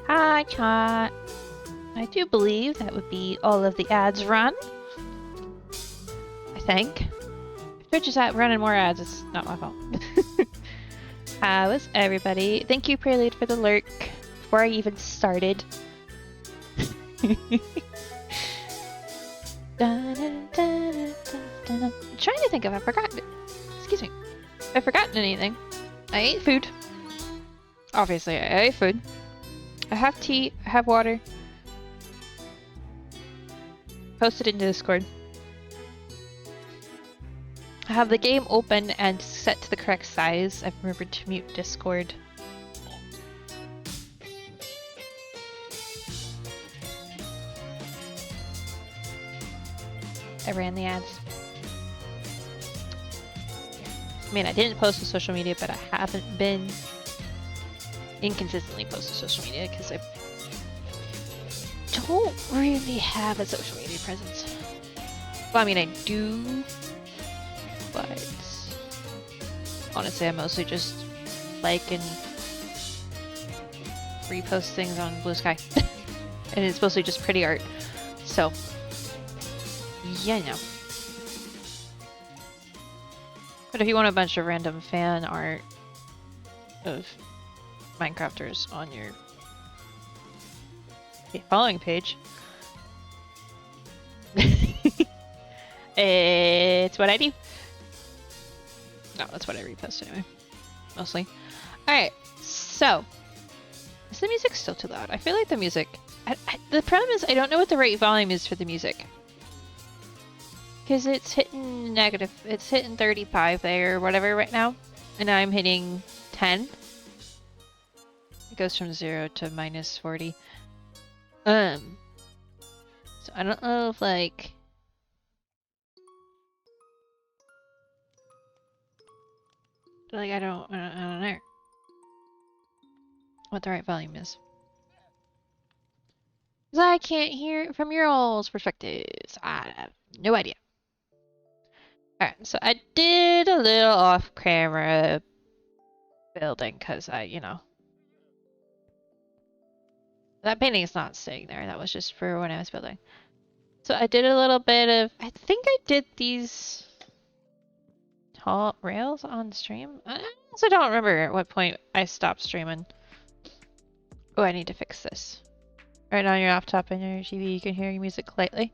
Hi, chat. I do believe that would be all of the ads run. I think. If Twitch is running more ads, it's not my fault. How is everybody? Thank you, Prelude, for the lurk before I even started. I'm trying to think if I forgot. Excuse me. If I've forgotten anything. I ate food. Obviously, I ate food. I have tea. I have water. Posted into Discord. I have the game open and set to the correct size. I've remembered to mute Discord. I ran the ads. I mean, I didn't post to social media, but I haven't been inconsistently post to social media because I don't really have a social media presence. Well, I mean, I do, but honestly, I mostly just like and repost things on Blue Sky. And it's mostly just pretty art. So, yeah, no. But if you want a bunch of random fan art of Minecrafters on your following page, it's what I do. No, that's what I repost anyway, mostly. Alright, so is the music still too loud? I feel like the music... the problem is I don't know what the right volume is for the music. Because it's hitting negative, it's hitting 35 there or whatever right now. And I'm hitting 10. It goes from 0 to minus 40. So I don't know if like... I don't know what the right volume is. Because I can't hear it from your all's perspectives. I have no idea. Alright, so I did a little off-camera building because that painting's not staying there. That was just for when I was building. So I did a little bit of, I think I did these tall rails on stream. I also don't remember at what point I stopped streaming. Oh, I need to fix this. Right now on your laptop and your TV, you can hear your music lightly.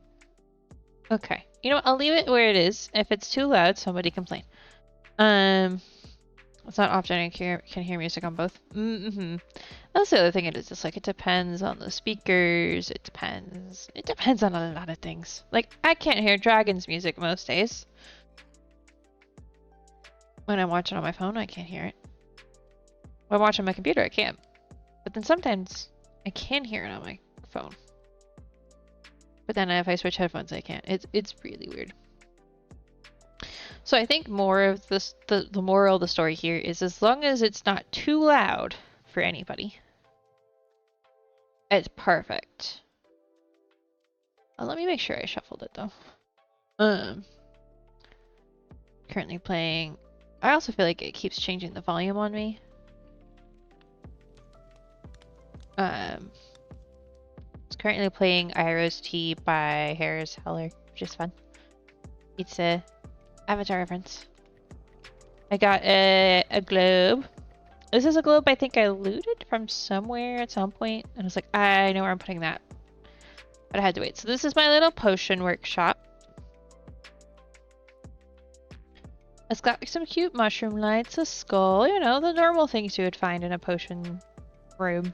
Okay. You know what? I'll leave it where it is. If it's too loud, somebody complain. It's not often I can hear music on both. That's the other thing it is. It's like it depends on the speakers. It depends on a lot of things. Like I can't hear Dragon's music most days. When I'm watching on my phone, I can't hear it. When I'm watching on my computer, I can. But then sometimes I can hear it on my phone. But then if I switch headphones, I can't. It's really weird. So I think more of this, the moral of the story here is as long as it's not too loud for anybody, it's perfect. Let me make sure I shuffled it though. Currently playing. I also feel like it keeps changing the volume on me. It's currently playing Iro's Tea by Harris Heller, which is fun. It's a Avatar reference. I got a globe. This is a globe I think I looted from somewhere at some point. And I was like, I know where I'm putting that. But I had to wait. So this is my little potion workshop. It's got some cute mushroom lights, a skull, you know, the normal things you would find in a potion room.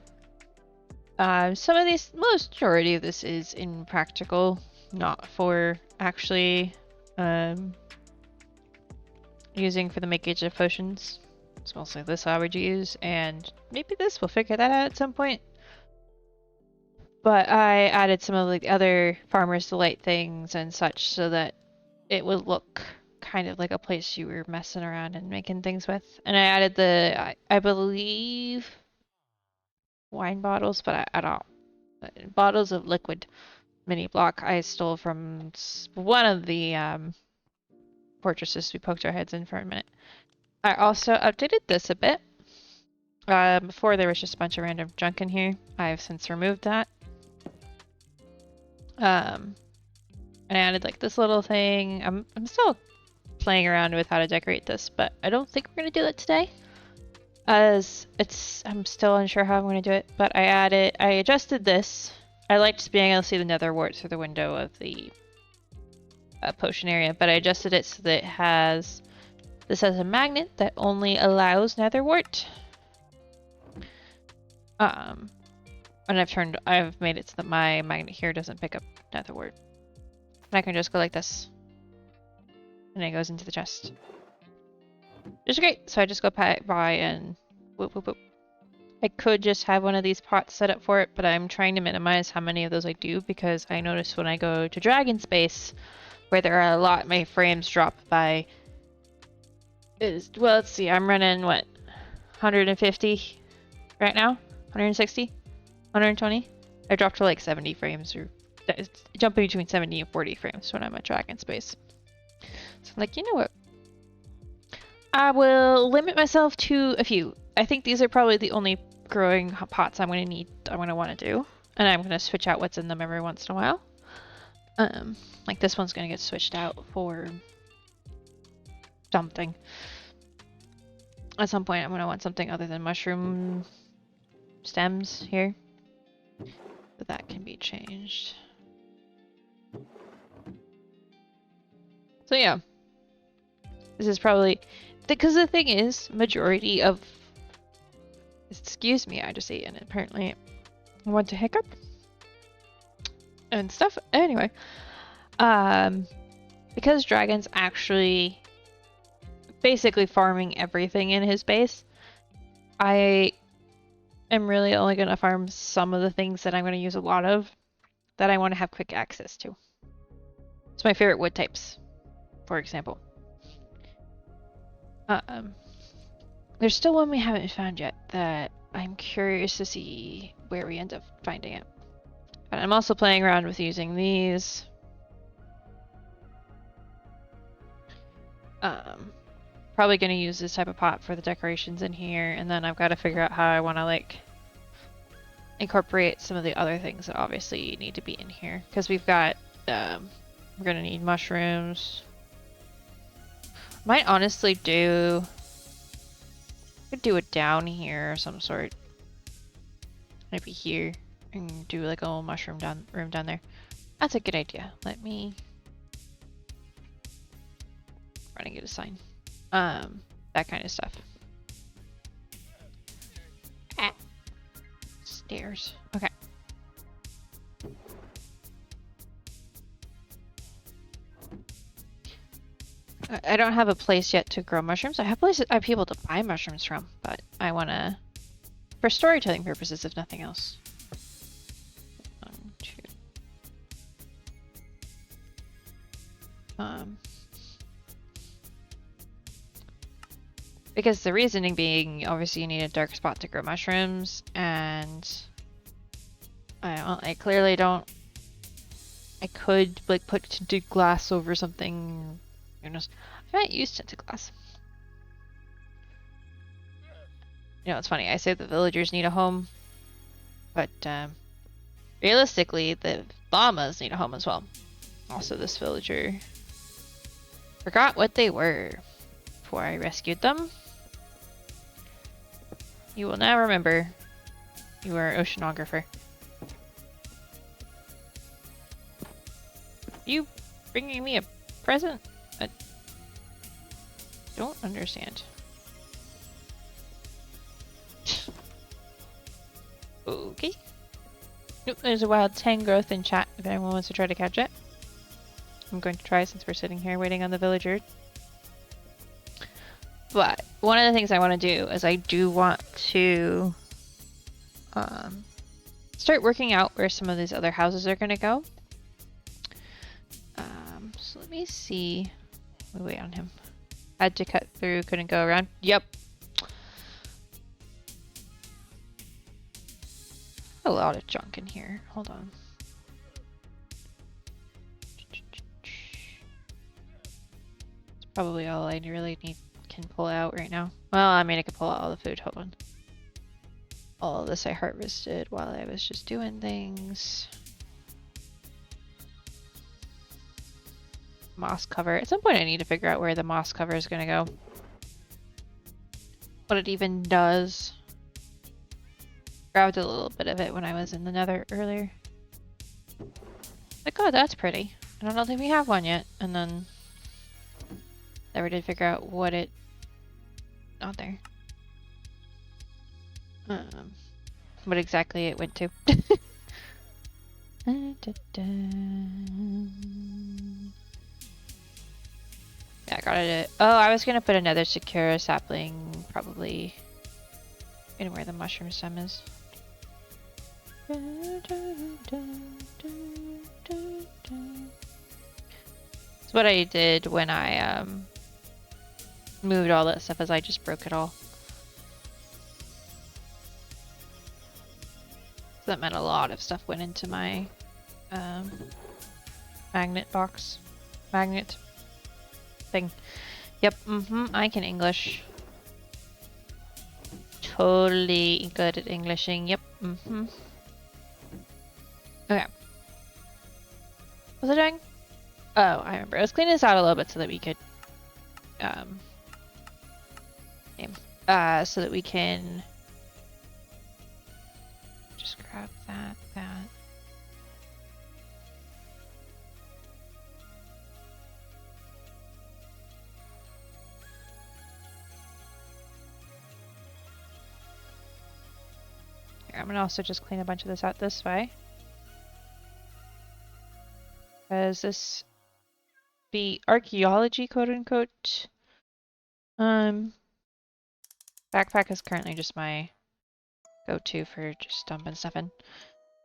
Some of these, majority of this is impractical, not for actually using for the makeage of potions. It's mostly this I would use, and maybe this, we'll figure that out at some point. But I added some of the other Farmer's Delight things and such so that it would look kind of like a place you were messing around and making things with. And I added the, I believe, wine bottles, but I don't. Bottles of liquid mini block I stole from one of the fortresses we poked our heads in for a minute. I also updated this a bit. Before there was just a bunch of random junk in here. I've since removed that. And I added like this little thing. I'm still playing around with how to decorate this, but I don't think we're gonna do that today. As I'm still unsure how I'm gonna do it, but I adjusted this. I liked being able to see the nether wart through the window of the potion area, but I adjusted it so that this has a magnet that only allows nether wart. And I've made it so that my magnet here doesn't pick up nether wart. And I can just go like this. And it goes into the chest. Which is great. So I just go by and whoop, whoop, whoop. I could just have one of these pots set up for it, but I'm trying to minimize how many of those I do because I notice when I go to Dragon Space, where there are a lot, my frames drop by. Well, let's see. I'm running what, 150 right now, 160, 120. I dropped to like 70 frames, or jumping between 70 and 40 frames when I'm at Dragon Space. So I'm like, you know what? I will limit myself to a few. I think these are probably the only growing pots I'm going to want to do. And I'm going to switch out what's in them every once in a while. Like this one's going to get switched out for something. At some point I'm going to want something other than mushroom stems here. But that can be changed. So yeah. This is probably... Because the thing is, majority of... Excuse me, I just ate and apparently I want to hiccup. And stuff. Anyway. Because Dragon's actually basically farming everything in his base, I am really only going to farm some of the things that I'm going to use a lot of that I want to have quick access to. It's my favorite wood types, for example. There's still one we haven't found yet that I'm curious to see where we end up finding it. But I'm also playing around with using these. Probably going to use this type of pot for the decorations in here, and then I've got to figure out how I want to like incorporate some of the other things that obviously need to be in here, because we've got we're going to need mushrooms. Might honestly could do it down here of some sort. Maybe here, and do like a little mushroom room down there. That's a good idea. Let me try to get a sign. That kind of stuff. Ah. Stairs. Okay. I don't have a place yet to grow mushrooms. I have people to buy mushrooms from, but I want to, for storytelling purposes, if nothing else. 1, 2. Because the reasoning being, obviously you need a dark spot to grow mushrooms, and I clearly don't. I could like put tinted glass over something. Goodness, I might use tinted glass. You know, it's funny. I say the villagers need a home, but realistically, the llamas need a home as well. Also, this villager forgot what they were before I rescued them. You will now remember you are an oceanographer. You bringing me a present? I don't understand. Okay. Nope, there's a wild tang growth in chat if anyone wants to try to catch it. I'm going to try since we're sitting here waiting on the villager. But one of the things I want to do is I do want to start working out where some of these other houses are going to go. So let me see. We wait on him. Had to cut through, couldn't go around. Yep. A lot of junk in here. Hold on. It's probably all I really can pull out right now. Well, I mean, I can pull out all the food. Hold on. All of this I harvested while I was just doing things. Moss cover. At some point I need to figure out where the moss cover is gonna go. What it even does. Grabbed a little bit of it when I was in the nether earlier. Like, oh, that's pretty. And I don't think we have one yet. And then never did figure out what it... Not there. What exactly it went to. Yeah, I got it. Oh, I was gonna put another secure sapling probably in where the mushroom stem is. That's what I did when I moved all that stuff, as I just broke it all. So that meant a lot of stuff went into my magnet box. Magnet thing. Yep, I can English. Totally good at Englishing, yep, Okay. What was I doing? Oh, I remember. I was cleaning this out a little bit so that we could so that we can just grab that. Here, I'm gonna also just clean a bunch of this out this way. Because this the archaeology quote unquote backpack is currently just my go-to for just dumping stuff in.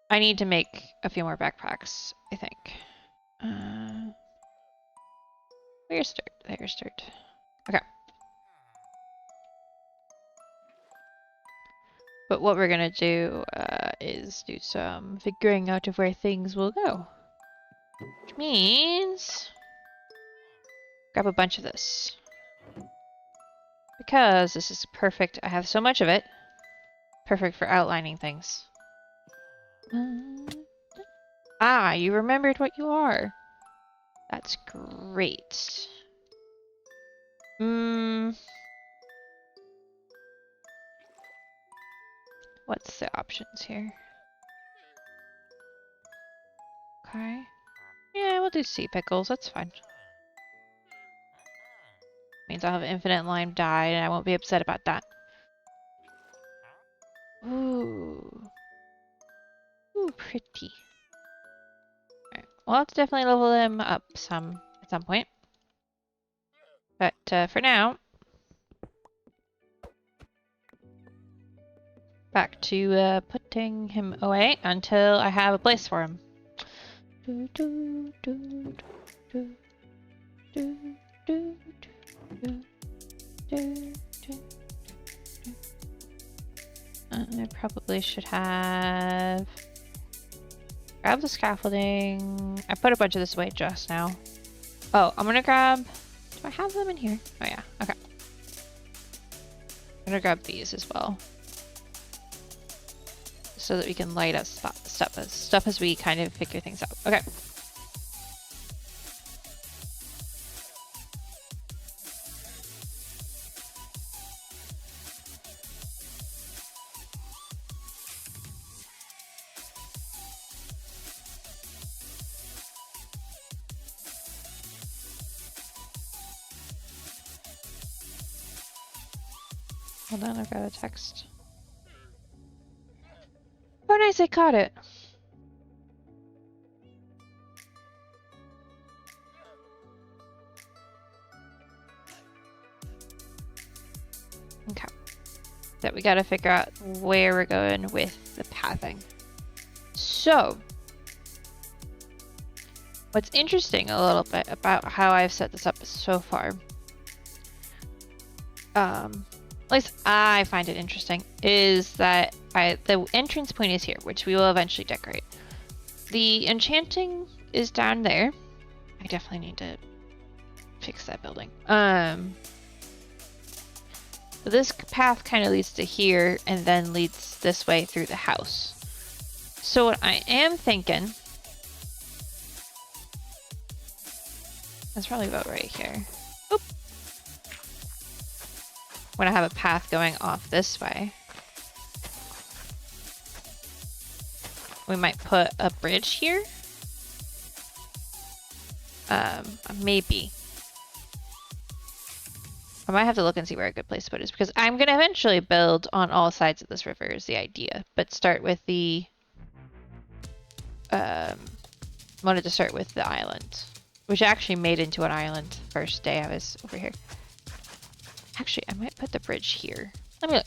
I need to make a few more backpacks, I think. There's dirt. Okay. But what we're gonna do is do some figuring out of where things will go. Which means grab a bunch of this. Because this is perfect. I have so much of it. Perfect for outlining things. Ah, you remembered what you are. That's great. What's the options here? Okay. Yeah, we'll do sea pickles. That's fine. Means I'll have infinite lime dye and I won't be upset about that. Ooh. Ooh, pretty. Alright. Well, let's definitely level them up some at some point. But for now, back to putting him away until I have a place for him. I probably should have grab the scaffolding. I put a bunch of this away just now. Oh, I'm gonna grab. Do I have them in here? Oh yeah. Okay. I'm gonna grab these as well, so that we can light up stuff as we kind of figure things out. Okay. Hold on, I've got a text. Oh, nice, I caught it. Okay. That we gotta figure out where we're going with the pathing. So, what's interesting a little bit about how I've set this up so far, at least I find it interesting, is that the entrance point is here, which we will eventually decorate. The enchanting is down there. I definitely need to fix that building. But this path kind of leads to here and then leads this way through the house. So what I am thinking, that's probably about right here. Oop. When I have a path going off this way, we might put a bridge here. Maybe. I might have to look and see where a good place to put it is, because I'm going to eventually build on all sides of this river is the idea. But start with the... wanted to start with the island, which actually made into an island first day I was over here. Actually, I might put the bridge here. Let me look.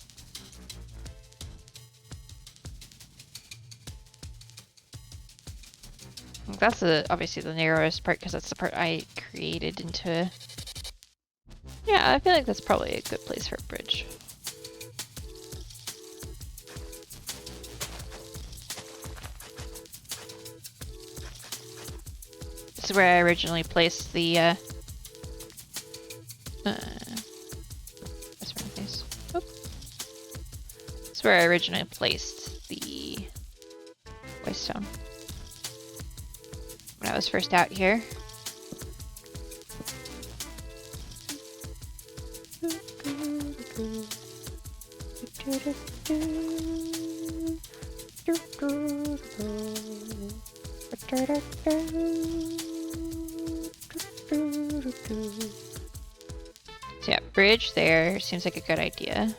That's obviously the narrowest part because that's the part I created into... Yeah, I feel like that's probably a good place for a bridge. This is where I originally placed the, this is where I originally placed the waystone when I was first out here. So yeah, bridge there seems like a good idea.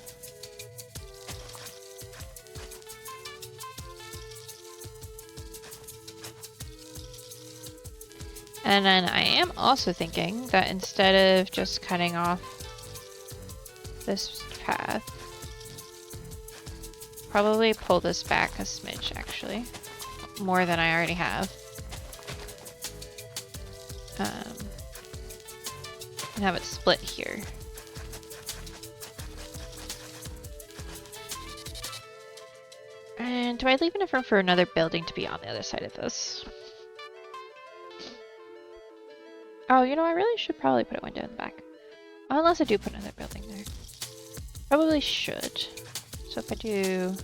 And then I am also thinking that instead of just cutting off this path, probably pull this back a smidge actually, more than I already have. And have it split here. And do I leave enough room for another building to be on the other side of this? Oh, you know, I really should probably put a window in the back. Unless I do put another building there. Probably should. So if I do...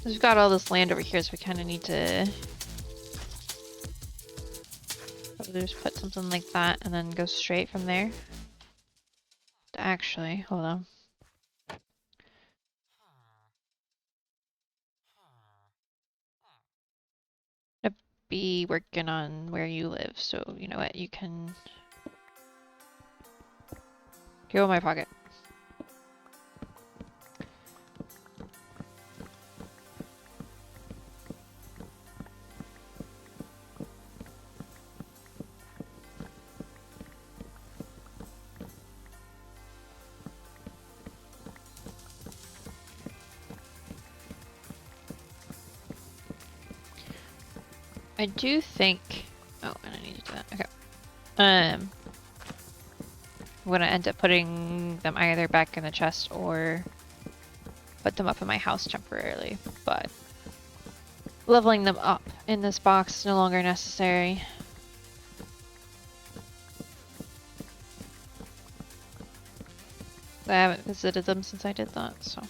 We've got all this land over here, so we kind of need to probably just put something like that and then go straight from there. Actually, hold on. I'd be working on where you live, so you know what, you can go in my pocket. I do think... Oh, and I need to do that. Okay. I'm gonna end up putting them either back in the chest or put them up in my house temporarily, but leveling them up in this box is no longer necessary. I haven't visited them since I did that, so...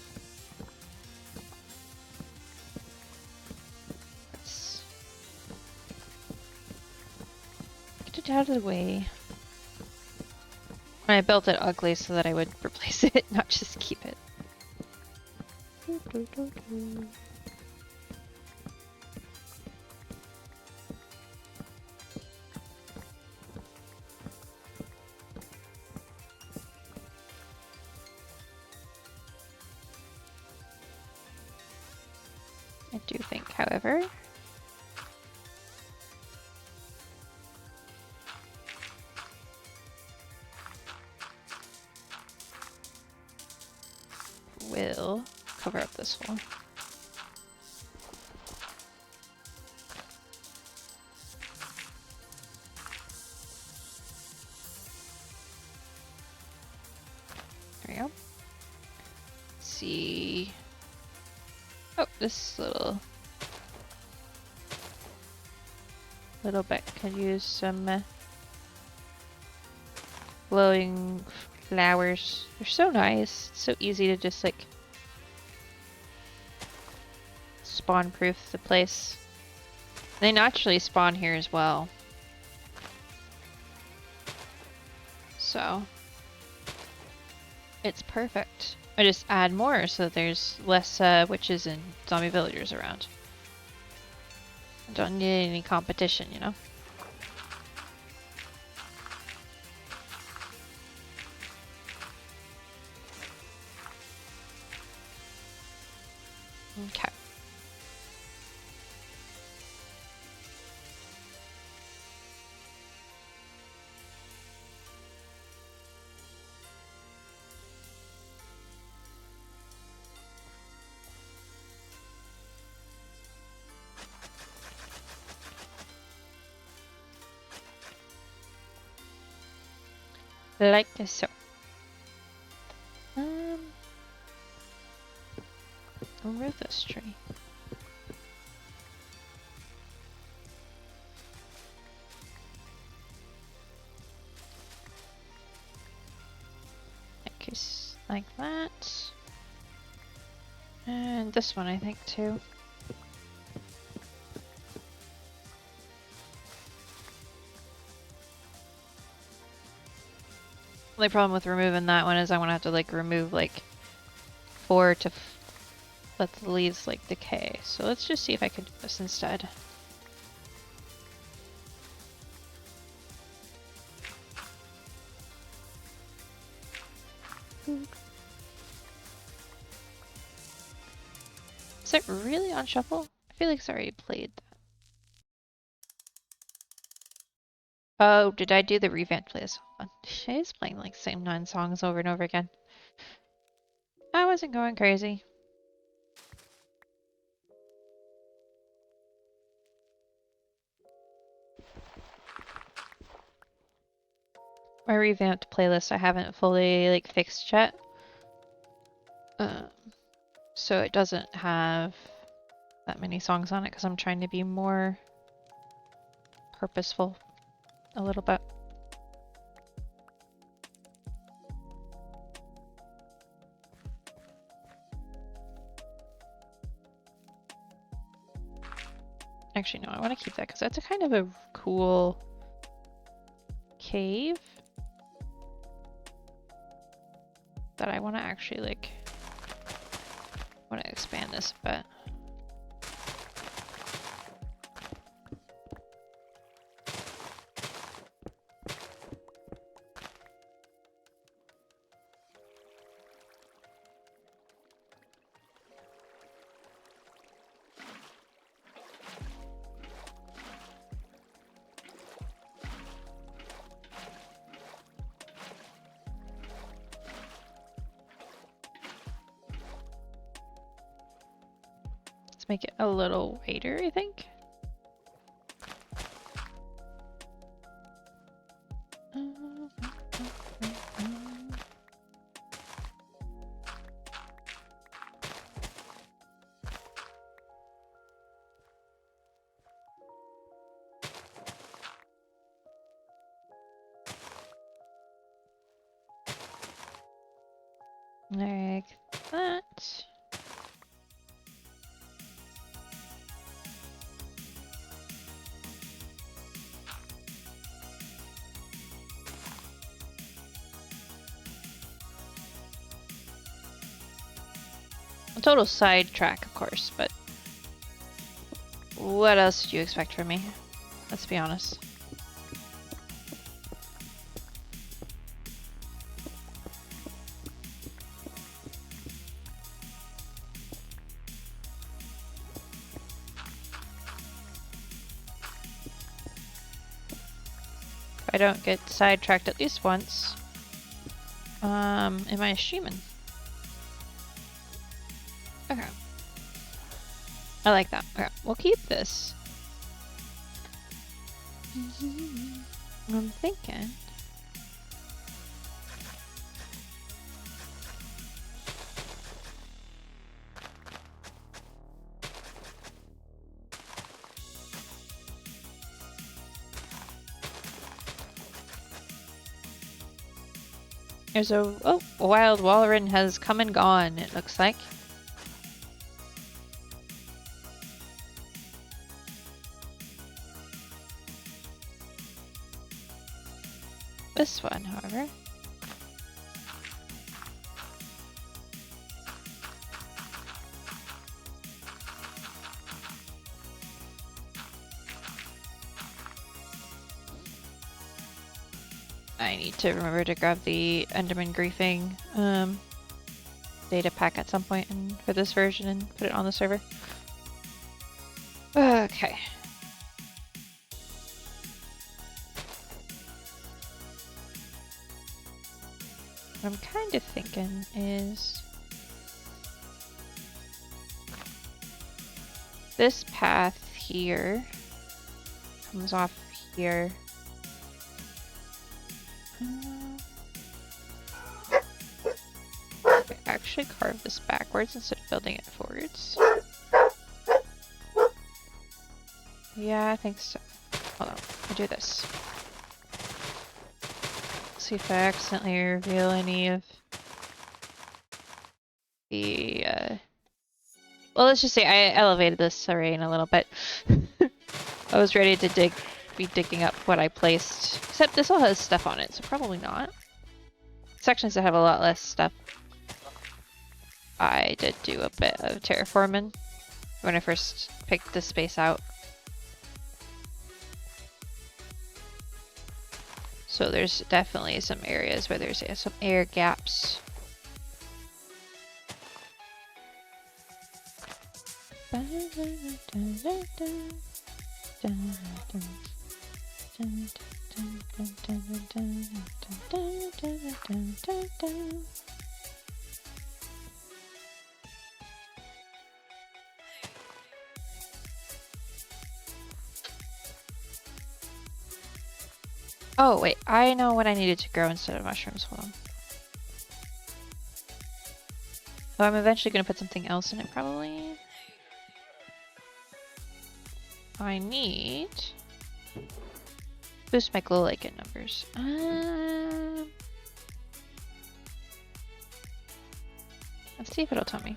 out of the way. I built it ugly so that I would replace it, not just keep it. I do think, however, will cover up this hole. There we go. Let's see. Oh, this little little bit could use some glowing flowers. They're so nice. It's so easy to just like spawn proof the place. They naturally spawn here as well. So it's perfect. I just add more so that there's less witches and zombie villagers around. I don't need any competition, you know? Okay. Like so. Remove this tree. Like that. And this one I think too. The only problem with removing that one is I want to have to like remove like 4 to let the leaves like decay. So let's just see if I can do this instead. Is it really on shuffle? I feel like it's already played that. Oh, did I do the revamped playlist? She is playing like the same 9 songs over and over again. I wasn't going crazy. My revamped playlist I haven't fully like fixed yet. So it doesn't have that many songs on it because I'm trying to be more purposeful a little bit. Actually, no, I want to keep that because that's a kind of a cool cave that I want to actually like want to expand this a bit. Let's make it a little wider, I think. Like that. A total sidetrack, of course, but what else did you expect from me? Let's be honest. If I don't get sidetracked at least once, am I streaming? Okay. I like that. Okay, we'll keep this. I'm thinking. There's a wild Walrein has come and gone, it looks like. This one, however. I need to remember to grab the Enderman Griefing data pack at some point for this version and put it on the server. Okay. What I'm kind of thinking is this path here comes off here. Actually carve this backwards instead of building it forwards. Yeah, I think so. Hold on, I'll do this. See if I accidentally reveal any of the well, let's just say I elevated this terrain a little bit. I was ready to be digging up what I placed. Except this all has stuff on it, so probably not. Sections that have a lot less stuff. I did do a bit of terraforming when I first picked this space out. So there's definitely some areas where there's some air gaps. Oh wait, I know what I needed to grow instead of mushrooms. Hold on. Oh, I'm eventually gonna put something else in it probably. I need boost my glow lichen numbers. Let's see if it'll tell me.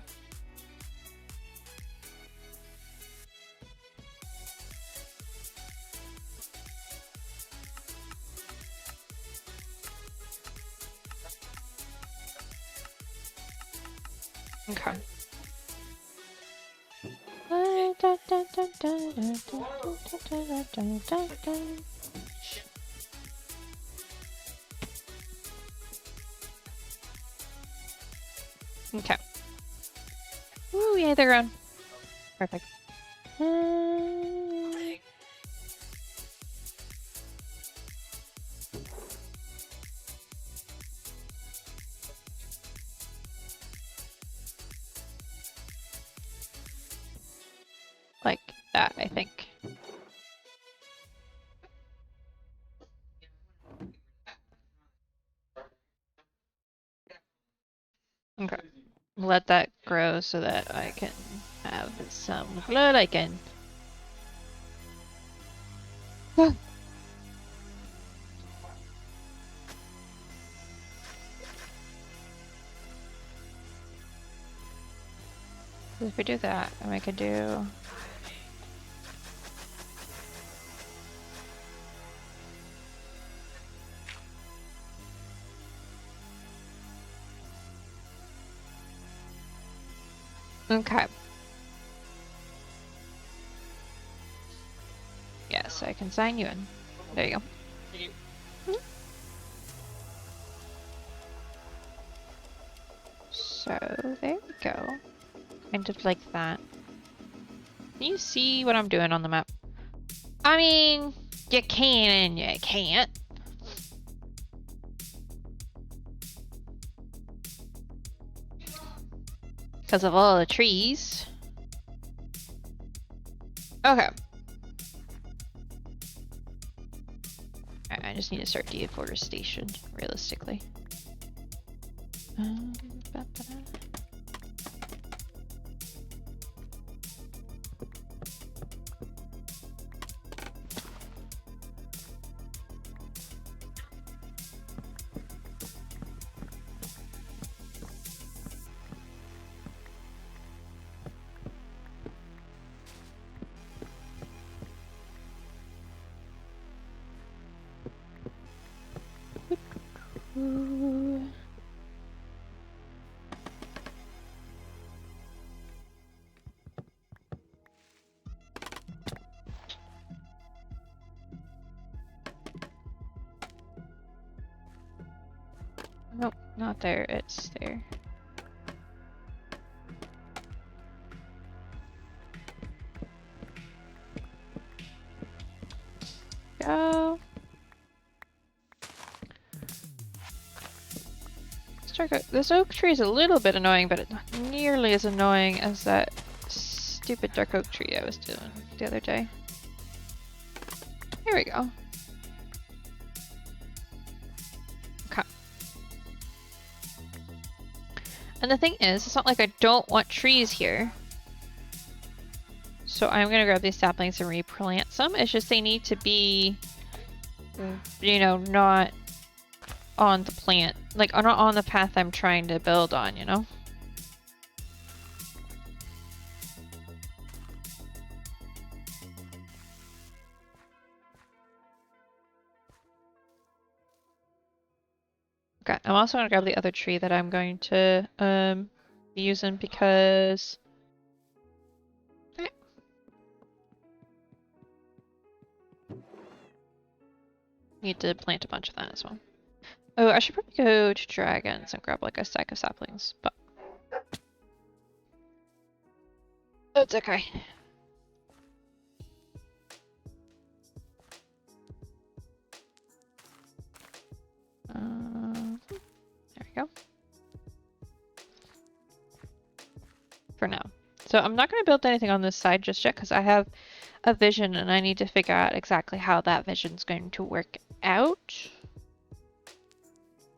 Okay. Okay. Ooh, yay, they're grown. Perfect. Like that, I think. Okay. Let that grow so that I can have some glow lichen. If we do that, and we could do... Okay. Yes, I can sign you in. There you go. So, there we go. Kind of like that. Can you see what I'm doing on the map? I mean, you can and you can't. Because of all the trees. Okay. I just need to start deforestation, realistically. Not there, it's there. Go. This oak tree is a little bit annoying, but it's not nearly as annoying as that stupid dark oak tree I was doing the other day. Here we go. Okay. And the thing is, it's not like I don't want trees here. So I'm gonna grab these saplings and replant some. It's just they need to be, you know, not on the plant, like not on the path I'm trying to build on, you know? Okay, I'm also gonna grab the other tree that I'm going to be using because need to plant a bunch of that as well. Oh, I should probably go to Dragons and grab like a stack of saplings, but it's okay. There we go. For now. So I'm not going to build anything on this side just yet because I have a vision and I need to figure out exactly how that vision's going to work out.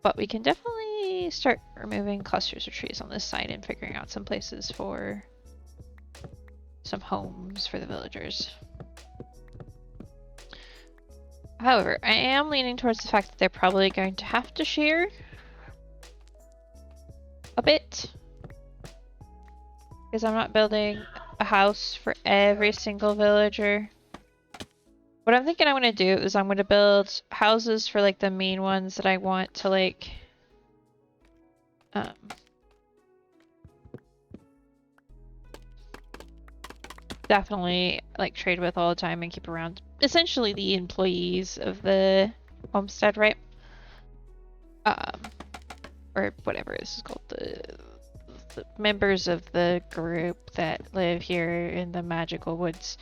But we can definitely start removing clusters of trees on this side and figuring out some places for some homes for the villagers. However, I am leaning towards the fact that they're probably going to have to share a bit. Because I'm not building a house for every single villager. What I'm thinking I'm going to do is I'm going to build houses for like the main ones that I want to like definitely like trade with all the time and keep around. Essentially the employees of the homestead, right? Or whatever this is called, the members of the group that live here in the magical woods.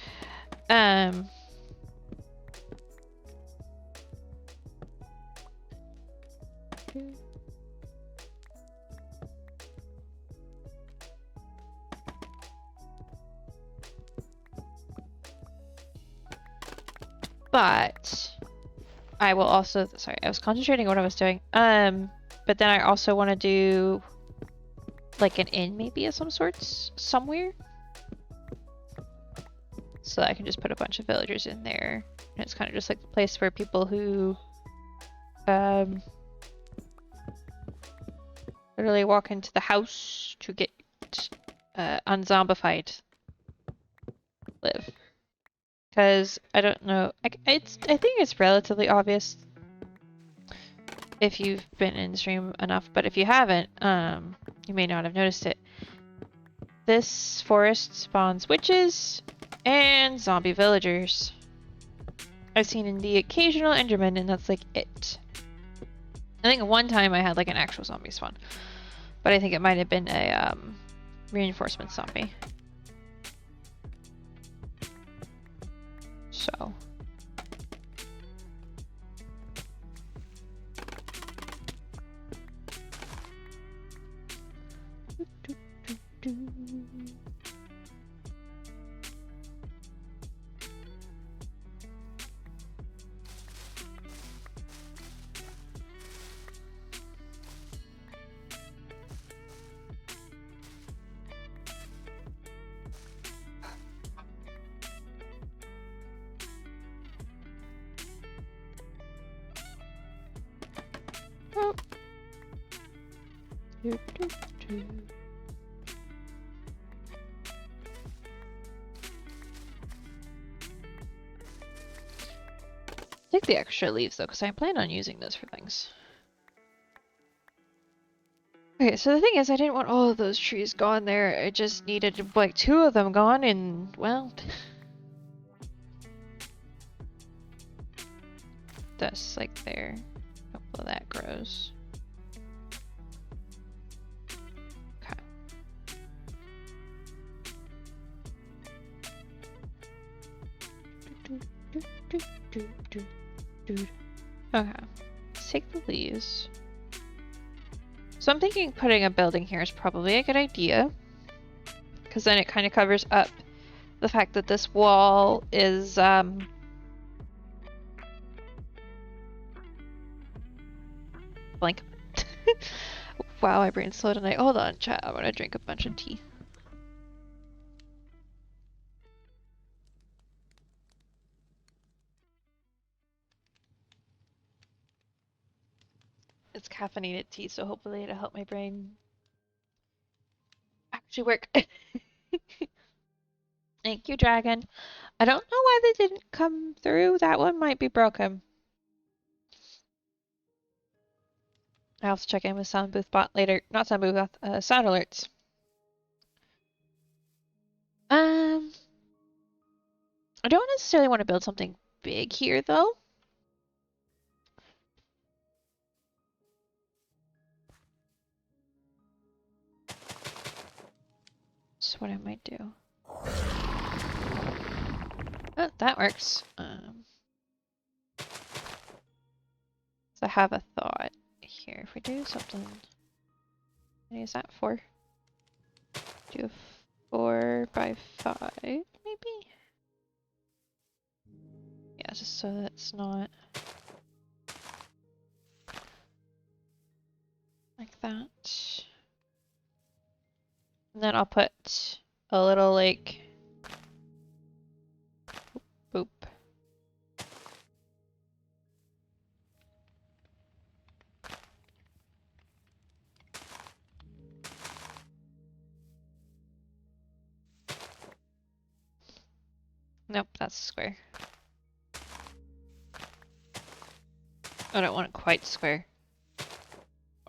But I will also, sorry, I was concentrating on what I was doing. But then I also want to do like an inn maybe of some sorts somewhere. So that I can just put a bunch of villagers in there. And it's kind of just like the place for people who literally walk into the house to get unzombified live. Because I don't know, I think it's relatively obvious if you've been in the stream enough, but if you haven't, you may not have noticed it. This forest spawns witches and zombie villagers. I've seen in the occasional Enderman, and that's like it. I think one time I had like an actual zombie spawn, but I think it might have been a reinforcement zombie. So. Take the extra leaves though, because I plan on using those for things. Okay, so the thing is, I didn't want all of those trees gone there. I just needed like 2 of them gone, and well, that's like there. Hopefully that grows. Okay. Let's take the leaves. So I'm thinking putting a building here is probably a good idea. Because then it kind of covers up the fact that this wall is, blank. Wow, my brain's slow tonight. Hold on, chat. I want to drink a bunch of tea. It's caffeinated tea, so hopefully it'll help my brain actually work. Thank you, dragon. I don't know why they didn't come through. That one might be broken. I'll have to check in with Sound Booth Bot later. Not Sound Booth, Sound Alerts. I don't necessarily want to build something big here, though. So what I might do. Oh, that works. So I have a thought here. If we do something, what is that for? Do a 4 by 5, maybe? Yeah, just so that's not like that. And then I'll put a little like boop. Nope, that's square. I don't want it quite square.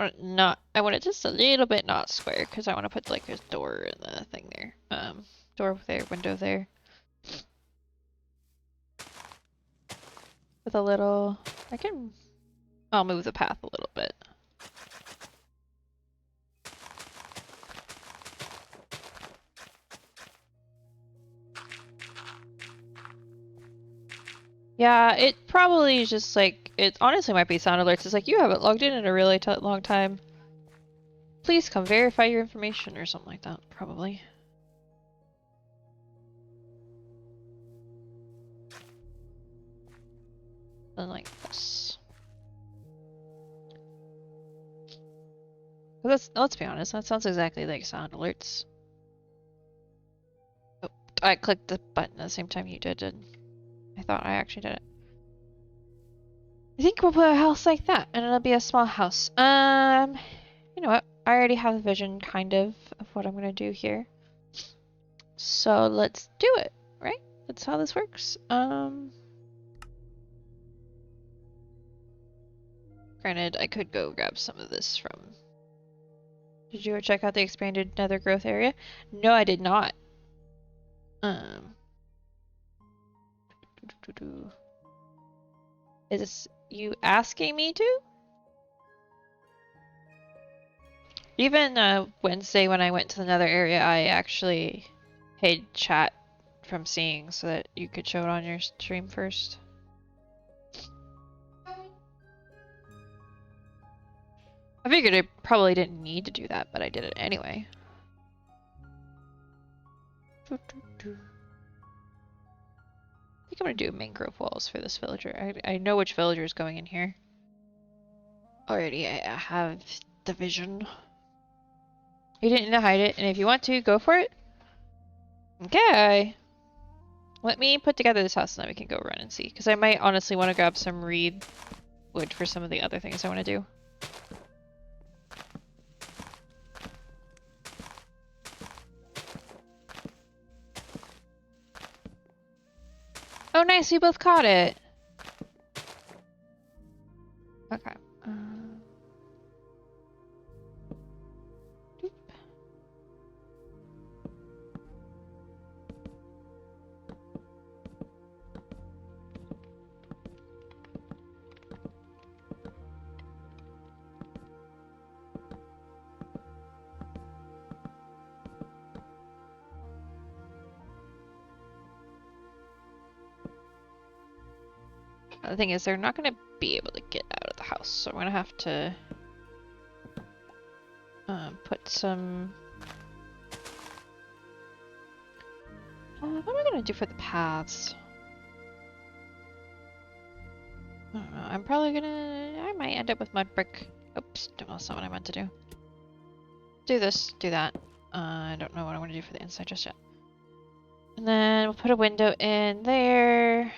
I want it just a little bit not square because I want to put like a door in the thing there. Door there, window there. With a little, I'll move the path a little bit. Yeah, it probably is just like, it honestly might be sound alerts. It's like, you haven't logged in a really long time. Please come verify your information or something like that, probably. Then like this. Let's be honest, that sounds exactly like sound alerts. Oh, I clicked the button at the same time you did. I thought I actually did it. I think we'll put a house like that, and it'll be a small house. You know what? I already have a vision, kind of what I'm gonna do here. So let's do it, right? That's how this works. Granted, I could go grab some of this from... Did you ever check out the expanded nether growth area? No, I did not. Is this you asking me to? Even Wednesday when I went to the nether area, I actually hid chat from seeing so that you could show it on your stream first. I figured I probably didn't need to do that, but I did it anyway. I think I'm gonna do mangrove walls for this villager. I know which villager is going in here. Already, I have the vision. You didn't need to hide it, and if you want to, go for it. Okay. Let me put together this house and then we can go run and see. Because I might honestly want to grab some reed wood for some of the other things I want to do. Oh nice, we both caught it! Okay. The thing is, they're not going to be able to get out of the house, so I'm going to have to put some... what am I going to do for the paths? I don't know. I'm probably gonna... I might end up with mud brick. Oops, that's not what I meant to do. Do this, do that. I don't know what I want to do for the inside just yet. And then we'll put a window in there.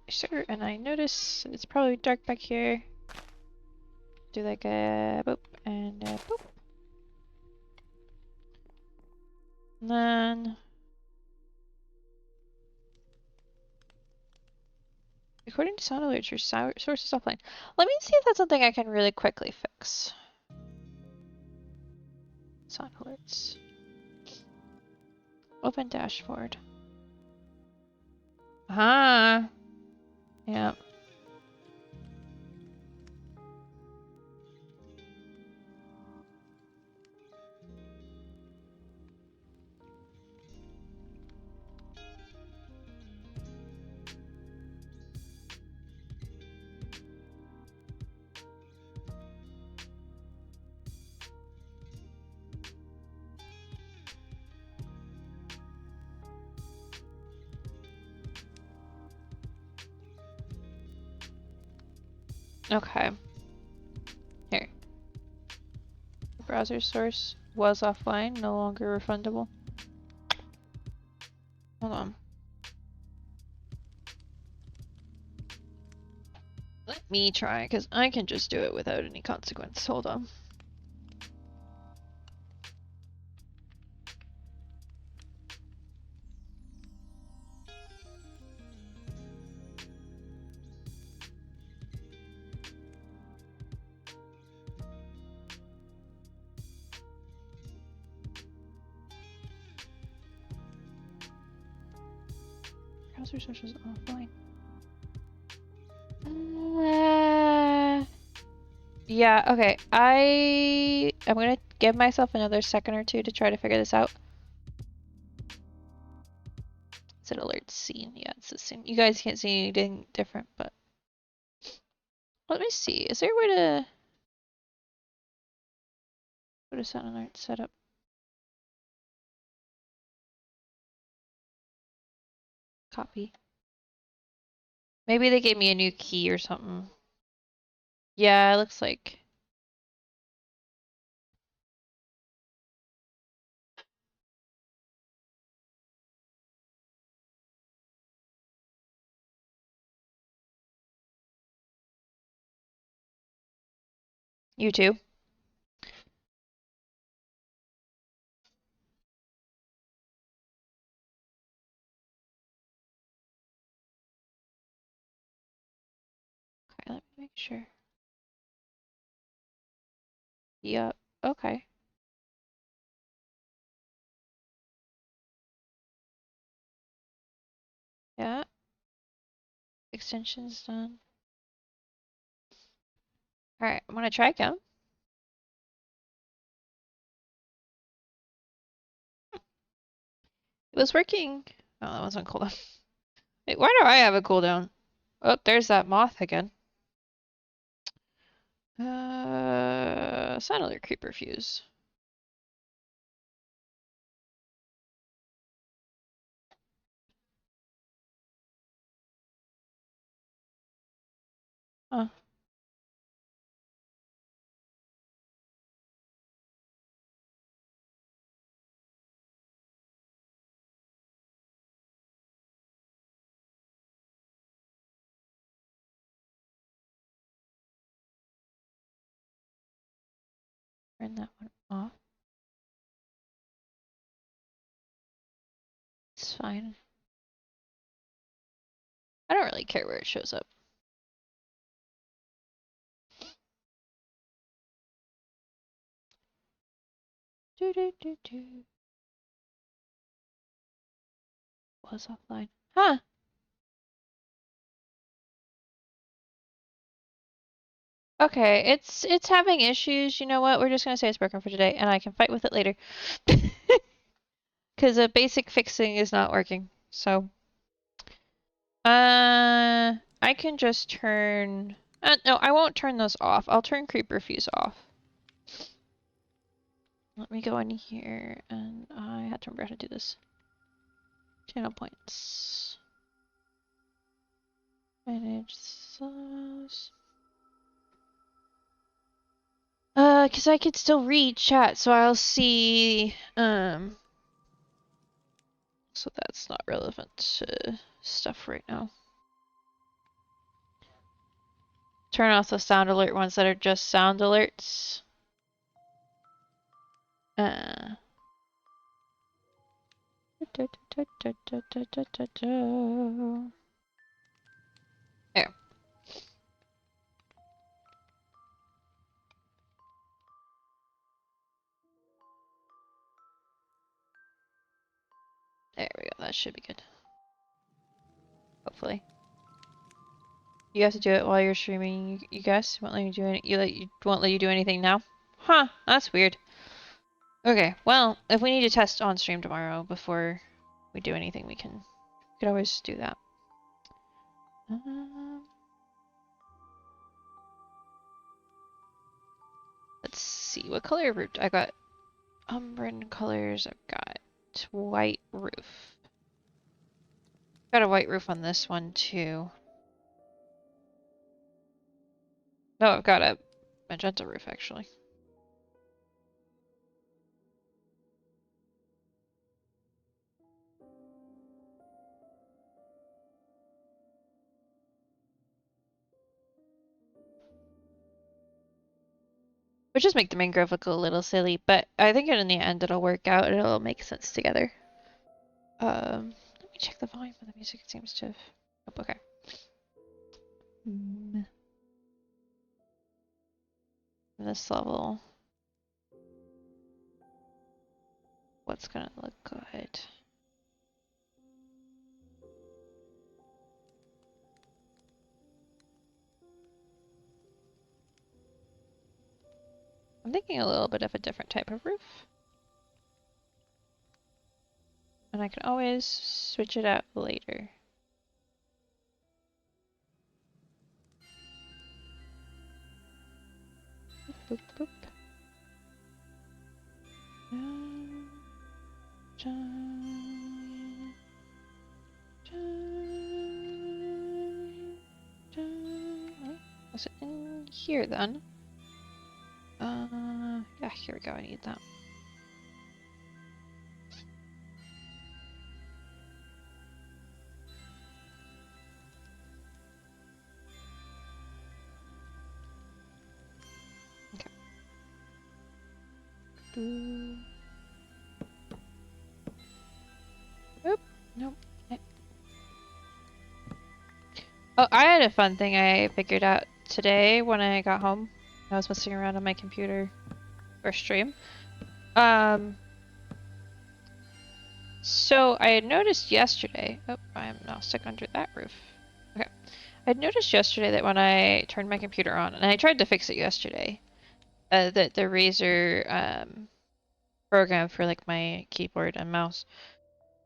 Sure, and I notice it's probably dark back here. Do like a boop and a boop. And then... According to sound alerts, your source is offline. Let me see if that's something I can really quickly fix. Sound alerts. Open dashboard. Aha! Yep. Okay. Here. The browser source was offline, no longer refundable. Hold on. Let me try, because I can just do it without any consequence. Hold on. Browser source is offline. Yeah, okay. I'm gonna give myself another second or two to try to figure this out. Is it alert scene? Yeah, it's the same. You guys can't see anything different, but let me see. Is there a way to put a sound alert setup? Copy. Maybe they gave me a new key or something. Yeah, it looks like. You too. Okay, let me make sure. Yep. Okay. Yeah. Extension's done. Alright, I'm gonna try again. It was working. Oh, that was on cooldown. Wait, why do I have a cooldown? Oh, there's that moth again. It's another creeper fuse. Huh. Turn that one off. It's fine. I don't really care where it shows up. Was offline. Huh. Okay, it's having issues. You know what? We're just gonna say it's broken for today, and I can fight with it later. Because a basic fixing is not working. So, I can just turn. No, I won't turn those off. I'll turn Creeper Fuse off. Let me go in here, and I had to remember how to do this. Channel points. Manage those. Because I could still read chat, so I'll see, so that's not relevant to stuff right now. Turn off the sound alert ones that are just sound alerts. There. There we go. That should be good. Hopefully. You have to do it while you're streaming, you guys? Won't let you do any, won't let you do anything now? Huh, that's weird. Okay, well, if we need to test on stream tomorrow before we do anything, we could always do that. Let's see, what color roof? I got Umbran colors, I've got white roof. Got a white roof on this one too. No, I've got a magenta roof actually. Which just make the mangrove look a little silly, but I think in the end it'll work out and it'll make sense together. Let me check the volume of the music. It seems to have... Oh, okay. This level. What's gonna look good? I'm thinking a little bit of a different type of roof. And I can always switch it out later. Boop, boop. Was it in here then? Yeah, here we go. I need that. Okay. Oop. Nope. Oh, I had a fun thing I figured out today when I got home. I was messing around on my computer for stream. So I had noticed yesterday. Oh, I am now stuck under that roof. Okay. I had noticed yesterday that when I turned my computer on, and I tried to fix it yesterday, that the Razer program for like my keyboard and mouse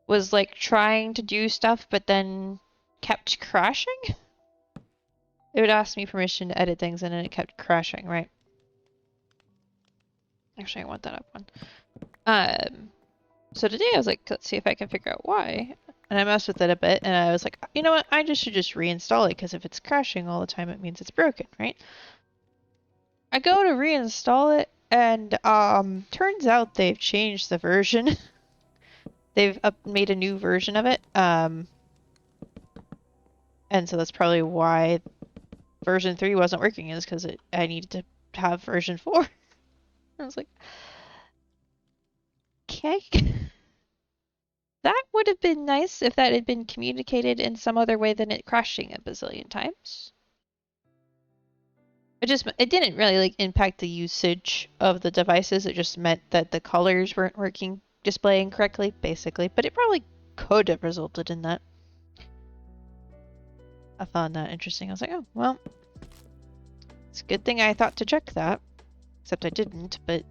was like trying to do stuff, but then kept crashing. It would ask me permission to edit things, and then it kept crashing, right? Actually, I want that up one. So today I was like, let's see if I can figure out why. And I messed with it a bit, and I was like, you know what? I should just reinstall it, because if it's crashing all the time, it means it's broken, right? I go to reinstall it, and turns out they've changed the version. They've made a new version of it. And so that's probably why version 3 wasn't working, is because I needed to have version 4. I was like, okay. That would have been nice if that had been communicated in some other way than it crashing a bazillion times. It didn't really like impact the usage of the devices. It just meant that the colors weren't working, displaying correctly, basically. But it probably could have resulted in that. I found that interesting. I was like, oh, well, it's a good thing I thought to check that. Except I didn't, but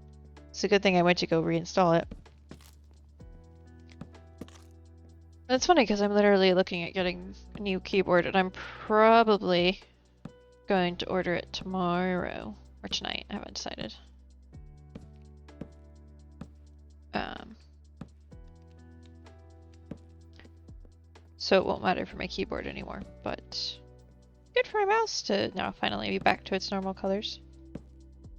it's a good thing I went to go reinstall it. It's funny because I'm literally looking at getting a new keyboard and I'm probably going to order it tomorrow or tonight. I haven't decided. So it won't matter for my keyboard anymore, but good for my mouse to now finally be back to its normal colors.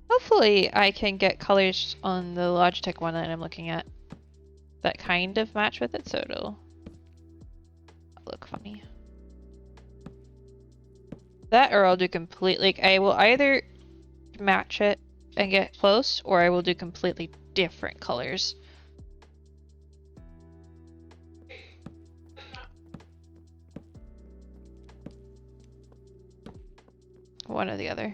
Hopefully I can get colors on the Logitech one that I'm looking at that kind of match with it, so it'll look funny. That or I'll do completely, I will either match it and get close, or I will do completely different colors. One or the other.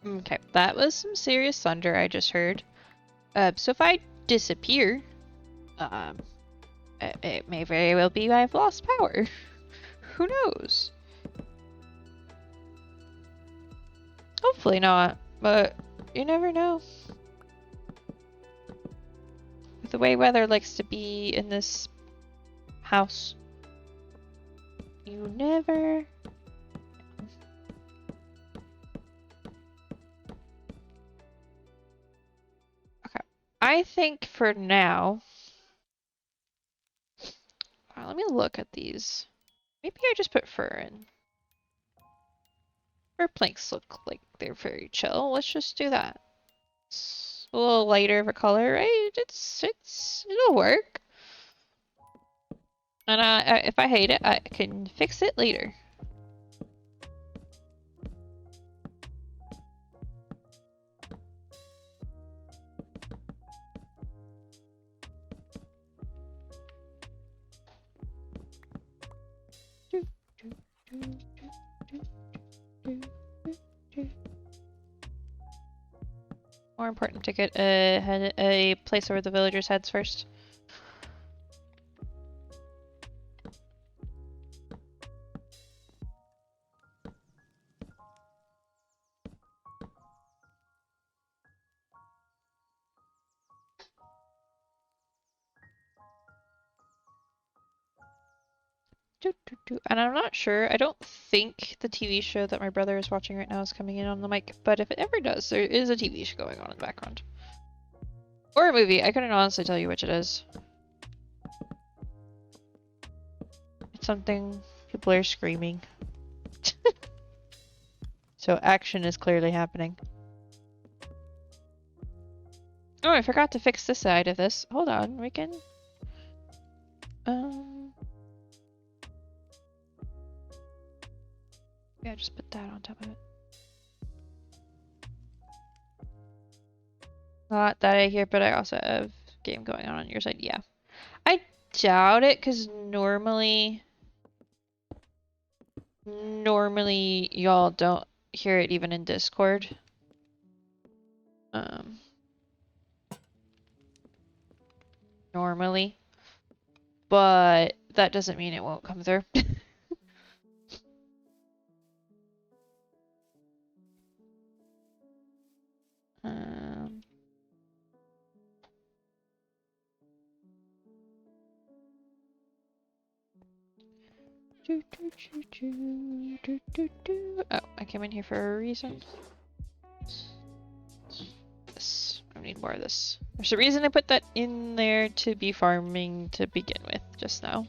Okay, that was some serious thunder I just heard. So if I disappear, it may very well be I've lost power. Who knows? Hopefully not, but you never know. With the way weather likes to be in this house, you never. Okay, I think for now. Let me look at these. Maybe I just put fur in. Fur planks look like they're very chill. Let's just do that. It's a little lighter of a color, right? It'll work. And if I hate it, I can fix it later. More important to get a place over the villagers' heads first. And I'm not sure. I don't think the TV show that my brother is watching right now is coming in on the mic, but if it ever does, there is a TV show going on in the background. Or a movie. I couldn't honestly tell you which it is. It's something people are screaming. So action is clearly happening. Oh, I forgot to fix this side of this. Hold on, we can... Yeah, just put that on top of it. Not that I hear, but I also have game going on your side. Yeah. I doubt it, because normally y'all don't hear it even in Discord. Normally. But that doesn't mean it won't come through. Oh, I came in here for a reason. This. I need more of this. There's a reason I put that in there to be farming to begin with just now.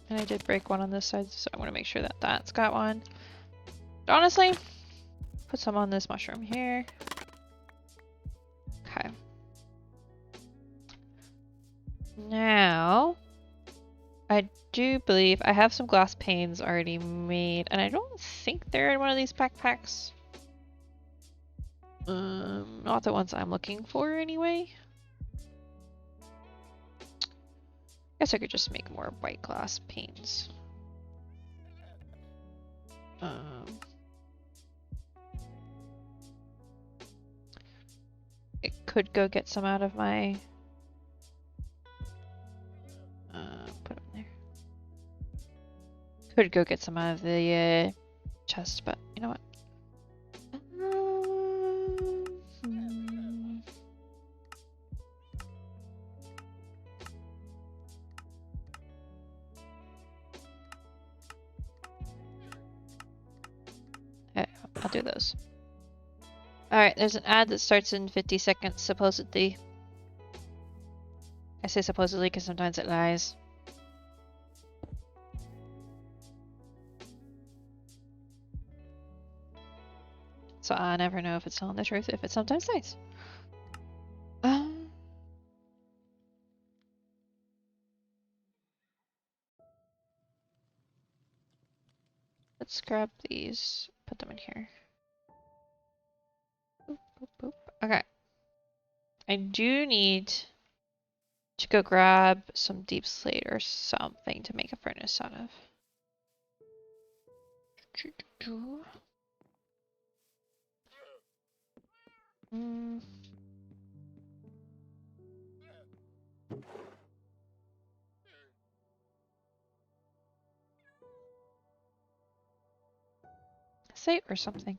And I did break one on this side, so I want to make sure that that's got one. Honestly, put some on this mushroom here. Okay. Now, I do believe I have some glass panes already made, and I don't think they're in one of these backpacks. Not the ones I'm looking for anyway. Guess I could just make more white glass panes. I could go get some out of my put them there. Could go get some out of the chest, but you know what? Okay, I'll do those. Alright, there's an ad that starts in 50 seconds, supposedly. I say supposedly because sometimes it lies. So I never know if it's telling the truth, if it sometimes lies. Let's grab these, put them in here. Boop, boop, boop. Okay. I do need to go grab some deep slate or something to make a furnace out of. Slate or something.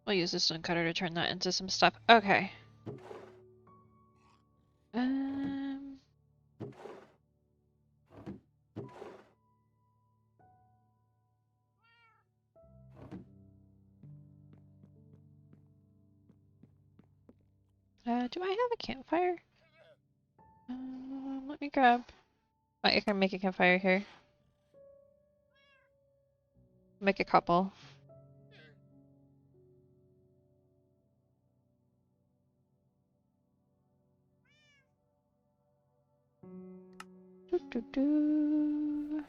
We'll use this stone cutter to turn that into some stuff. Okay. Do I have a campfire? Let me grab. I can make a campfire here. Make a couple. Do.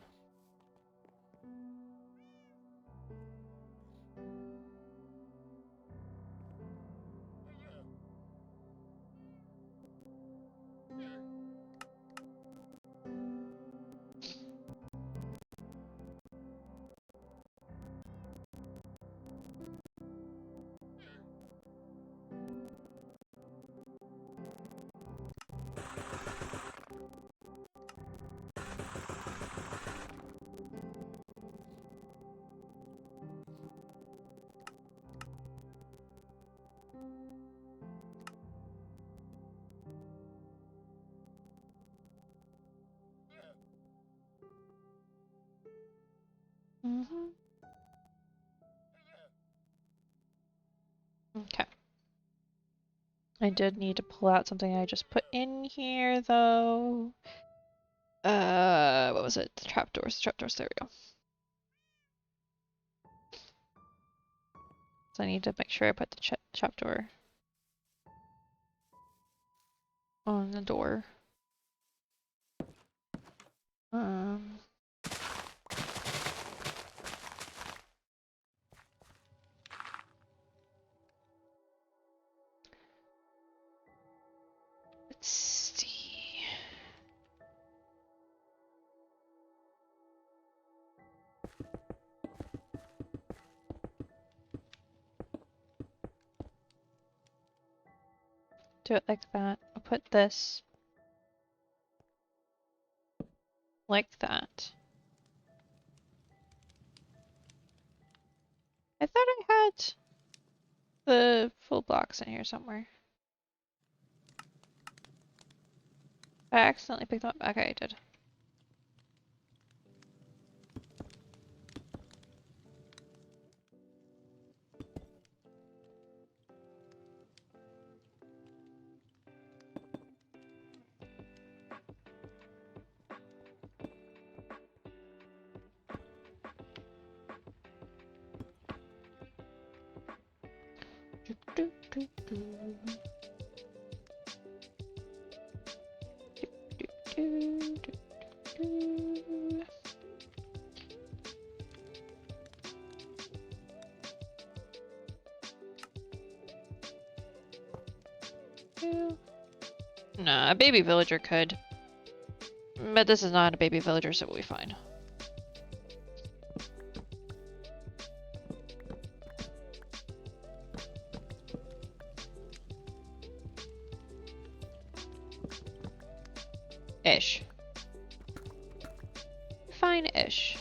Okay. I did need to pull out something I just put in here, though. What was it? The trapdoors. The trapdoors. There we go. So I need to make sure I put the trapdoor on the door. Let's see. Do it like that. I'll put this like that. I thought I had the full blocks in here somewhere. I accidentally picked them up. Okay, I did. Nah, a baby villager could. But this is not a baby villager, so we'll be fine. Ish. Fine-ish.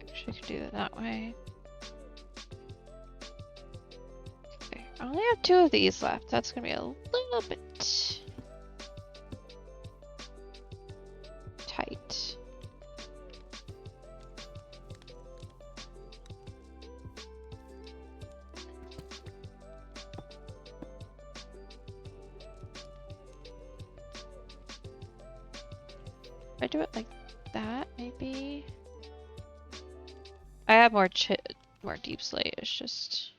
Actually, could do it that way. Okay, I only have 2 of these left. That's gonna be a little bit tight. If I do it like that, maybe. I have more deep slate. It's just.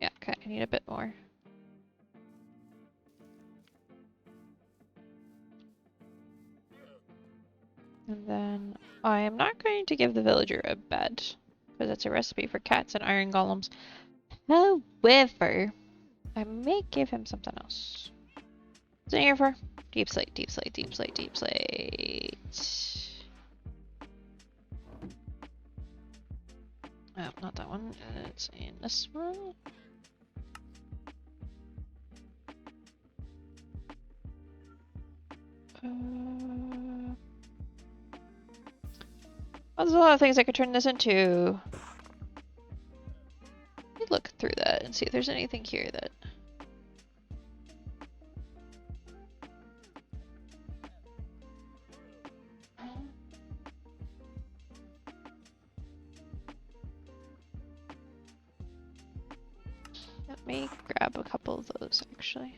Yeah, okay, I need a bit more. And then I am not going to give the villager a bed, because that's a recipe for cats and iron golems. However, I may give him something else. What's in here for? Deep slate, deep slate, deep slate, deep slate. Oh, not that one. It's in this one. There's a lot of things I could turn this into. Let me look through that and see if there's anything here that. Let me grab a couple of those actually.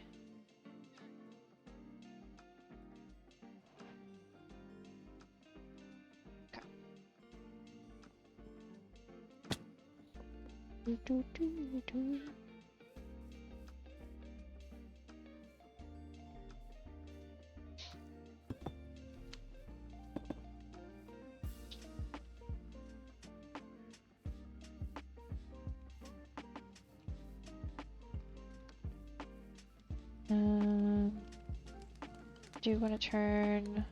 Do you want to turn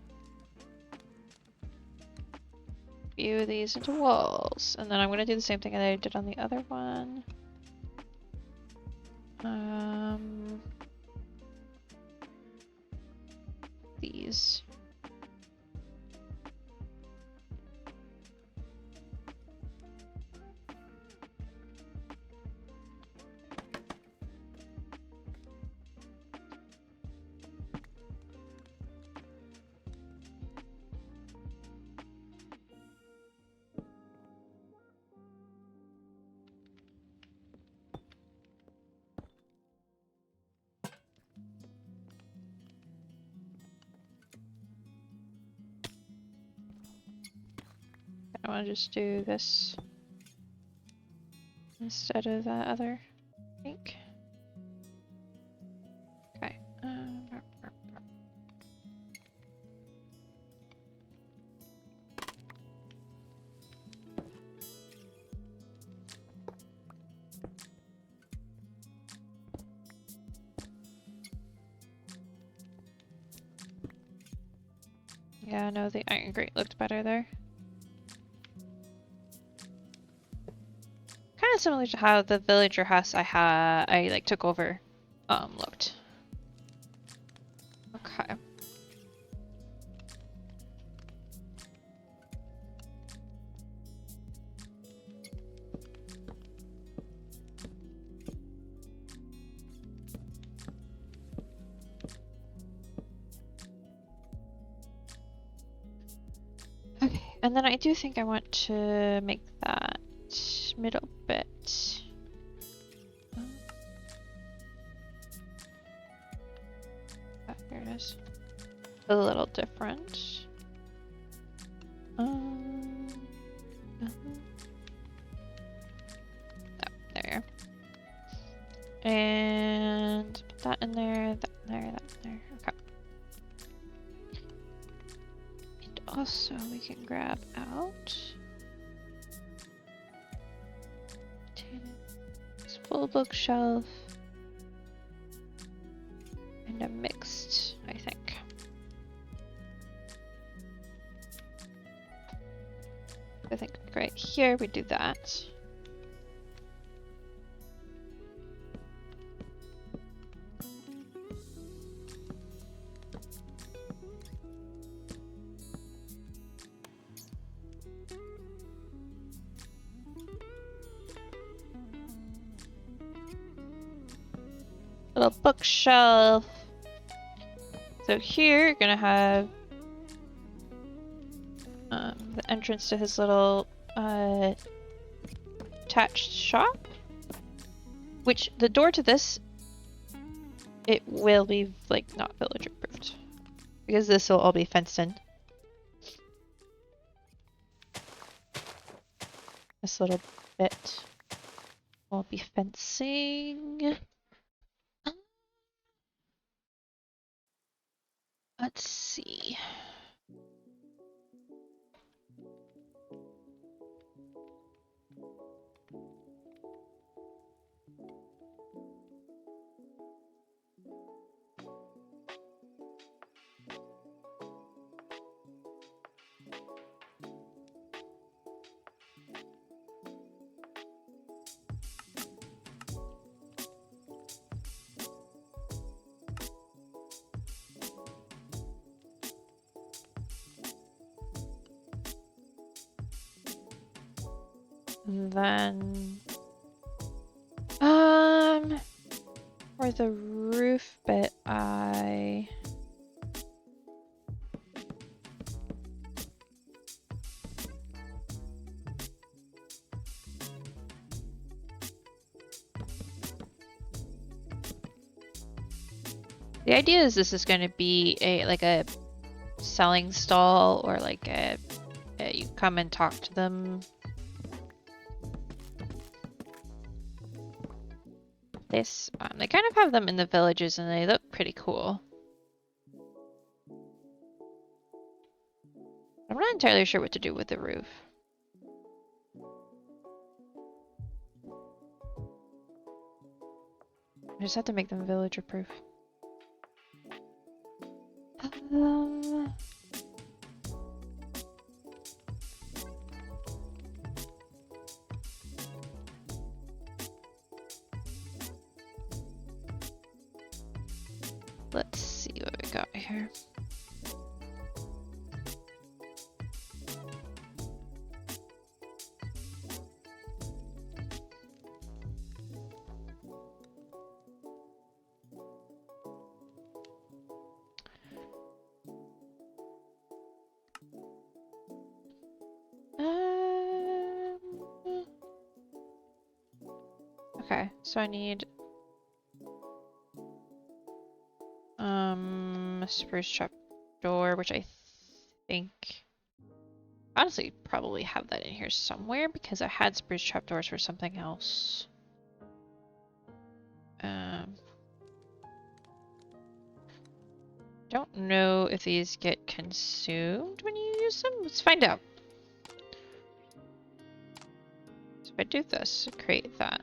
a few of these into walls? And then I'm going to do the same thing that I did on the other one. These. I want to just do this instead of that other, I think. Okay. Yeah, no, the iron grate looked better there. of similar to how the villager house I like took over looked. Okay. Okay, and then I do think I want to make that middle bit. Here it is. A little different. Oh, there. And put that in there, that in there, that in there. Okay. And also we can grab out this full bookshelf and a mixed, I think. I think right here we do that. Little bookshelf. So here you're gonna have the entrance to his little attached shop, which the door to this, it will be like not villager proofed because this will all be fenced in. This little bit will be fencing. Let's see. And then, for the roof bit, the idea is this is going to be like a selling stall or like you come and talk to them. This, they kind of have them in the villages and they look pretty cool. I'm not entirely sure what to do with the roof. I just have to make them villager proof. Let's see what we got here. Okay, so I need a spruce trap door, which I think honestly probably have that in here somewhere because I had spruce trap doors for something else. Don't know if these get consumed when you use them. Let's find out. So if I do this, create that.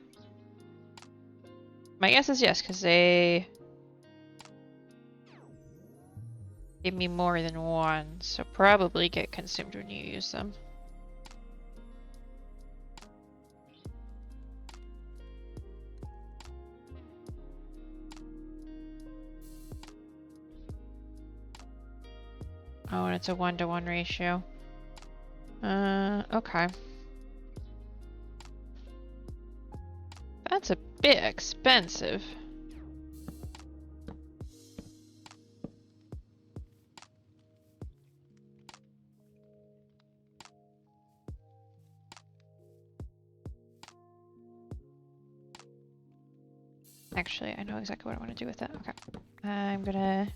My guess is yes, because they give me more than one, so probably get consumed when you use them. Oh, and it's a 1-to-1 ratio. Okay. That's a bit expensive. Actually, I know exactly what I want to do with that. Okay. I'm gonna...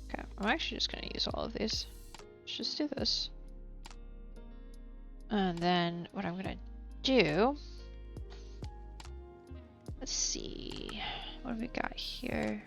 Okay, I'm actually just gonna use all of these. Let's just do this. And then what I'm gonna do... Let's see... What have we got here?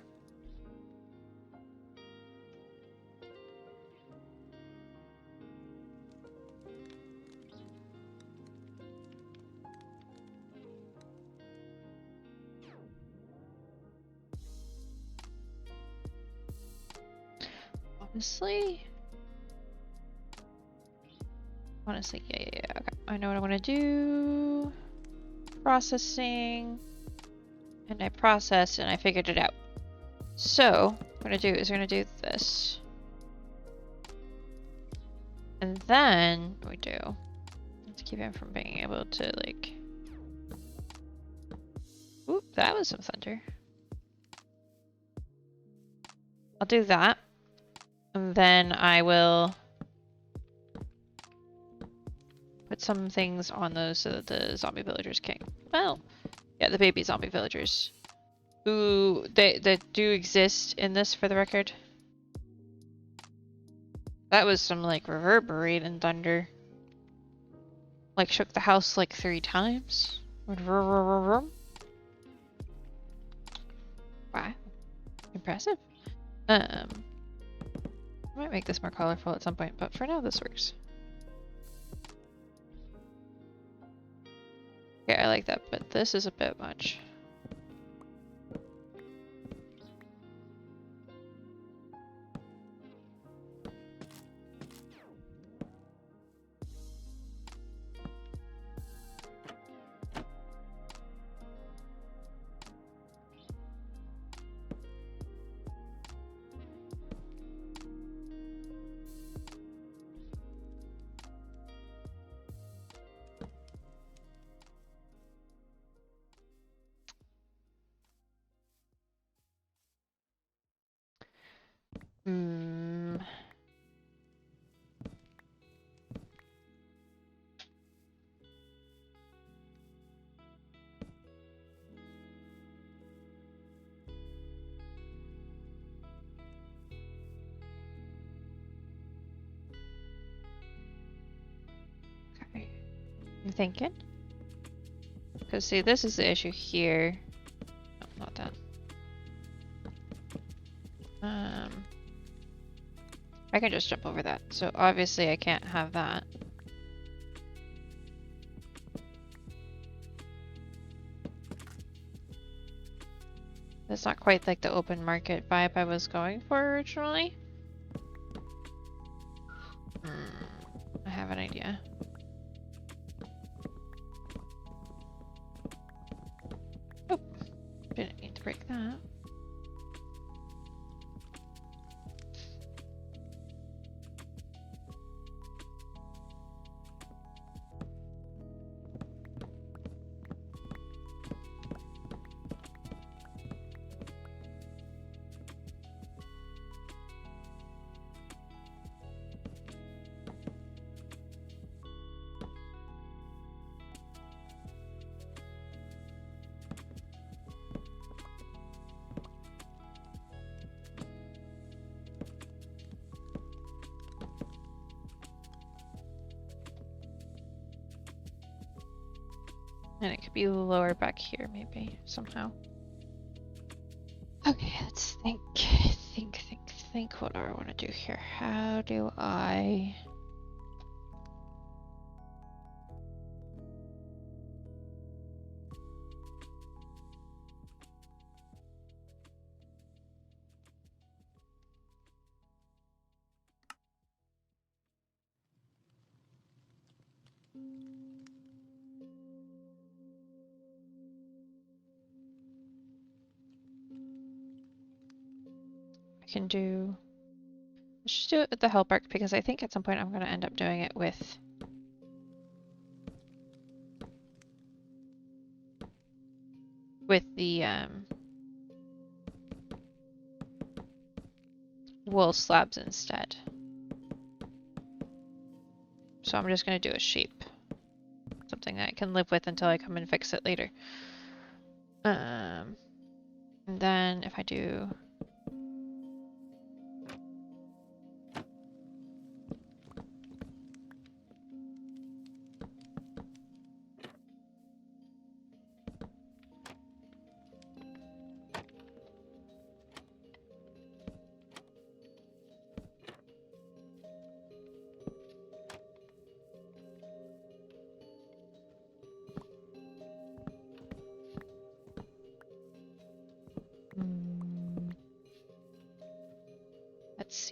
Honestly, yeah. Okay, I know what I want to do. Processing. And I processed and I figured it out. So, what I'm gonna do is I'm gonna do this. And then, what we do, let's keep him from being able to, like... Oop, that was some thunder. I'll do that. And then I will put some things on those so that the zombie villagers can't... Well, yeah, the baby zombie villagers. Who, they do exist in this, for the record. That was some, like, reverberating thunder. Like, shook the house, like, 3 times. Wow. Impressive. I might make this more colorful at some point, but for now, this works. Okay, I like that, but this is a bit much. Hmm. Okay. I'm thinking. Because, see, this is the issue here. No, not that. I can just jump over that. So, obviously, I can't have that. That's not quite like the open market vibe I was going for originally. I have an idea. Oh, didn't need to break that. And it could be lower back here, maybe, somehow. Okay, let's think. Think. What do I want to do here? How do I... I can do... Let's just do it with the help arc because I think at some point I'm going to end up doing it with... the, wool slabs instead. So I'm just going to do a shape. Something that I can live with until I come and fix it later. And then if I do...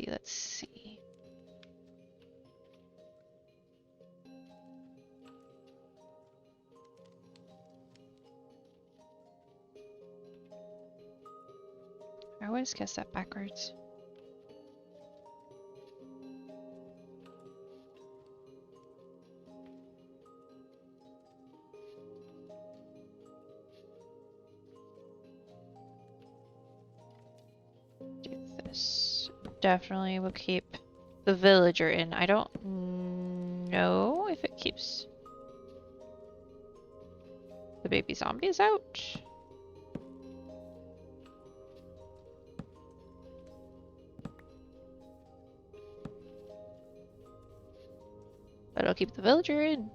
Let's see. I always guess that backwards. Do this. Definitely will keep the villager in. I don't know if it keeps the baby zombies out. But it'll keep the villager in.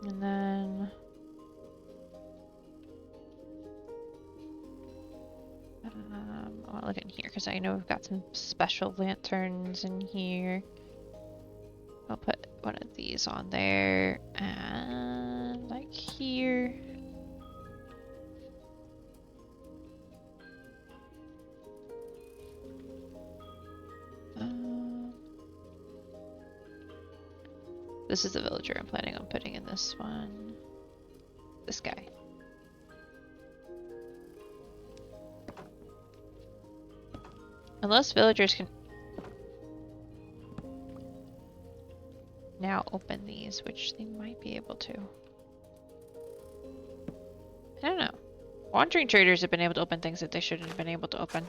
And then... I want to look in here because I know we've got some special lanterns in here. I'll put one of these on there and like here. This is the villager I'm planning on putting in this one. This guy. Unless villagers can now open these, which they might be able to. I don't know. Wandering traders have been able to open things that they shouldn't have been able to open.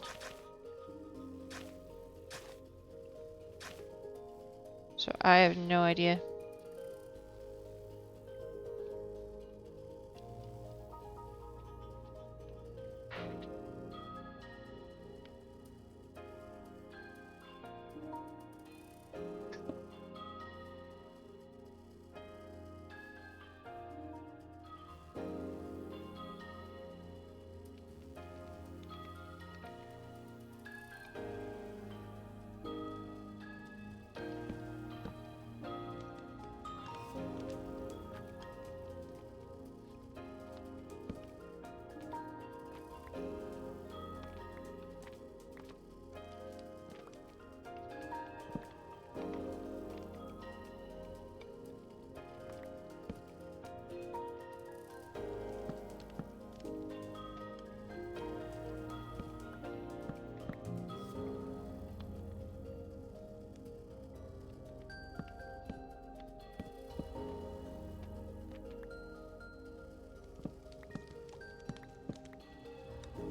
So I have no idea.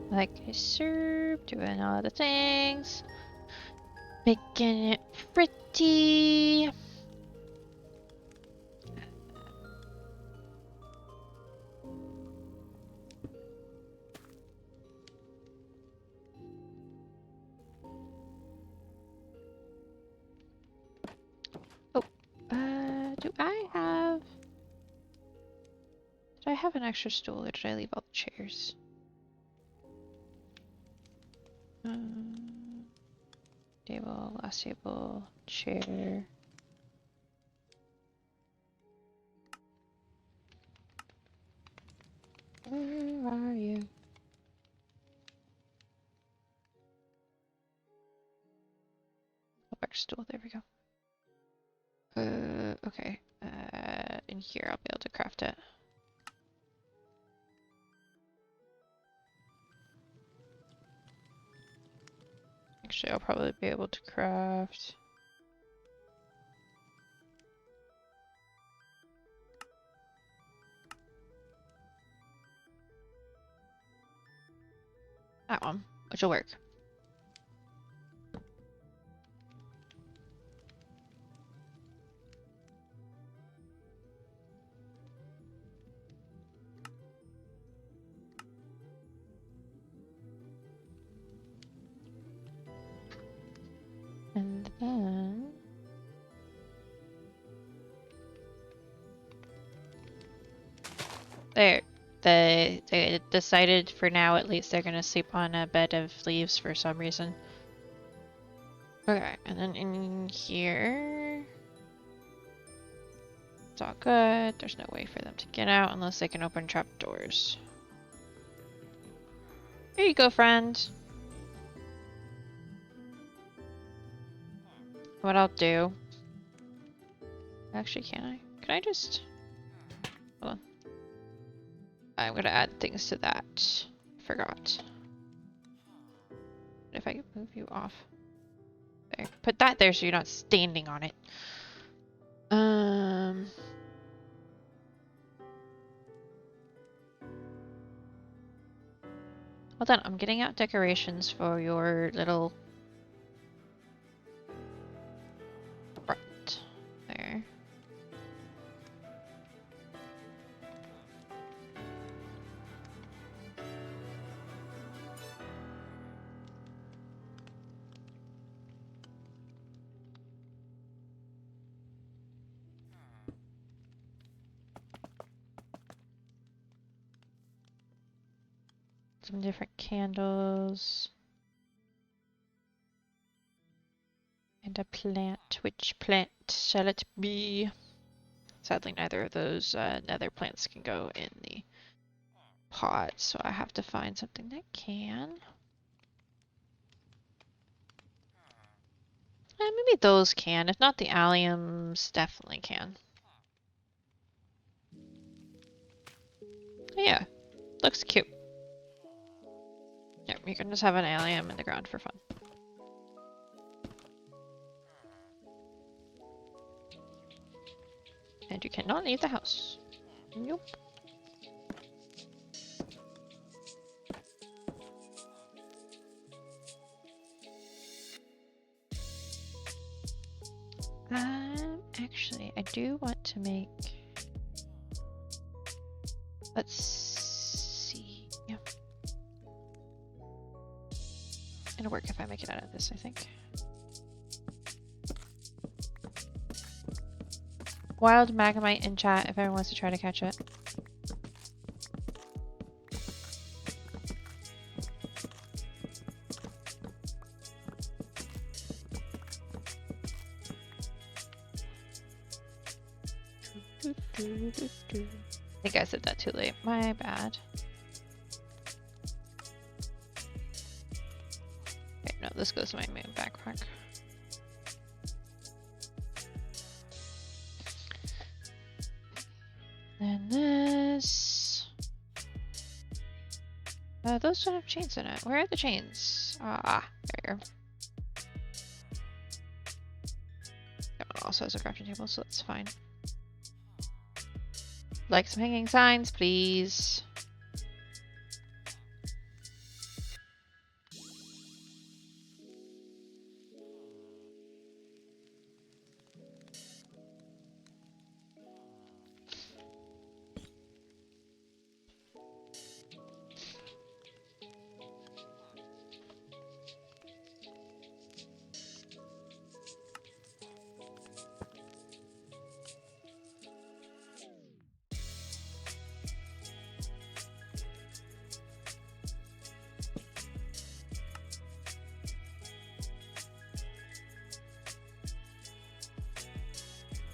Like I serve, doing all the things. Making it pretty. Oh, do I have... Did I have an extra stool or did I leave all the chairs? Table, last table, chair. Where are you? Go back to stool, there we go. Okay. in here, I'll be able to craft it. Actually, I'll probably be able to craft... that one, which will work. And then... there. They decided for now at least they're gonna sleep on a bed of leaves for some reason. Okay, and then in here... it's all good. There's no way for them to get out unless they can open trap doors. Here you go, friend. What I'll do... actually, can I? Can I just... hold on. I'm gonna add things to that. Forgot. If I could move you off. There. Put that there so you're not standing on it. Hold on, I'm getting out decorations for your little... right. There. Some different candles. And a plant. Which plant shall it be? Sadly, neither of those nether plants can go in the pot, so I have to find something that can. Maybe those can. If not, the alliums definitely can. Yeah, looks cute. Yep, you can just have an allium in the ground for fun. And you cannot leave the house. Nope. Actually, I do want to make... let's see. Yeah. It'll work if I make it out of this, I think. Wild Magnemite in chat if everyone wants to try to catch it. I think I said that too late. My bad. Okay, no, this goes to my main backpack. Then this. Those don't have chains in it. Where are the chains? Ah, there you go. That one also has a crafting table, so that's fine. Like some hanging signs, please.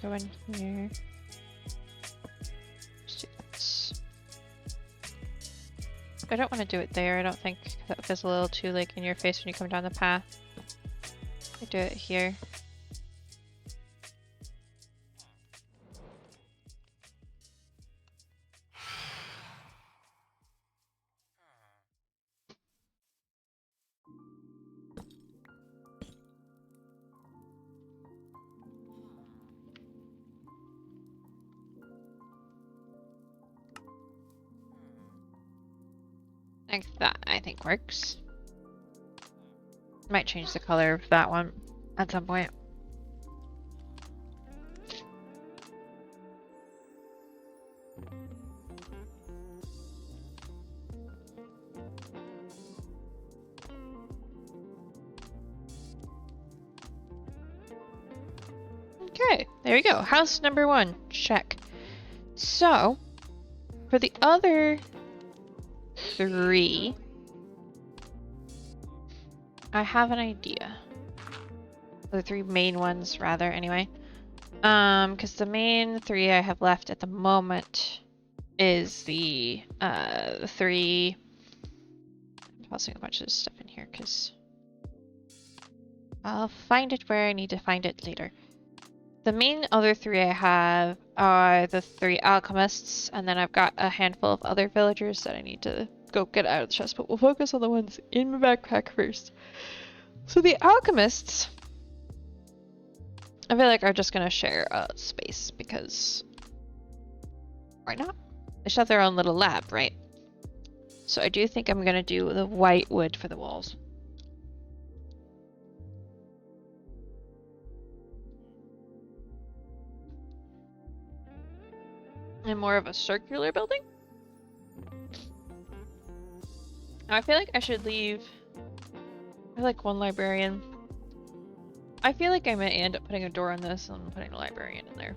Go in here. Just do this. I don't want to do it there, I don't think. That feels a little too like in your face when you come down the path. I do it here. Like that, I think works. Might change the color of that one at some point. Okay, there we go. House number 1, check. So, for the other 3, I have an idea. The 3 main ones, rather, anyway. Because the main 3 I have left at the moment is the 3. I'm tossing a bunch of stuff in here because I'll find it where I need to find it later. The main other 3 I have are the 3 alchemists, and then I've got a handful of other villagers that I need to go get out of the chest, but we'll focus on the ones in my backpack first. So the alchemists, I feel like are just gonna share a space because why not? They should have their own little lab, right? So I do think I'm gonna do the white wood for the walls. And more of a circular building. Now I feel like I should leave. I like 1 librarian. I feel like I may end up putting a door on this and putting a librarian in there.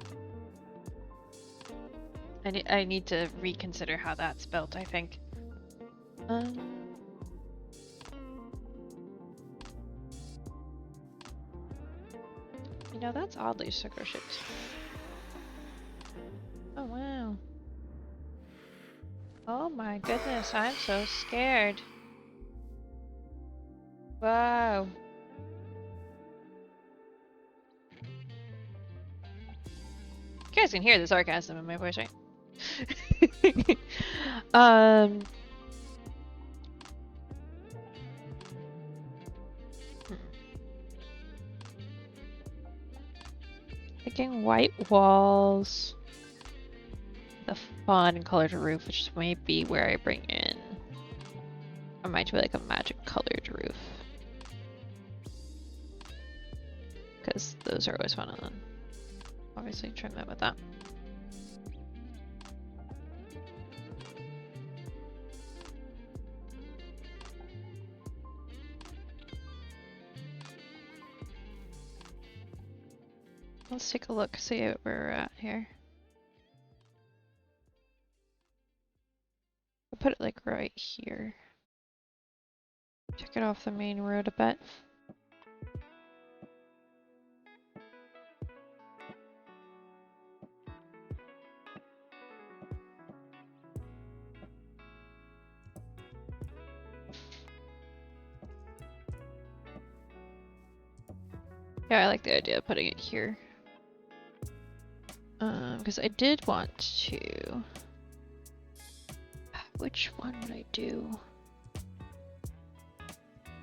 I need to reconsider how that's built, I think. You know, that's oddly sugar shaped. Oh wow. Oh my goodness, I'm so scared. Wow. You guys can hear the sarcasm in my voice, right? Thinking white walls. The fun colored roof, which might be where I bring in. I might do like a magic colored roof. Because those are always fun, and then obviously trim it with that. Let's take a look, see what we're at here. I'll put it like right here. Check it off the main road a bit. Yeah, I like the idea of putting it here. Because I did want to... Which one would I do?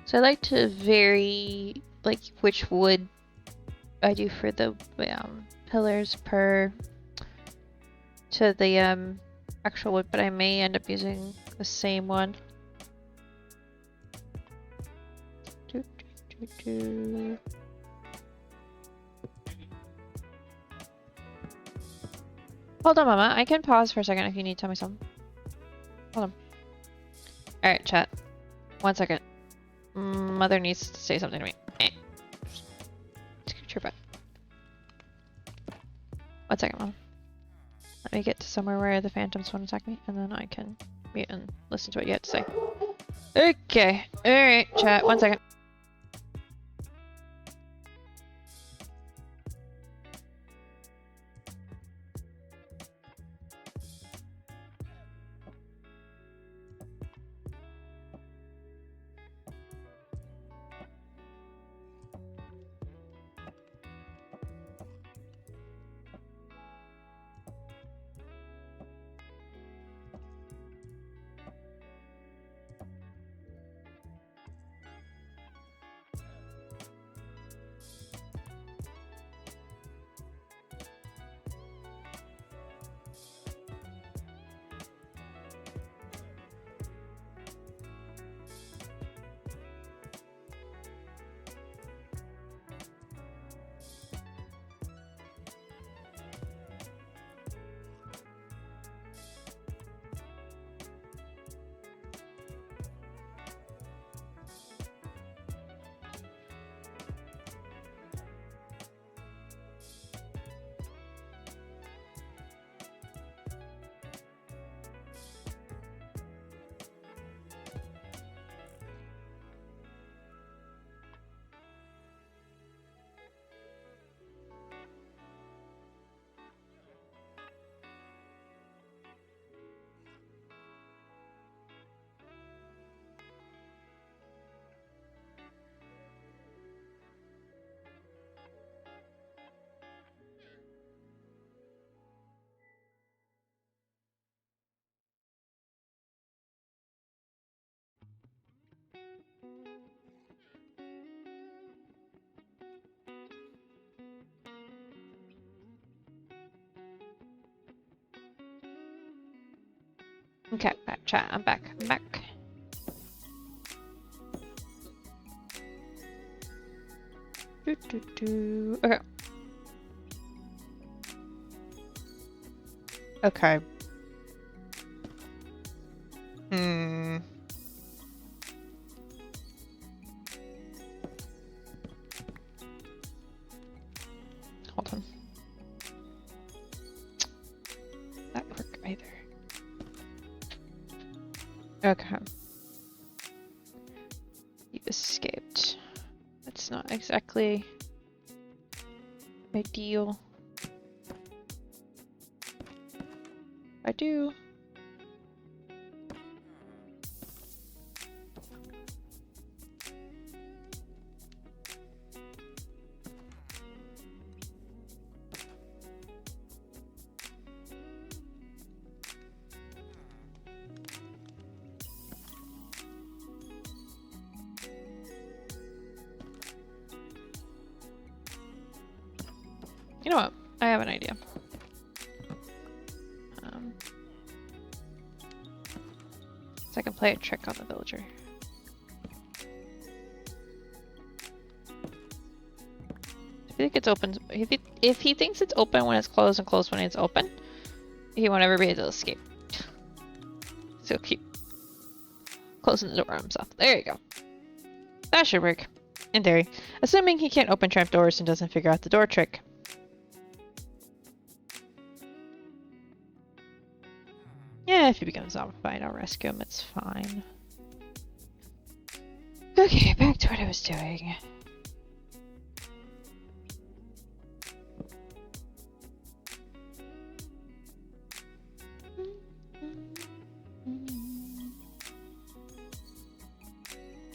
So I like to vary, like, which wood I do for the pillars per to the actual wood, but I may end up using the same one. Hold on, Mama. I can pause for a second if you need to tell me something. Hold on. Alright, chat. 1 second. Mother needs to say something to me. Sure, but 1 second, Mom. Let me get to somewhere where the phantoms won't attack me, and then I can mute and listen to what you have to say. Okay. Alright, chat. 1 second. Okay, back chat. I'm back. I'm back. Okay. Okay. Hmm. Hold on. That work either. Okay. You escaped. That's not exactly ideal. I do. You know what? I have an idea. So I can play a trick on the villager. If he thinks it's open, if he thinks it's open when it's closed and closed when it's open, he won't ever be able to escape. So keep closing the door himself. There you go. That should work. In theory. Assuming he can't open trapdoors and doesn't figure out the door trick. Yeah, if he becomes zombified, I'll rescue him. It's fine. Okay, back to what I was doing.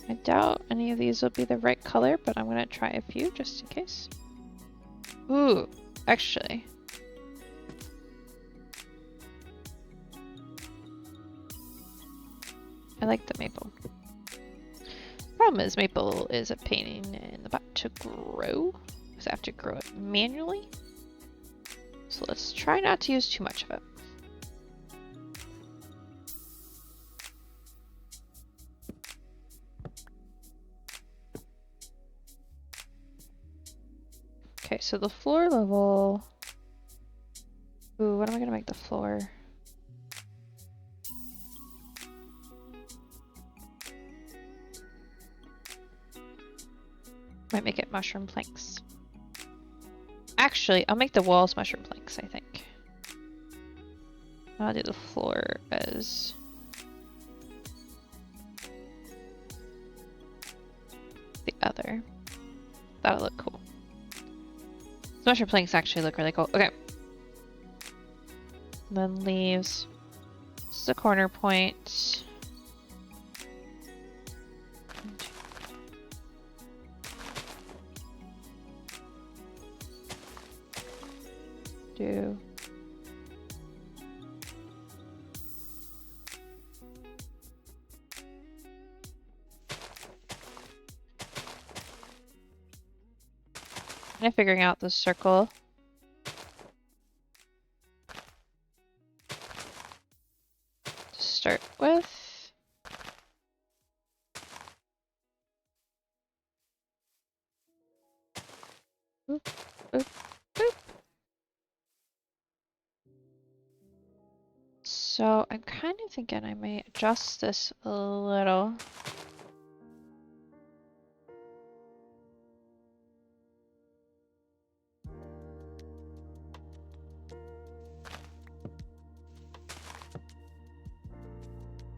I doubt any of these will be the right color, but I'm gonna try a few just in case. Ooh, actually. I like the maple. Problem is, maple is a pain in the butt to grow, because I have to grow it manually. So let's try not to use too much of it. Okay, so the floor level. Ooh, what am I gonna make the floor? Might make it mushroom planks. Actually, I'll make the walls mushroom planks, I think. I'll do the floor as the other. That'll look cool. So mushroom planks actually look really cool. Okay. Then leaves. This is a corner point. Do kind of figuring out the circle. To start with. Oop, oop, oop. So I'm kind of thinking I may adjust this a little.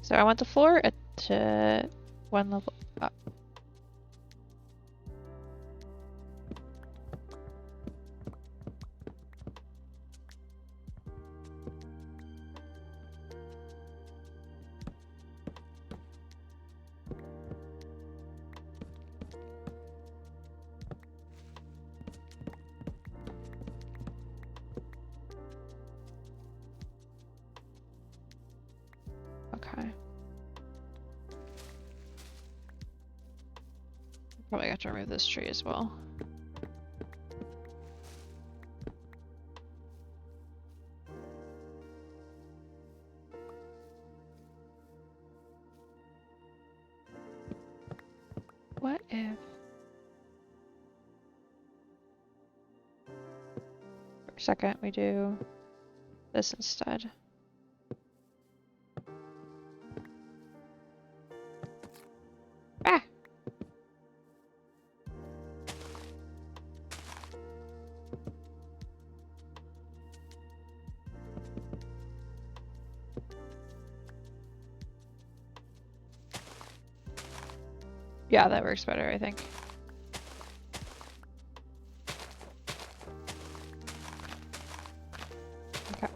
So I want the floor at one level up. Okay. Probably got to remove this tree as well. What if... For a second, we do this instead. Ah! Yeah, that works better, I think. Okay.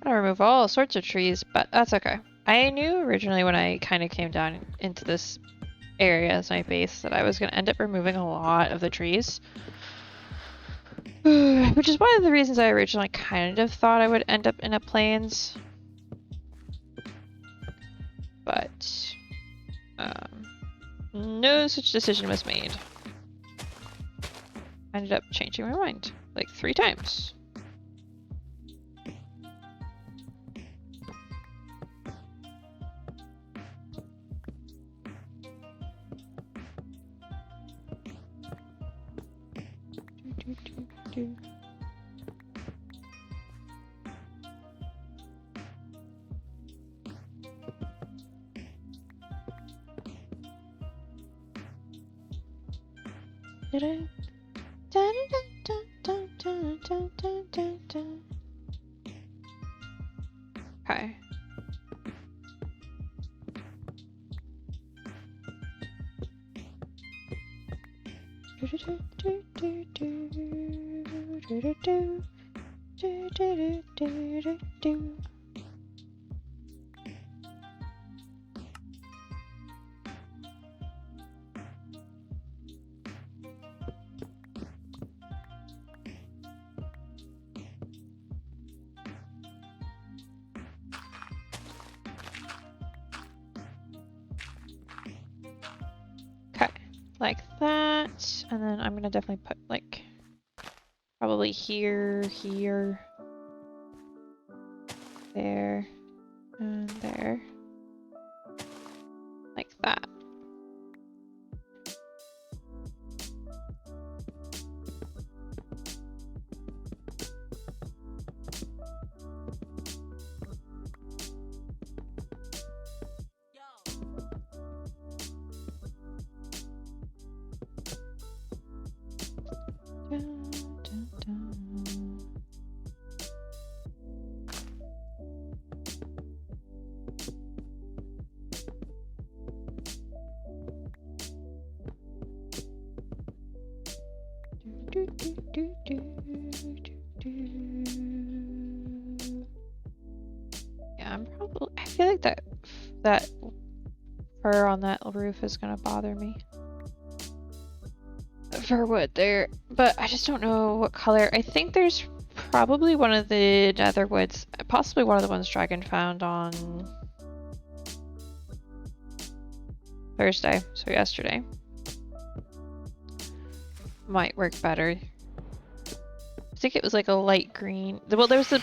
I remove all sorts of trees, but that's okay. I knew originally when I kind of came down into this area as my base that I was going to end up removing a lot of the trees. Which is one of the reasons I originally kind of thought I would end up in a plains. But no such decision was made. I ended up changing my mind like 3 times. Okay. Like that, and then I'm gonna definitely put like probably here, there, and there, like that. Yeah, I feel like that fur on that roof is gonna bother me. Fir wood there, but I just don't know what color. I think there's probably one of the nether woods, possibly one of the ones Dragon found on Thursday, so yesterday. Might work better. I think it was like a light green. Well, there was a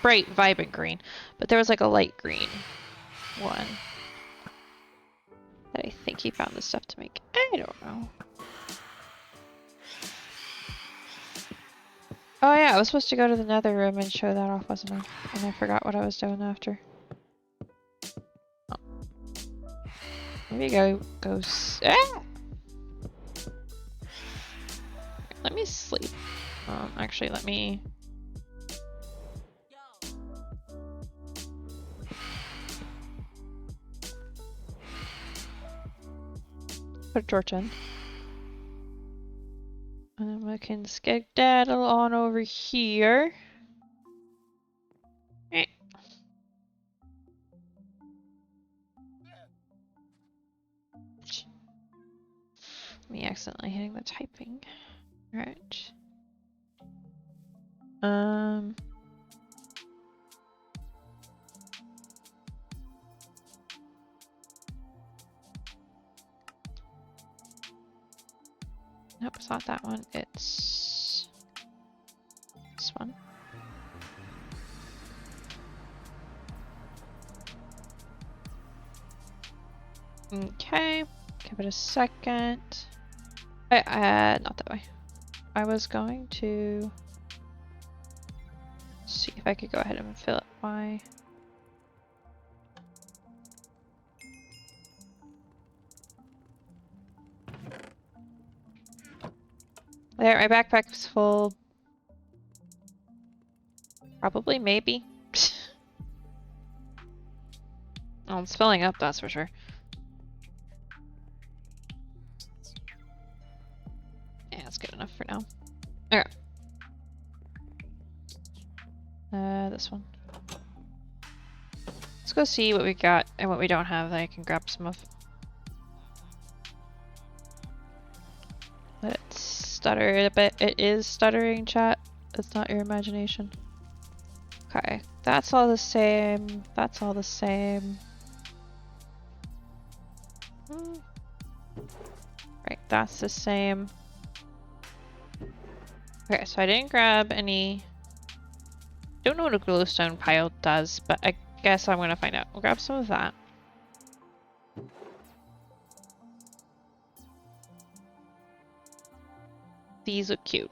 bright, vibrant green, but there was like a light green one that I think he found the stuff to make. I don't know. Oh yeah, I was supposed to go to the nether room and show that off, wasn't I? And I forgot what I was doing after. Oh. Maybe go ah! Let me sleep. Actually, let me... Put a torch in. We can skedaddle on over here. Me accidentally hitting the typing. Alright. Nope, it's not that one. It's this one. Okay, give it a second. Not that way. I was going to see if I could go ahead and fill up my... There, my backpack's full. Probably, maybe. Oh, it's filling up, that's for sure. Yeah, that's good enough for now. Okay. This one. Let's go see what we got and what we don't have that I can grab some of. Let it stutter a bit. It is stuttering, chat. It's not your imagination. Okay, that's all the same. That's all the same. Right, that's the same. Okay, so I didn't grab any... Don't know what a glowstone pile does, but I guess I'm gonna find out. We'll grab some of that. These look cute.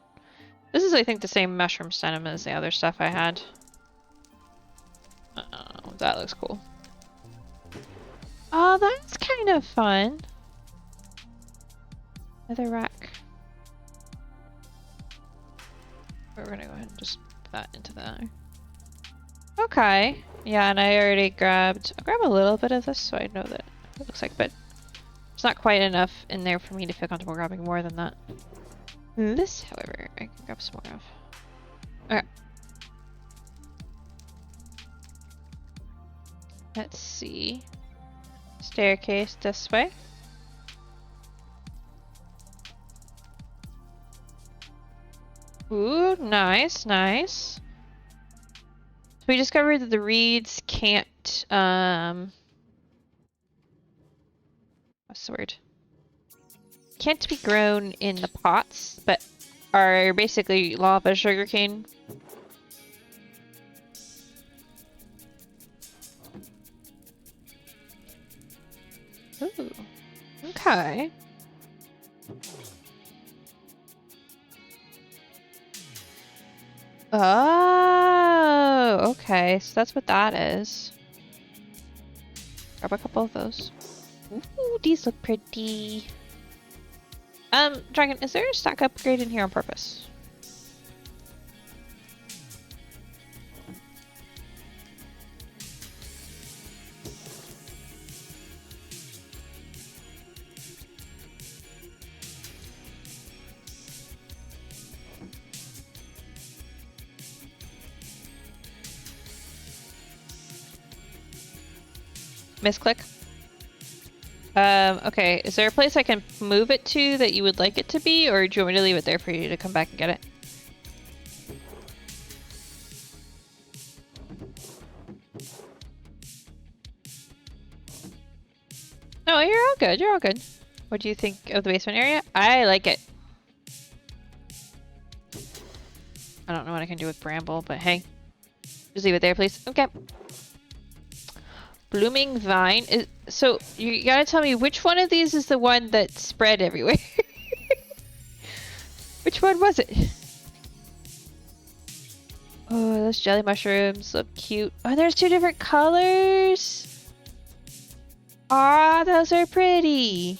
This is, I think, the same mushroom stem as the other stuff I had. Oh, that looks cool. Oh, that's kind of fun. Another rack. We're gonna go ahead and just put that into there. Okay. Yeah, and I already grabbed... I'll grab a little bit of this so I know that it looks like, but it's not quite enough in there for me to feel comfortable grabbing more than that. This, however, I can grab some more of. Okay. Let's see. Staircase this way. Ooh, nice, nice. So we discovered that the reeds can't, what's the word? Can't be grown in the pots, but are basically lava sugarcane. Ooh, okay. Oh, okay. So that's what that is. Grab a couple of those. Ooh, these look pretty. Dragon, is there a stack upgrade in here on purpose? Misclick? Okay, is there a place I can move it to that you would like it to be, or do you want me to leave it there for you to come back and get it? No, you're all good, you're all good. What do you think of the basement area? I like it. I don't know what I can do with Bramble, but hey. Just leave it there, please. Okay. Blooming vine is so you gotta tell me which one of these is the one that spread everywhere. Which one was it? Oh, those jelly mushrooms look cute. Oh, there's two different colors. Ah, those are pretty.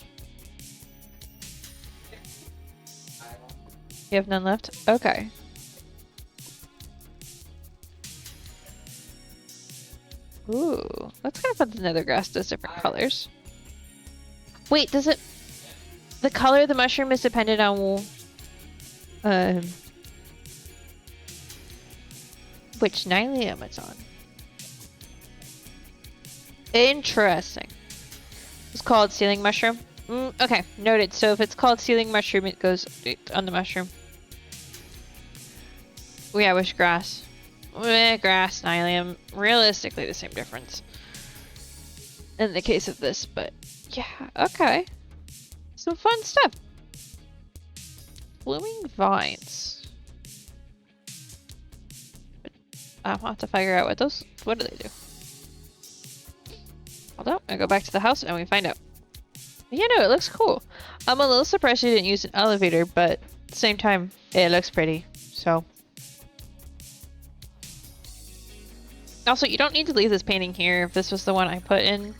You have none left? Okay. Ooh, that's kind of fun. The nether grass does different colors. Wait, does it? The color of the mushroom is dependent on which nylium it's on. Interesting. It's called ceiling mushroom. Okay, noted. So if it's called ceiling mushroom, it goes on the mushroom. Oh, yeah, wish grass. Grass, nylium, realistically the same difference in the case of this, but yeah, okay. Some fun stuff. Blooming vines. I'll have to figure out what do they do? Hold on, I go back to the house and we find out. Yeah, no, it looks cool. I'm a little surprised you didn't use an elevator, but at the same time, it looks pretty, so. Also, you don't need to leave this painting here if this was the one I put in.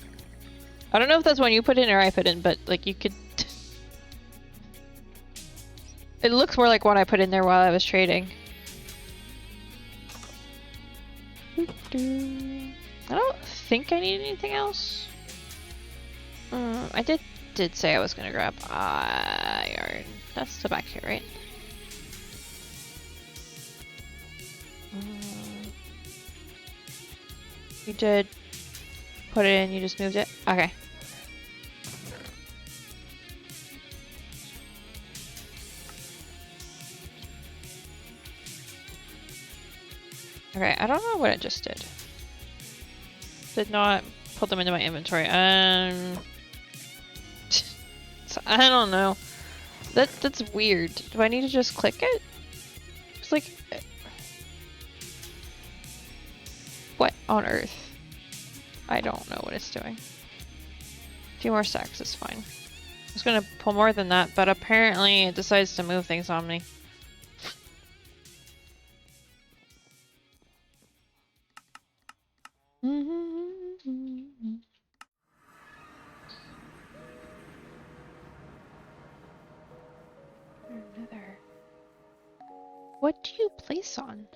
I don't know if that's one you put in or I put in, but like you could... It looks more like one I put in there while I was trading. I don't think I need anything else. I did say I was gonna grab iron. That's the back here, right? You did put it in, you just moved it? Okay. Okay, I don't know what it just did. Did not put them into my inventory. So, I don't know. That's weird. Do I need to just click it? It's like... What on earth? I don't know what it's doing. A few more stacks is fine. I was gonna pull more than that, but apparently it decides to move things on me. Another. What do you place on?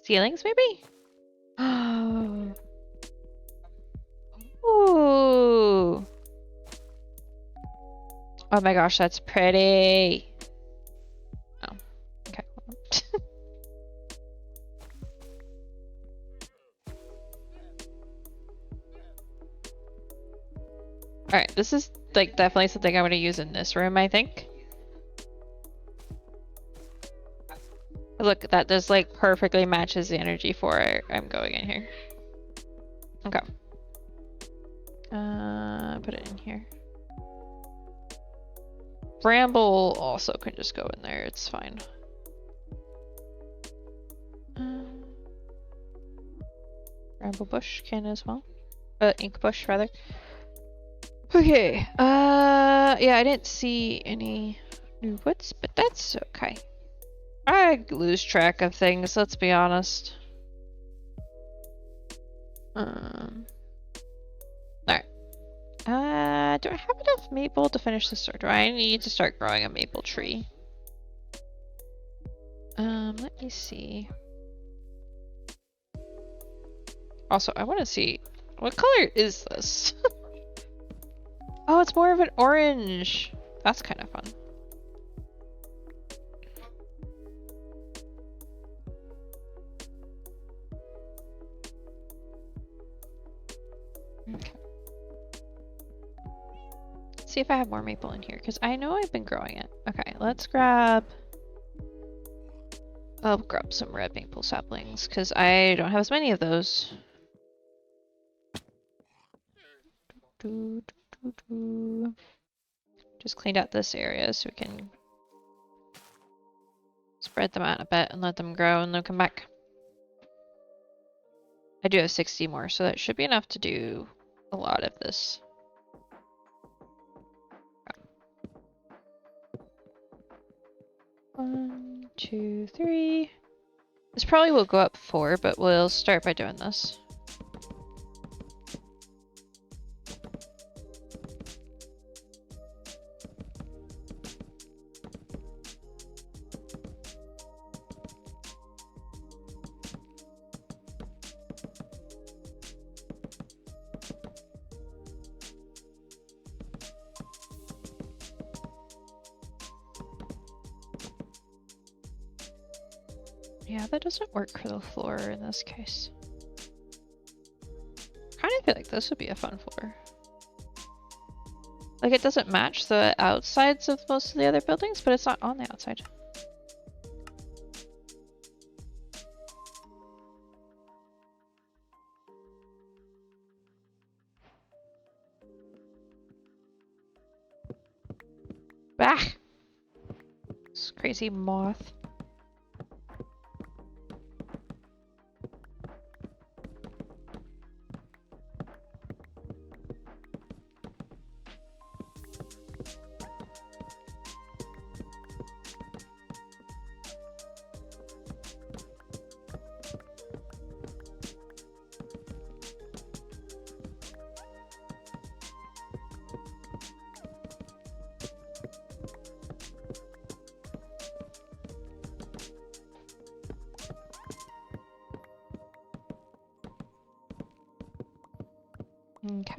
Ceilings, maybe? Oh. Ooh. Oh my gosh, that's pretty. Oh, okay. Alright, this is like definitely something I'm gonna use in this room, I think. Look, that just like perfectly matches the energy for it. I'm going in here. Okay. Put it in here. Bramble also can just go in there, it's fine. Bramble bush can as well. Ink bush rather. Okay, yeah, I didn't see any new woods, but that's okay. I lose track of things, let's be honest. Alright. Do I have enough maple to finish this, or do I need to start growing a maple tree? Let me see. Also, I want to see, what color is this? Oh, it's more of an orange. That's kind of fun. Okay. Let's see if I have more maple in here, because I know I've been growing it. Okay, let's grab... I'll grab some red maple saplings, because I don't have as many of those. Just cleaned out this area so we can spread them out a bit and let them grow and they'll come back. I do have 60 more, so that should be enough to do a lot of this. One, two, three. This probably will go up 4, but we'll start by doing this. Yeah, that doesn't work for the floor in this case. Kind of feel like this would be a fun floor. Like, it doesn't match the outsides of most of the other buildings, but it's not on the outside. Bah! This crazy moth. Okay.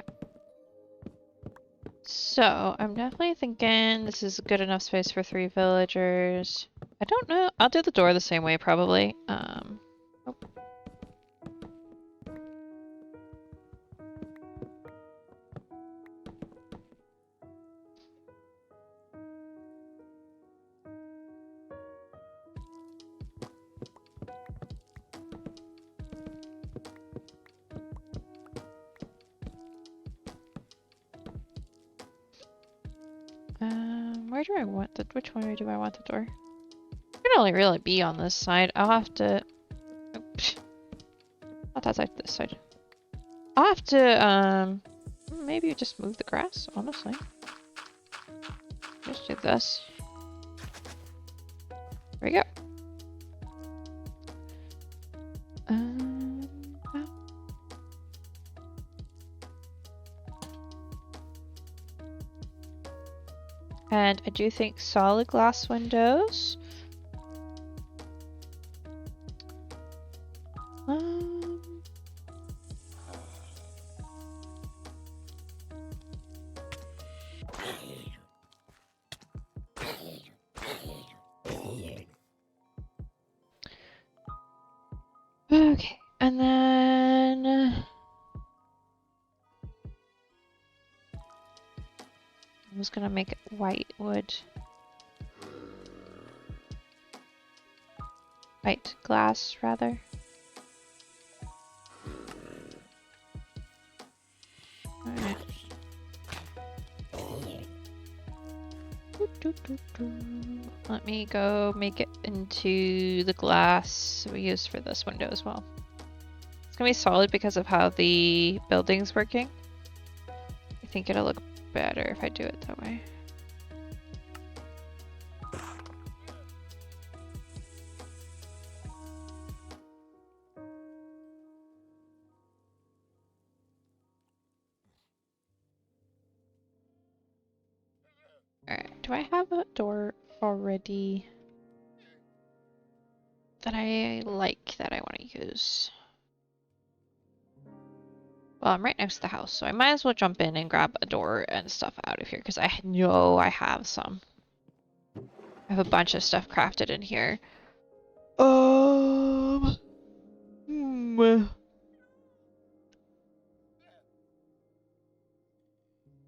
So, I'm definitely thinking this is good enough space for 3 villagers. I don't know. I'll do the door the same way, probably. Oh. Where do I want the, which way do I want the door? It can only really be on this side. I'll have to, oops. Not that side, this side. I'll have to, maybe just move the grass, honestly. Just do this. There we go. Oh. And I do think solid glass windows. Okay, and then I'm just gonna make it white wood. White glass, rather. Alright. Let me go make it into the glass we use for this window as well. It's gonna be solid because of how the building's working. I think it'll look better if I do it that way. Alright, do I have a door already that I like that I want to use? Well, I'm right next to the house, so I might as well jump in and grab a door and stuff out of here, because I know I have some. I have a bunch of stuff crafted in here. Hmm.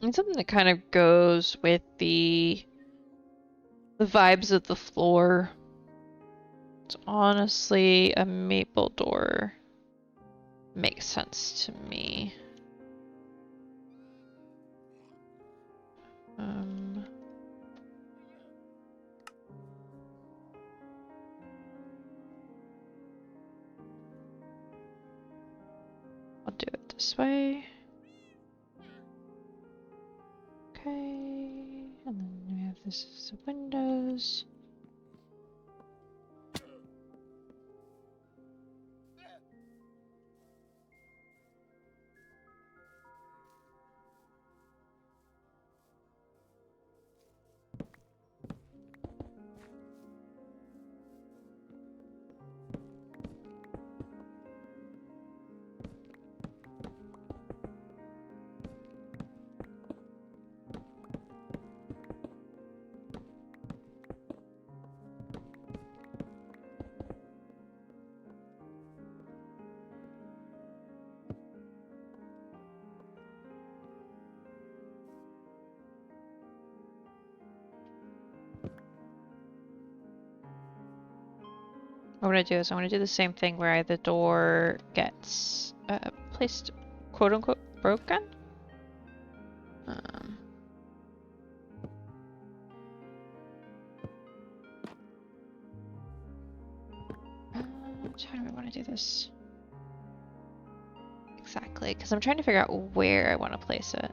And something that kind of goes with the vibes of the floor. It's honestly a maple door. Makes sense to me. I'll do it this way. Okay, and then we have this as the windows. what I'm gonna do is I'm gonna do the same thing where the door gets placed, quote unquote, broken. Um, how do I want to do this exactly? Because I'm trying to figure out where I want to place it.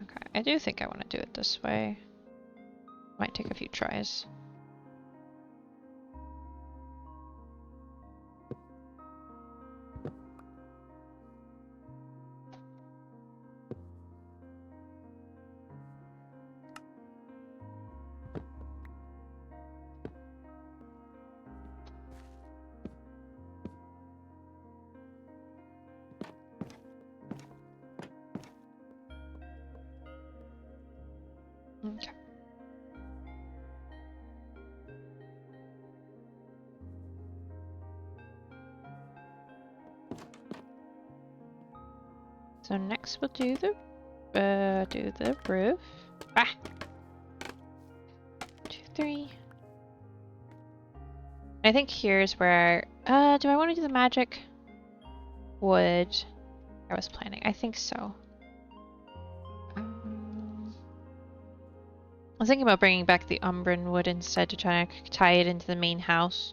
Okay, I do think I want to do it this way. Might take a few tries. Okay. So next we'll do the roof. Ah! 2, 3. I think here's where, do I want to do the magic wood I was planning? I think so. I was thinking about bringing back the Umbran wood instead to try to tie it into the main house.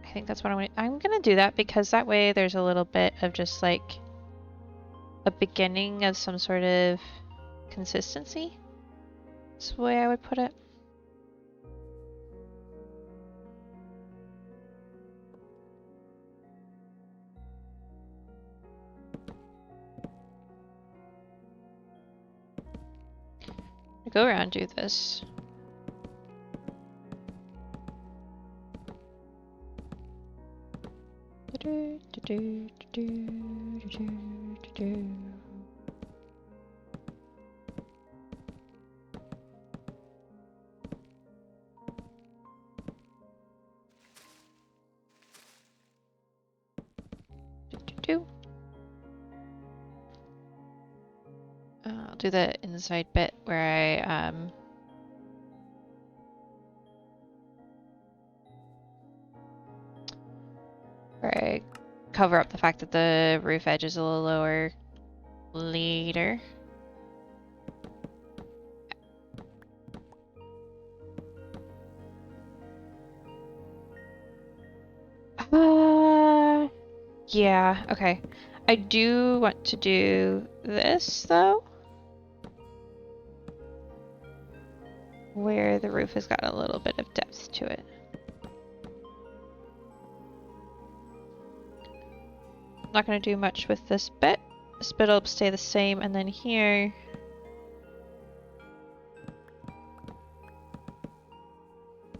I think that's what I'm gonna do that because that way there's a little bit of just like a beginning of some sort of consistency. That's the way I would put it. Go around and do this. I'll do the inside bit where I cover up the fact that the roof edge is a little lower later. Yeah, okay. I do want to do this though, where the roof has got a little bit of depth to it. Not going to do much with this bit. This bit will stay the same, and then here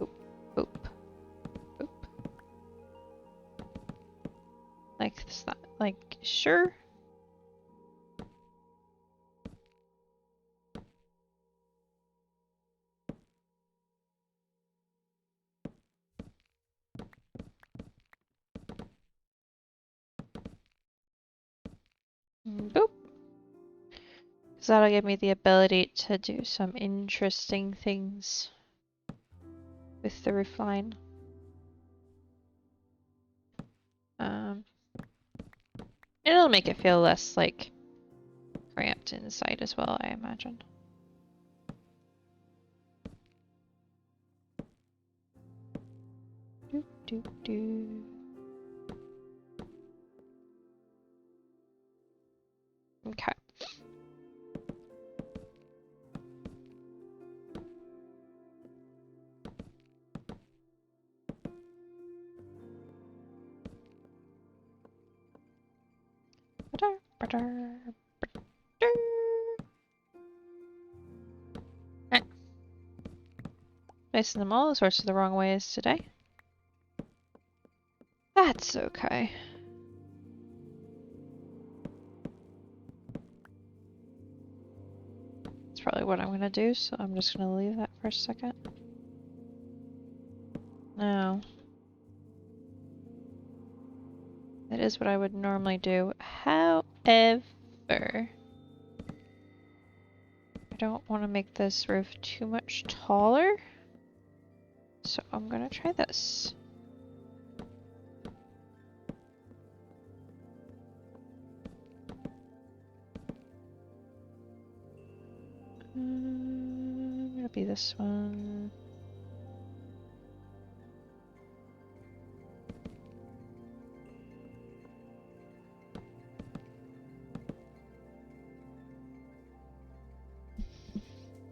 oop, oop, oop. Like it's not like sure. Boop. Because that'll give me the ability to do some interesting things with the roof line. It'll make it feel less like cramped inside as well, I imagine. Do do do. Okay. Facing them all sorts of the wrong ways today. That's okay. That's probably what I'm gonna do, so I'm just gonna leave that for a second. No. That is what I would normally do. However, I don't want to make this roof too much taller. So I'm gonna try this. It'll be this one.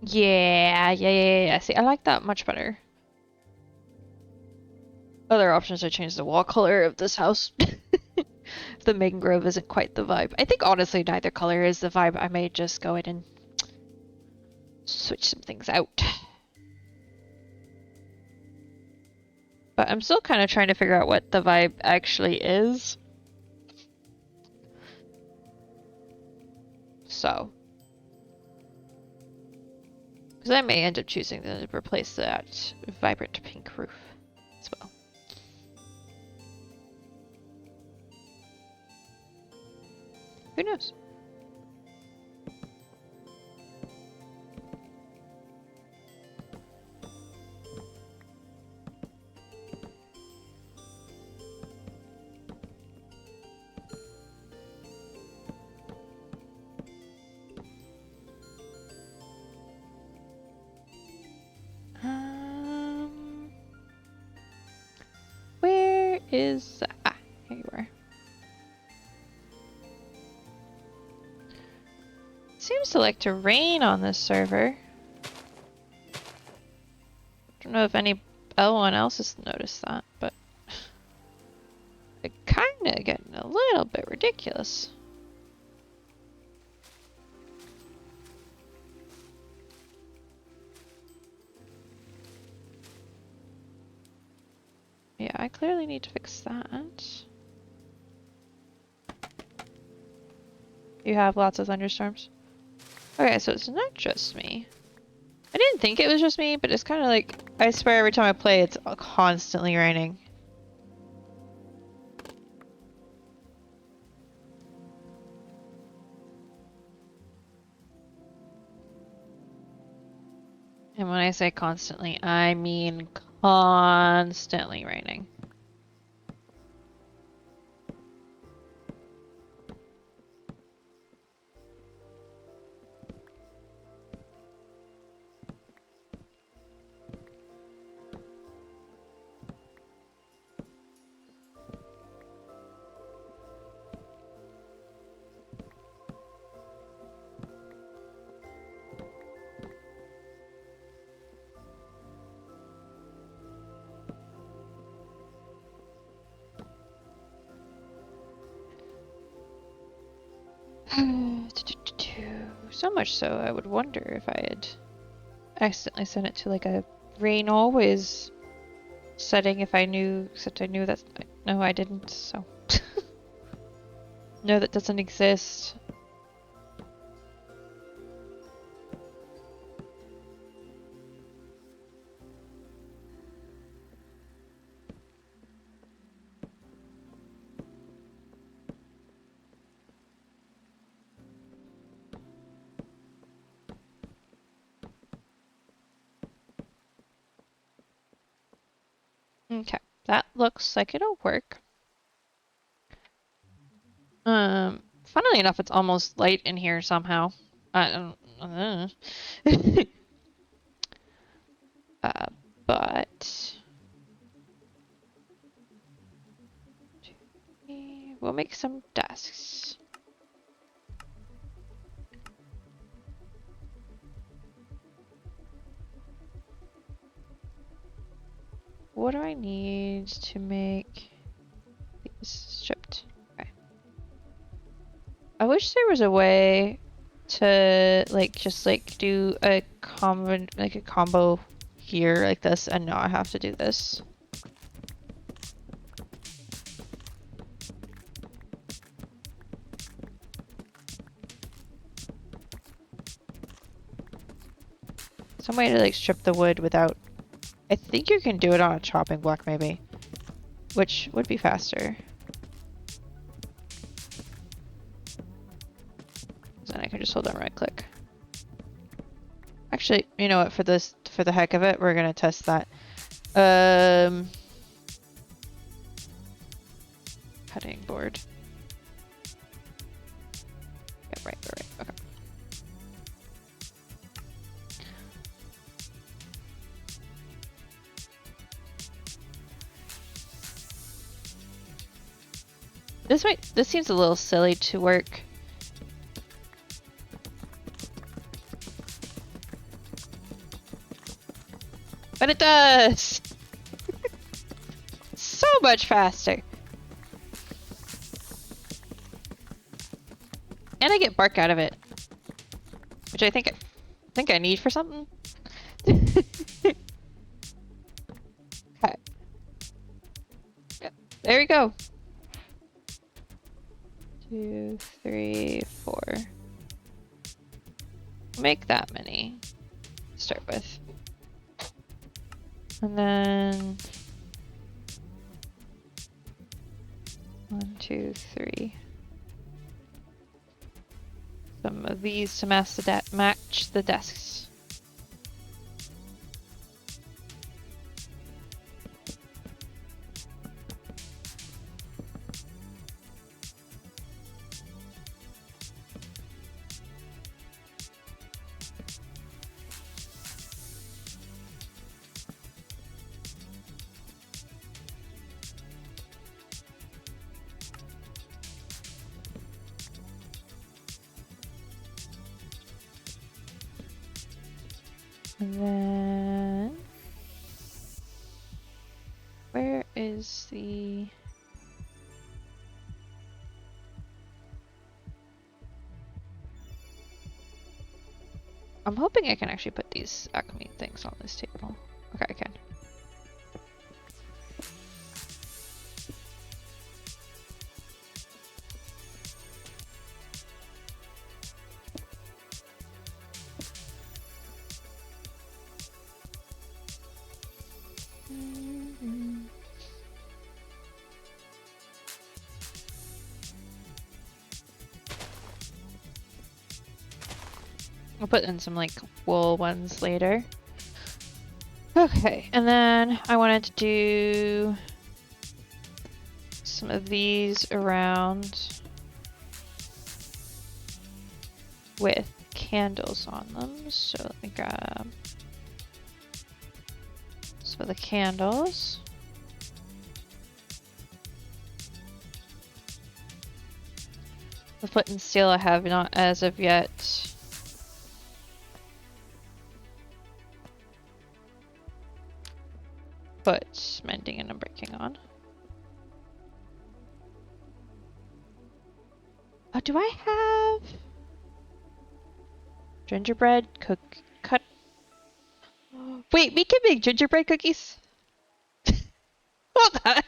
Yeah. See, I like that much better. Other options are change the wall color of this house. If the Maiden Grove isn't quite the vibe. I think honestly neither color is the vibe. I may just go ahead and switch some things out. But I'm still kind of trying to figure out what the vibe actually is. So. Because I may end up choosing to replace that vibrant pink roof as well. Who knows? Where is... Ah, here you are. Seems to like to rain on this server. Don't know if anyone else has noticed that, but it's kind of getting a little bit ridiculous. Yeah, I clearly need to fix that. You have lots of thunderstorms? Okay, so it's not just me. I didn't think it was just me, but it's kind of like, I swear every time I play it's constantly raining. And when I say constantly, I mean constantly raining. So much so, I would wonder if I had accidentally sent it to like a rain always setting if I knew, except I knew that, no I didn't, so. No, that doesn't exist. Okay, that looks like it'll work. Funnily enough, it's almost light in here somehow. I don't. But we'll make some desks. What do I need to make these stripped? Okay. I wish there was a way to like just like do a combo here like this and not have to do this. Some way to like strip the wood without... I think you can do it on a chopping block maybe, which would be faster. Then I can just hold down right click. Actually, you know what? For the heck of it, we're gonna test that. Cutting board. Yeah, right. Okay. This seems a little silly to work. But it does! So much faster! And I get bark out of it. Which I think I need for something. Okay. Yep. There we go. 2, 3, 4. Make that many. Start with. And then 1, 2, 3. Some of these to match the desks. And then where is the I'm hoping I can actually put these Acme things on this table. Okay, I can. I'll put in some like wool ones later. Okay, and then I wanted to do some of these around with candles on them. So let me grab some of the candles. The flint and steel I have not as of yet. Put mending and unbreaking on. Oh, do I have gingerbread cut? Wait, we can make gingerbread cookies? Hold on.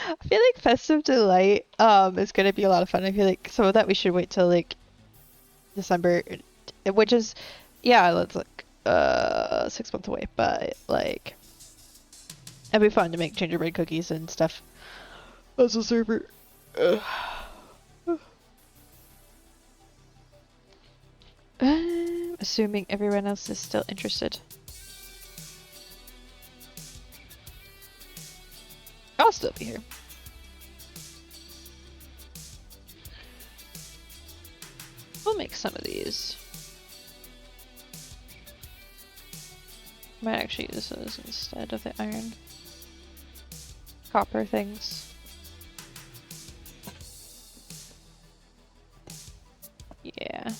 I feel like Festive Delight is gonna be a lot of fun. I feel like some of that we should wait till like December, which is yeah, let's look 6 months away, but like it'd be fun to make gingerbread cookies and stuff as a server. Assuming everyone else is still interested. I'll still be here. We'll make some of these. Might actually use those instead of the iron. Copper things. Yeah.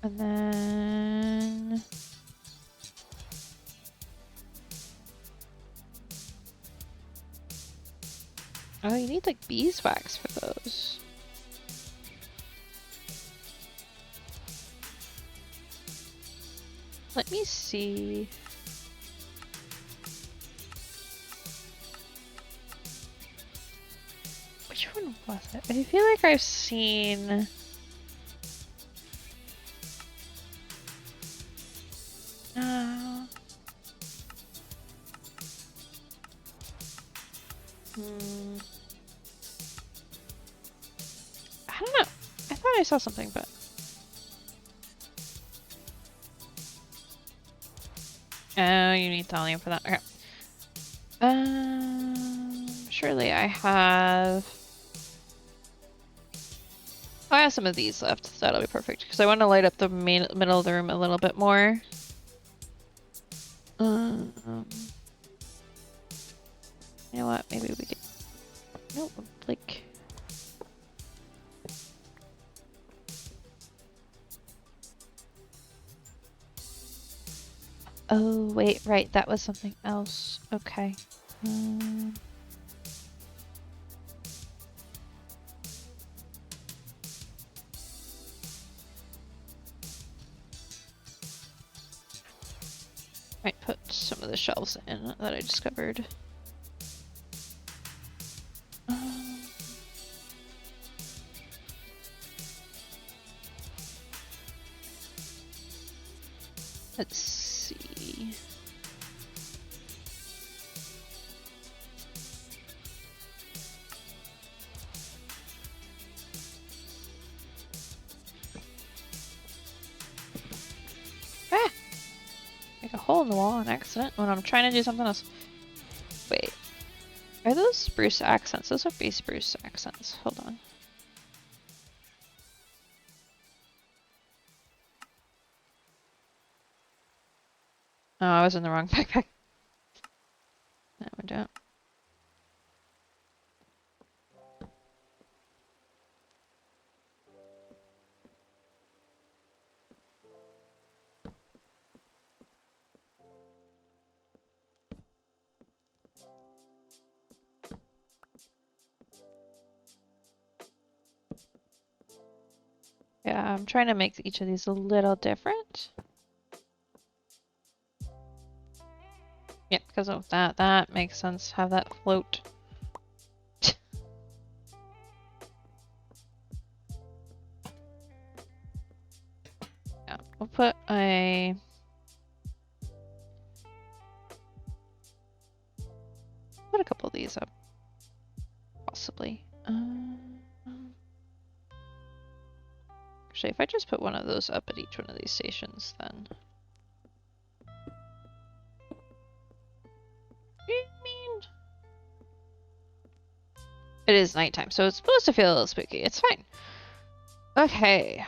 And then oh, you need like beeswax for those. Let me see. Which one was it? I feel like I've seen... I don't know. I thought I saw something, but... Oh, you need thallium for that. Okay. Surely I have... Oh, I have some of these left, so that'll be perfect. Because I want to light up the middle of the room a little bit more. You know what? Maybe we could... Nope, like... Oh, wait, right, that was something else. Okay. Might put some of the shelves in that I discovered. Let's see. Ah! Make a hole in the wall on accident when I'm trying to do something else. Wait. Are those spruce accents? Those would be spruce accents. Hold on. Oh, I was in the wrong backpack. No, we don't. Yeah, I'm trying to make each of these a little different. Yeah, because of that. That makes sense. Have that float. Yeah, we'll put a... Put a couple of these up. Possibly. Actually, if I just put one of those up at each one of these stations, then... I mean... It is nighttime, so it's supposed to feel a little spooky. It's fine. Okay.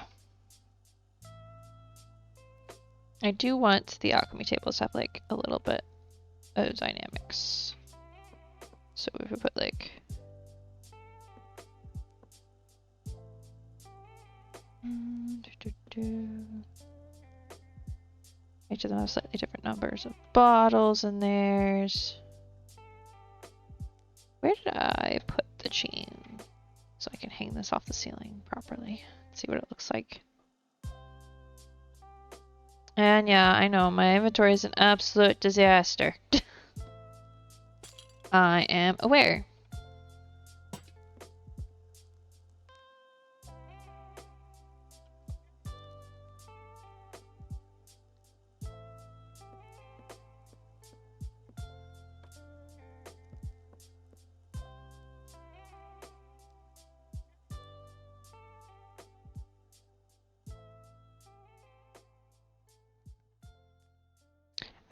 I do want the alchemy tables to have, like, a little bit of dynamics. So if we put, like... Each of them have slightly different numbers of bottles in theirs. Where did I put the chain? So I can hang this off the ceiling properly. See what it looks like. And yeah, I know, my inventory is an absolute disaster. I am aware.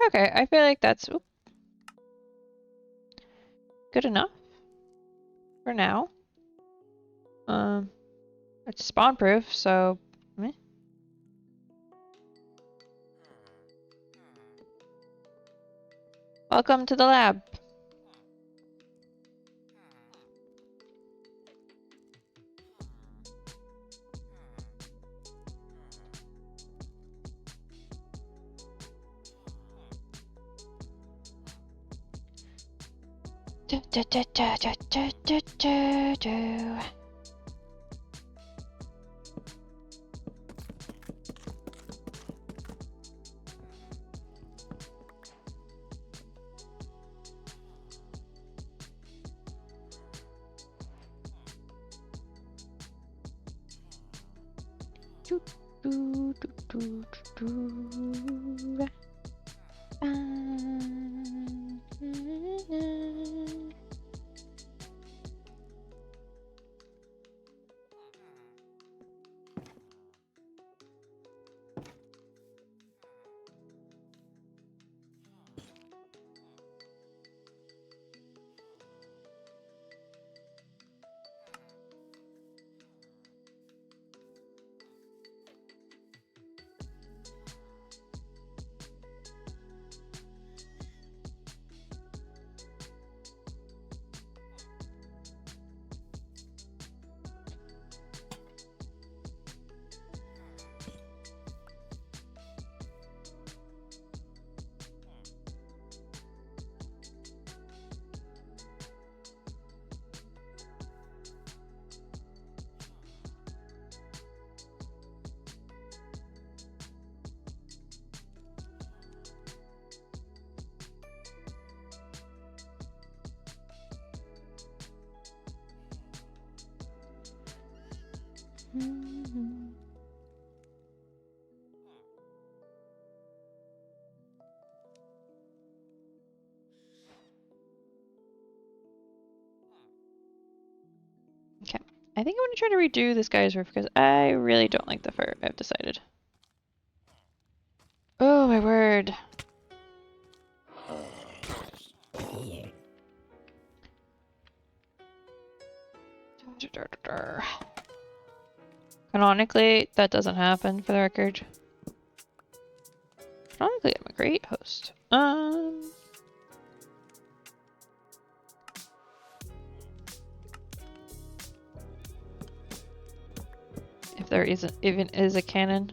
Okay, I feel like that's good enough for now. It's spawn proof, so meh. Welcome to the lab. Okay, I think I'm gonna try to redo this guy's roof because I really don't like the fur. I've decided. Oh my word. Canonically, that doesn't happen for the record. Canonically, I'm a great host. If there isn't even is a canon.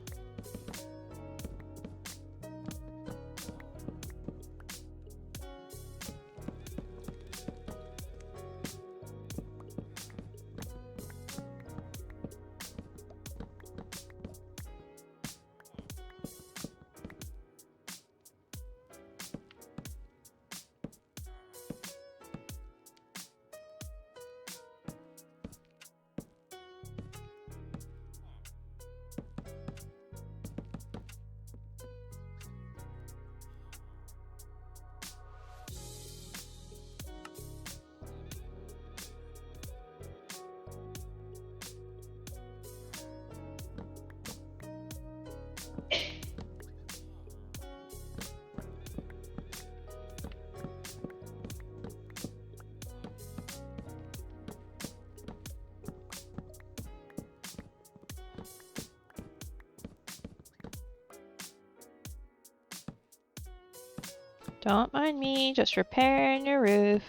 Don't mind me, just repairing your roof.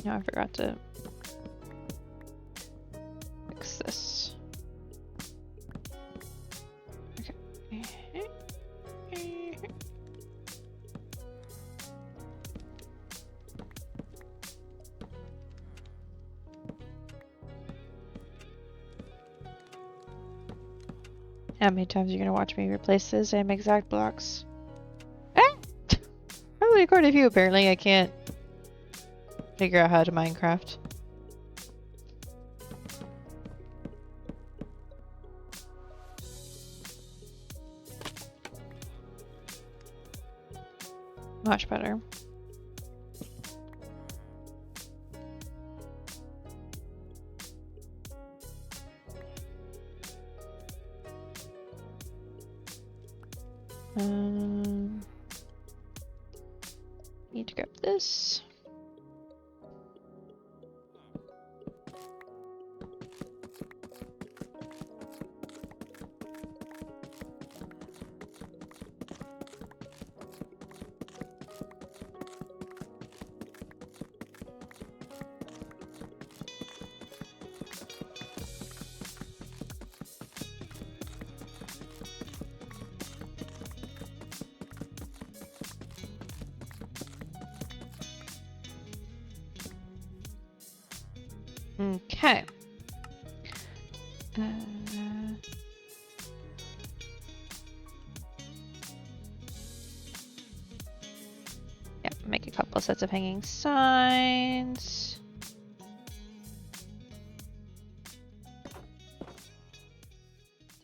No, I forgot to fix this. Okay. How many times are you gonna watch me replace the same exact blocks? Ah! Probably according to you, apparently. I can't figure out how to Minecraft. Much better. Need to grab this. Okay. couple sets of hanging signs.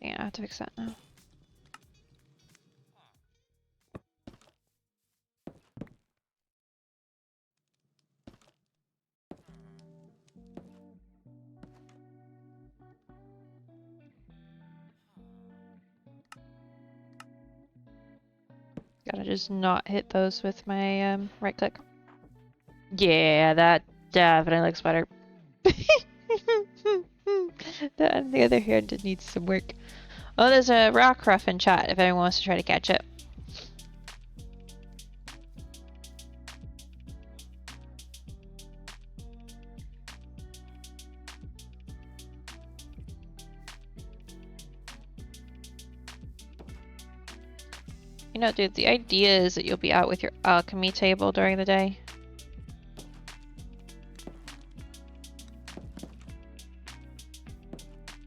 Dang it, I have to fix that now. Gotta just not hit those with my right click. Yeah, that definitely looks better. That, on the other hand, it needs some work. Oh, there's a Rockruff in chat if anyone wants to try to catch it. You know, dude, the idea is that you'll be out with your alchemy table during the day.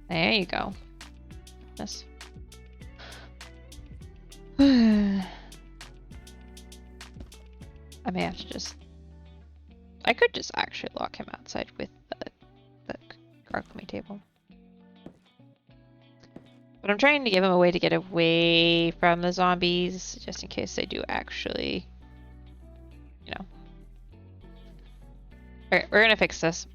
There you go. This. I may have to just... I could just actually lock him outside with the alchemy table. But I'm trying to give him a way to get away from the zombies, just in case they do actually, you know. Alright, we're gonna fix this.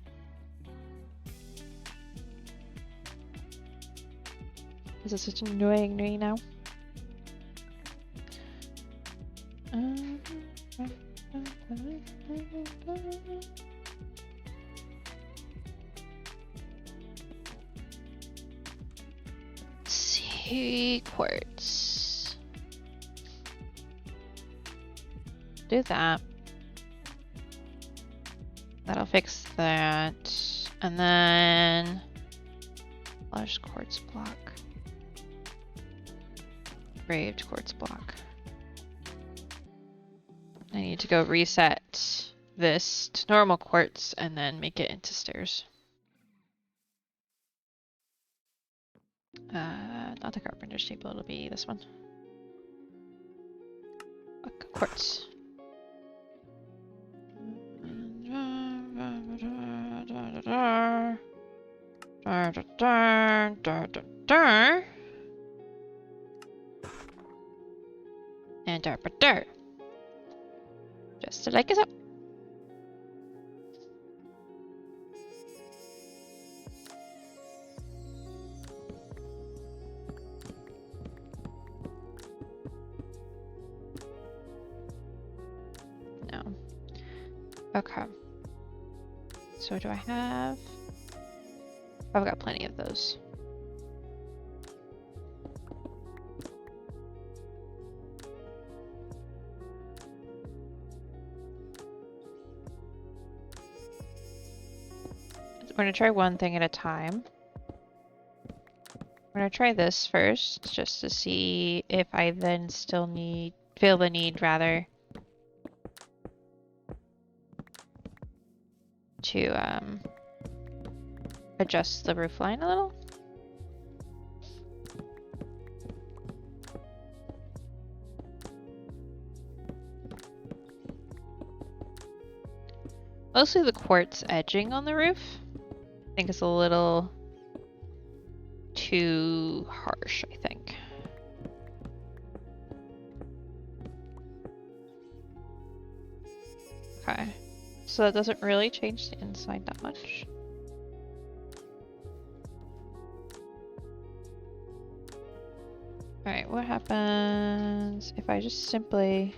This is such an annoying me now. Sea quartz. Do that. That'll fix that. And then large quartz block. Engraved quartz block. I need to go reset this to normal quartz and then make it into stairs. Not the carpenter's table, it'll be this one. Quartz. And dirt. Just like so. No. Okay. So do I have... I've got plenty of those. We're gonna try one thing at a time. We're gonna try this first, just to see if I then still feel the need rather to adjust the roof line a little. Mostly the quartz edging on the roof. I think it's a little too harsh, I think. Okay. So that doesn't really change the inside that much. Alright, what happens if I just simply...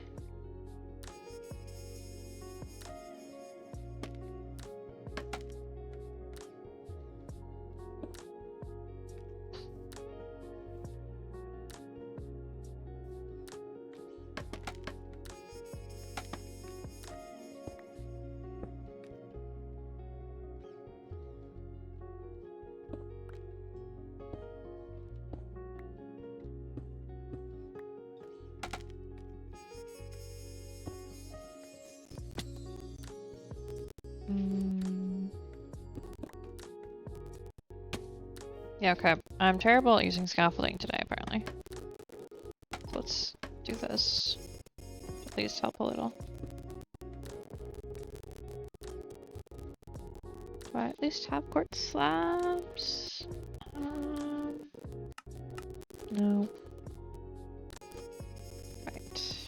Yeah, okay. I'm terrible at using scaffolding today, apparently. So let's do this. At least help a little. Do I at least have quartz slabs? No. Right.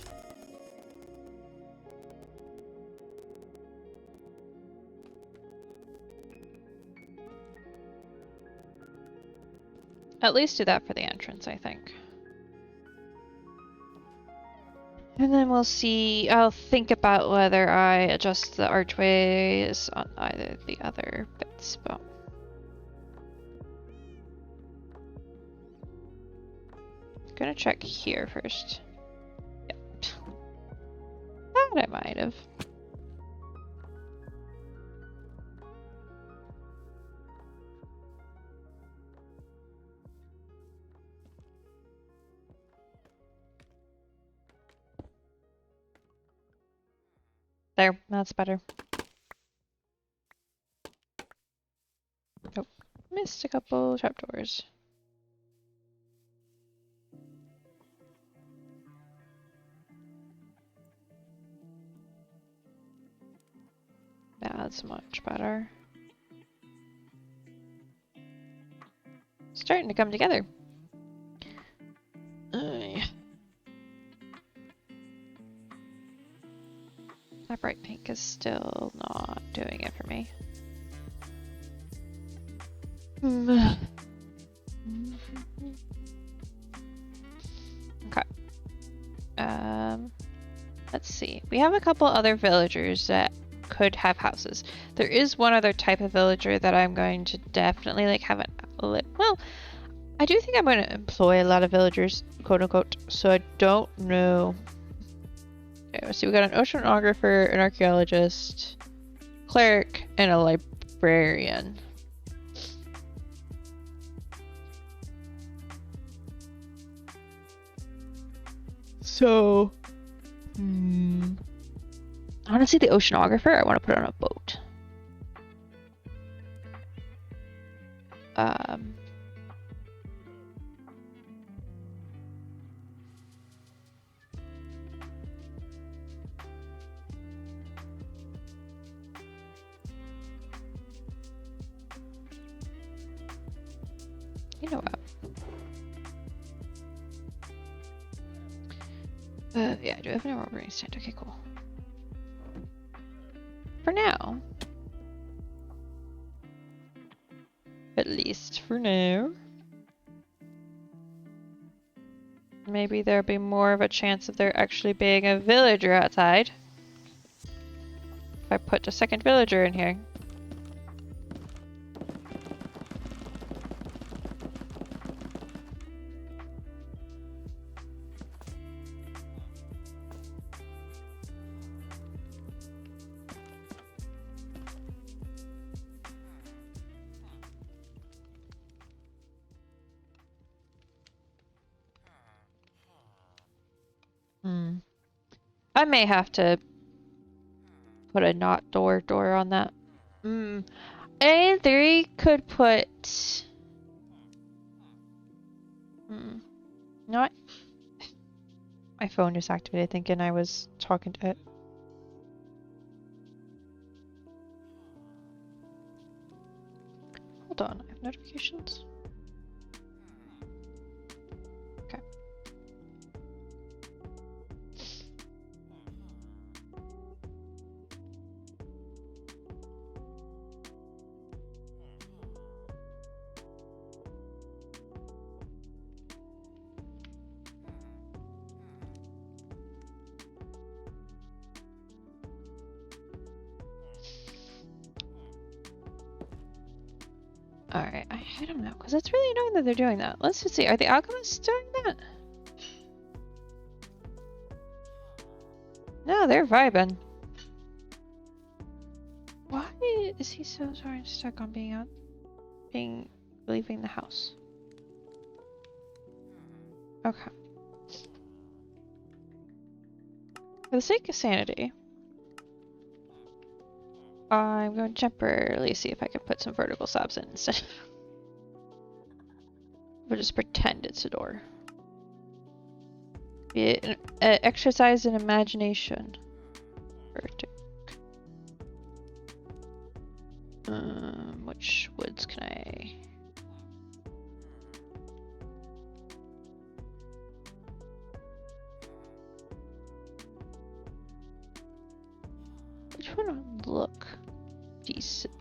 At least do that for the entrance, I think. And then we'll see. I'll think about whether I adjust the archways on either of the other bits, but I'm gonna check here first. Yep. That I might have. There, that's better. Nope. Missed a couple trapdoors. That's much better. Starting to come together. That bright pink is still not doing it for me. Okay. Let's see. We have a couple other villagers that could have houses. There is one other type of villager that I'm going to definitely like have well, I do think I'm going to employ a lot of villagers, quote unquote, so I don't know. Okay, so we got an oceanographer, an archaeologist, cleric, and a librarian. So, honestly, the oceanographer, I want to put on a boat. You know what? Yeah, do I have any more brewing stand? Okay, cool. For now. At least for now. Maybe there'll be more of a chance of there actually being a villager outside. If I put a second villager in here. I may have to put a not door on that. In theory, could put... Not... My phone just activated thinking I was talking to it. Hold on, I have notifications. Okay. Alright, I don't know, because it's really annoying that they're doing that. Let's just see, are the alchemists doing that? No, they're vibing. Why is he so stuck on leaving the house? Okay. For the sake of sanity, I'm going to temporarily see if I can put some vertical slabs in instead. We'll just pretend it's a door. Be an exercise in imagination. Vertic. Which woods can I... Which one would look decent?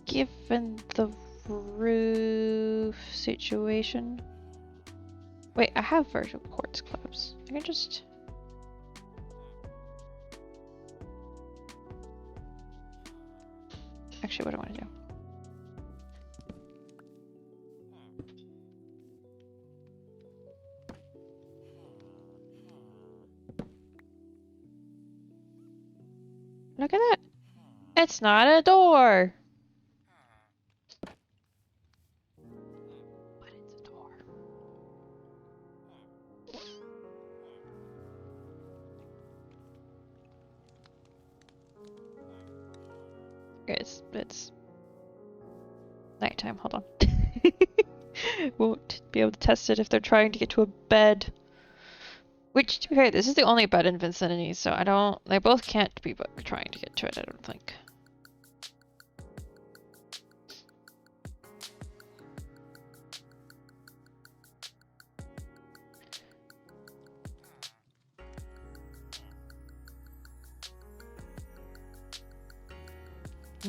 Given the roof situation. Wait, I have virtual quartz clubs. I can just... Actually, what do I want to do? Look at that! It's not a door! But it's a door. Okay, it's nighttime, hold on. Won't be able to test it if they're trying to get to a bed. Which, to be fair, this is the only bed in Vicinity, so I don't... They both can't be trying to get to it, I don't think.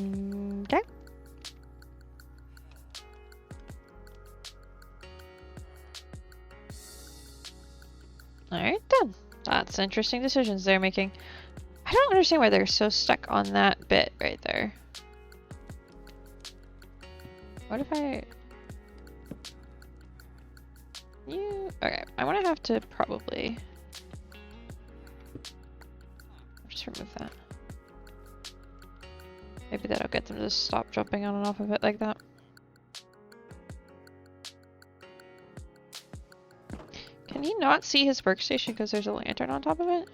Okay. Alright, done. That's interesting decisions they're making. I don't understand why they're so stuck on that bit right there. What if I... Okay, I'm gonna have to probably... Just remove that. Maybe that'll get them to stop jumping on and off of it like that. Can he not see his workstation because there's a lantern on top of it?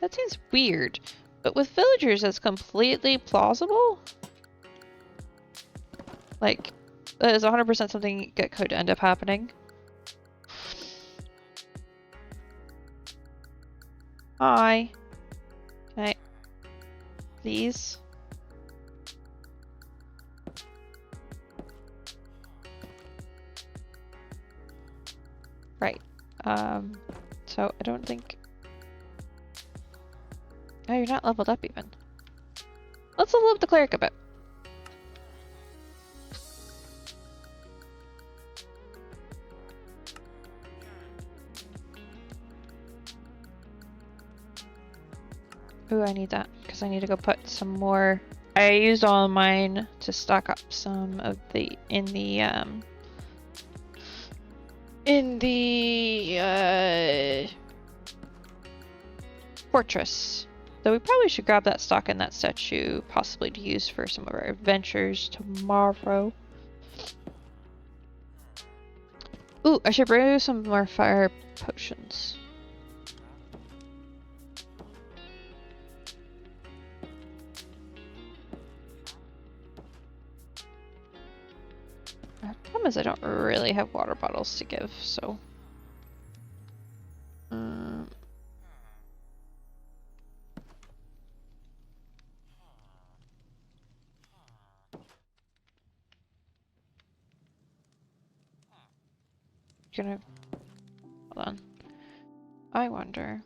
That seems weird. But with villagers, that's completely plausible. Like, that is 100% something that could end up happening. Hi. Can I... Please? Right. So I don't think... Oh, you're not leveled up even. Let's level up the cleric a bit. Ooh, I need that because I need to go put some more. I used all of mine to stock up some of the in the fortress. Though we probably should grab that stock and that statue, possibly to use for some of our adventures tomorrow. Ooh, I should brew some more fire potions. The problem is I don't really have water bottles to give, so... Hold on. I wonder...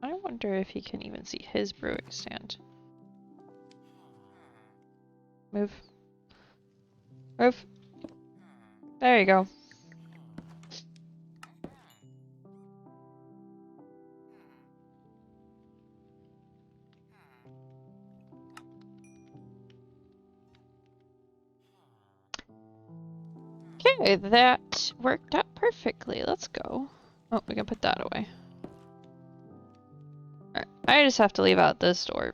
I wonder if he can even see his brewing stand. Move. Move. There you go. Okay, that worked out perfectly. Let's go. Oh, we can put that away. Alright, I just have to leave out this door.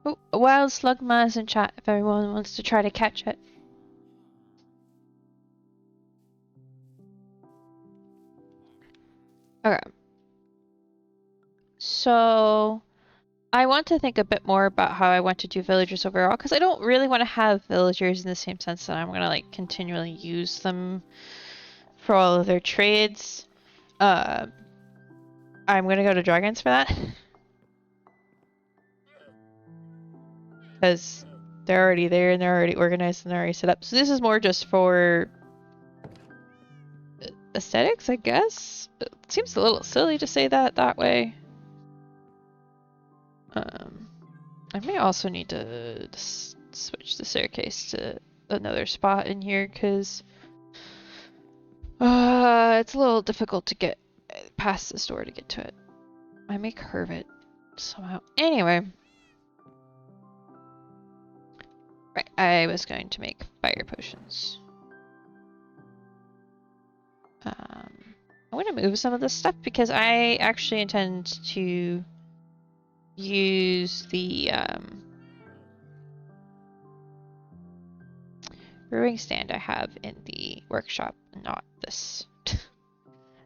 Oh, a wild slug mice in chat if everyone wants to try to catch it. Okay. So, I want to think a bit more about how I want to do villagers overall, because I don't really want to have villagers in the same sense that I'm going to like continually use them for all of their trades. I'm going to go to dragons for that. Because they're already there and they're already organized and they're already set up. So this is more just for aesthetics, I guess. It seems a little silly to say that way. I may also need to switch the staircase to another spot in here because it's a little difficult to get past this door to get to it. I may curve it somehow. Anyway. Right, I was going to make fire potions. I'm going to move some of this stuff because I actually intend to use the brewing stand I have in the workshop, not this.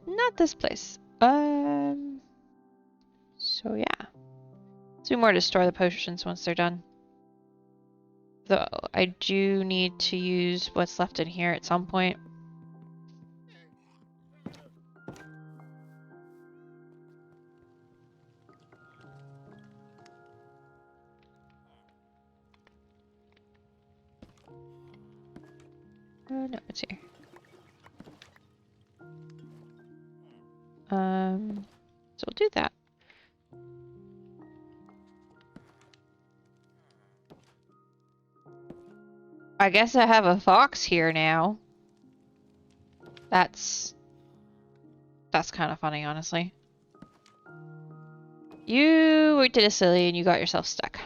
Not this place. So yeah. Let's do more to store the potions once they're done. Though I do need to use what's left in here at some point. No, it's here. So we'll do that. I guess I have a fox here now. That's kind of funny, honestly. You did a silly and you got yourself stuck.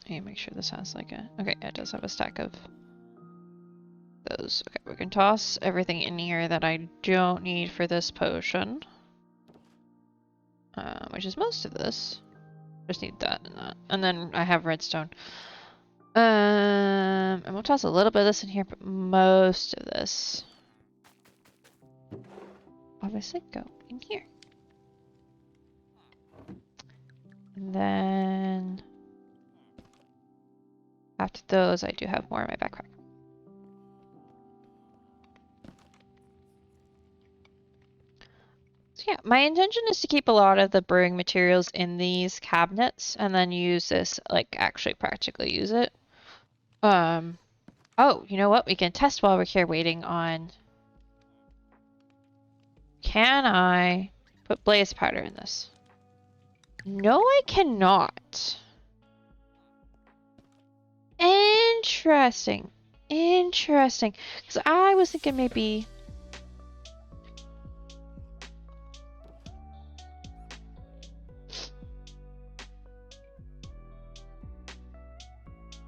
I need to make sure this has like a... Okay, it does have a stack of those. Okay, we can toss everything in here that I don't need for this potion. Which is most of this. Just need that and that. And then I have redstone. And we'll toss a little bit of this in here, but most of this obviously go in here. And then after those, I do have more in my backpack. So yeah, my intention is to keep a lot of the brewing materials in these cabinets and then use this, like actually practically use it. Oh, you know what? We can test while we're here waiting on... Can I put blaze powder in this? No, I cannot. Interesting. Interesting. Because I was thinking maybe...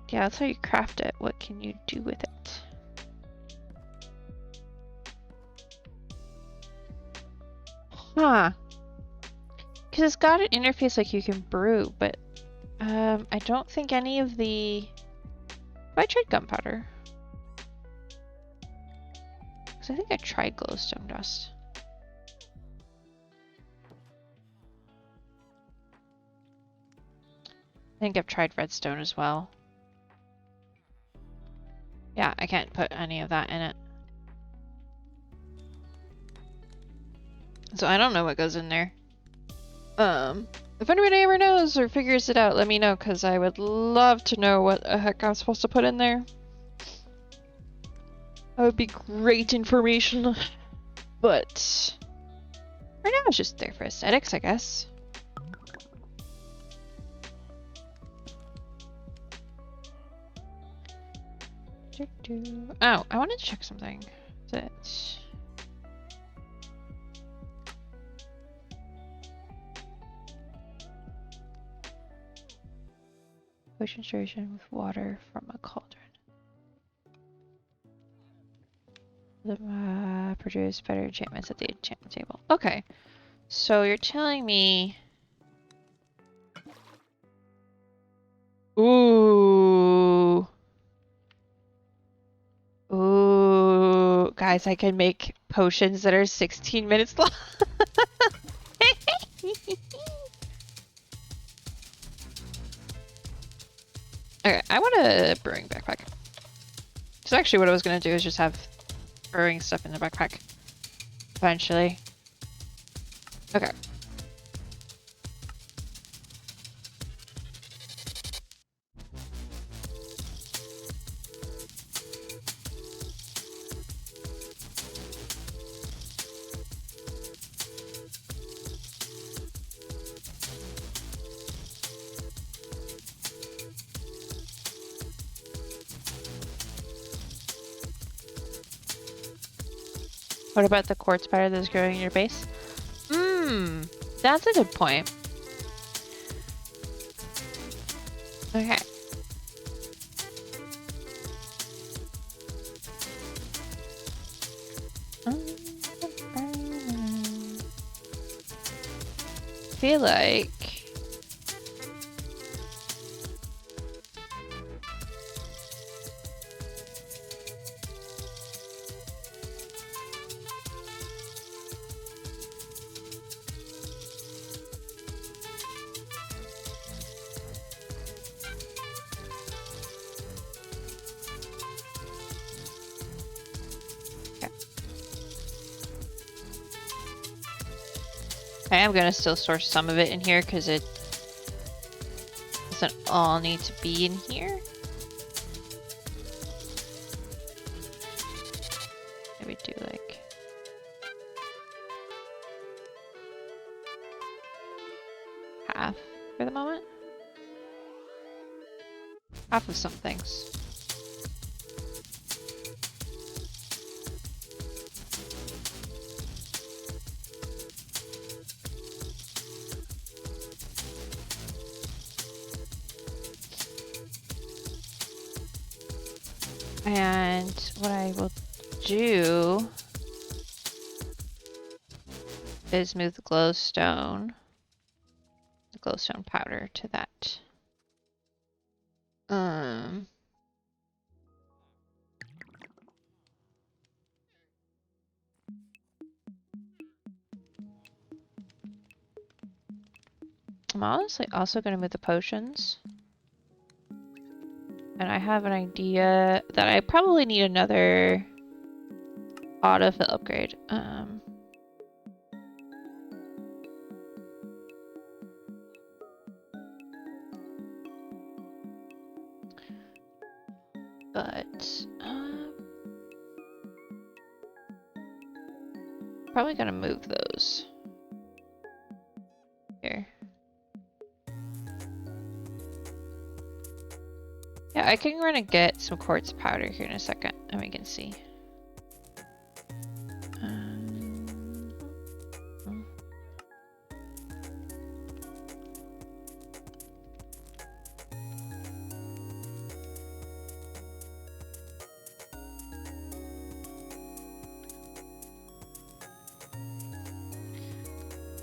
Yeah, that's how you craft it. What can you do with it? Huh. Because it's got an interface like you can brew, but I don't think any of the... Have I tried gunpowder? Because I think I tried glowstone dust. I think I've tried redstone as well. Yeah, I can't put any of that in it. So I don't know what goes in there. If anybody ever knows or figures it out, let me know, because I would love to know what the heck I'm supposed to put in there. That would be great information. But right now it's just there for aesthetics, I guess. Oh, I wanted to check something. That potion solution with water from a cauldron. Produce better enchantments at the enchantment table. Okay, so you're telling me... Ooh. Ooh. guys, I can make potions that are 16 minutes long. Okay, I want a brewing backpack. So actually what I was gonna do is just have brewing stuff in the backpack. Eventually. Okay. What about the quartz spider that's growing in your base? That's a good point. Okay. Feel like I am gonna still store some of it in here because it doesn't all need to be in here. Maybe do like half for the moment. Half of some things. And what I will do is move the glowstone powder to that. I'm honestly also going to move the potions. And I have an idea that I probably need another autofill upgrade. Probably gonna move those here. Yeah, I can run and get some quartz powder here in a second, and we can see.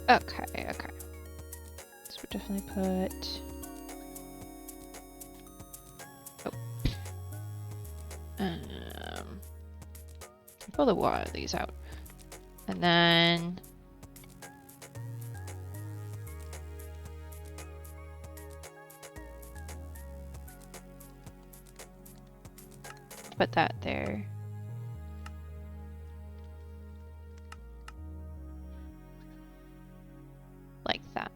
Okay. So we definitely put. Pull the water of these out, and then put that there. Like that.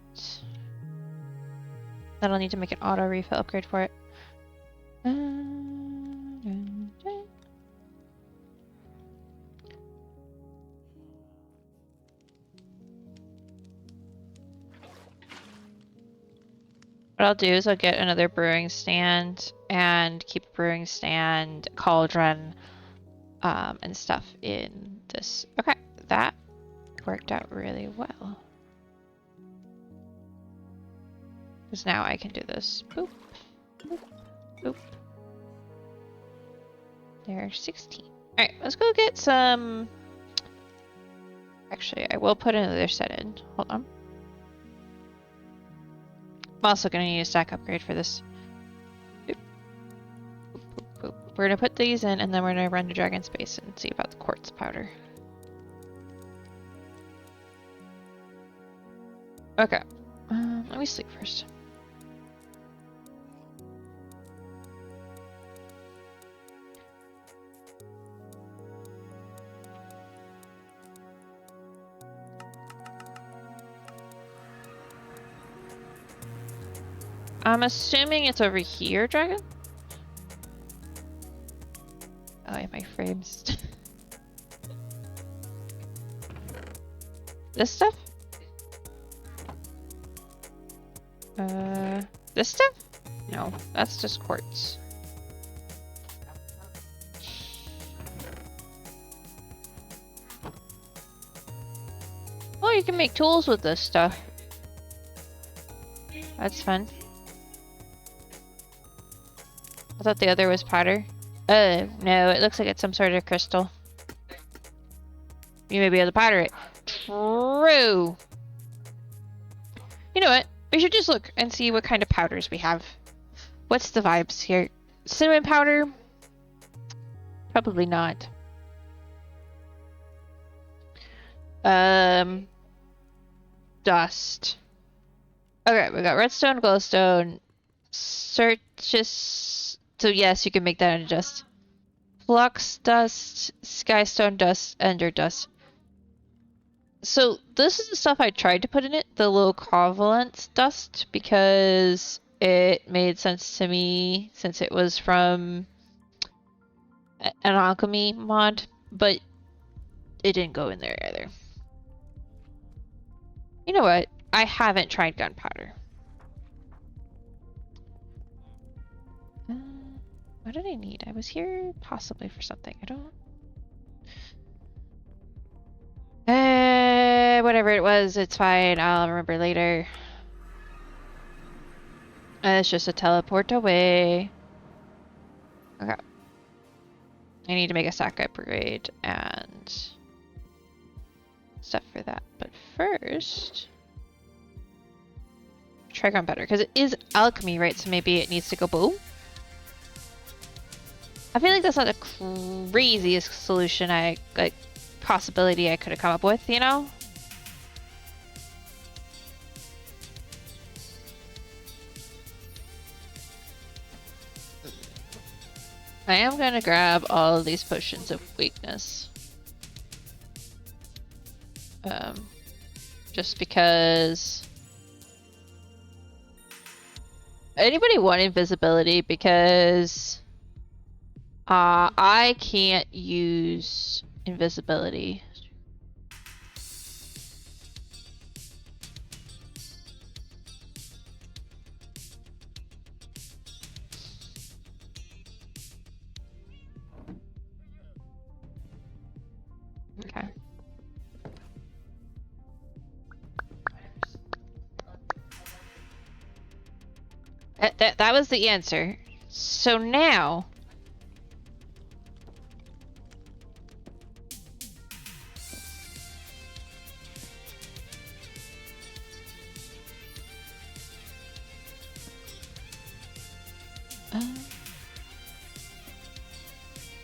Then I'll need to make an auto refill upgrade for it. What I'll do is I'll get another brewing stand and keep a brewing stand, cauldron, and stuff in this. Okay, that worked out really well. Because now I can do this. Boop, boop, boop. There's 16. Alright, let's go get some... Actually, I will put another set in. Hold on. I'm also going to need a stack upgrade for this. Boop. Boop, boop, boop. we're gonna put these in, and then we're gonna run to Dragon Space and see about the quartz powder. Okay. Let me sleep first. I'm assuming it's over here, Dragon? Oh, yeah, my frames. This stuff? This stuff? No, that's just quartz. Oh, you can make tools with this stuff. That's fun. I thought the other was powder. No, it looks like it's some sort of crystal. You may be able to powder it. True! You know what? We should just look and see what kind of powders we have. What's the vibes here? Cinnamon powder? Probably not. Dust. Okay, we got redstone, glowstone, Certus. So yes, you can make that into dust. Flux dust, skystone dust, ender dust. So this is the stuff I tried to put in it, the low covalence dust, because it made sense to me since it was from an alchemy mod, but it didn't go in there either. You know what? I haven't tried gunpowder. What did I need? I was here possibly for something. I don't... whatever it was, it's fine. I'll remember later. It's just a teleport away. Okay. I need to make a sack upgrade and stuff for that. But first, try gunpowder, because it is alchemy, right? So maybe it needs to go boom. I feel like that's not the craziest solution possibility I could have come up with, you know? I am gonna grab all of these potions of weakness. Just because... Anybody want invisibility? Because... I can't use invisibility. Okay. That was the answer. So now...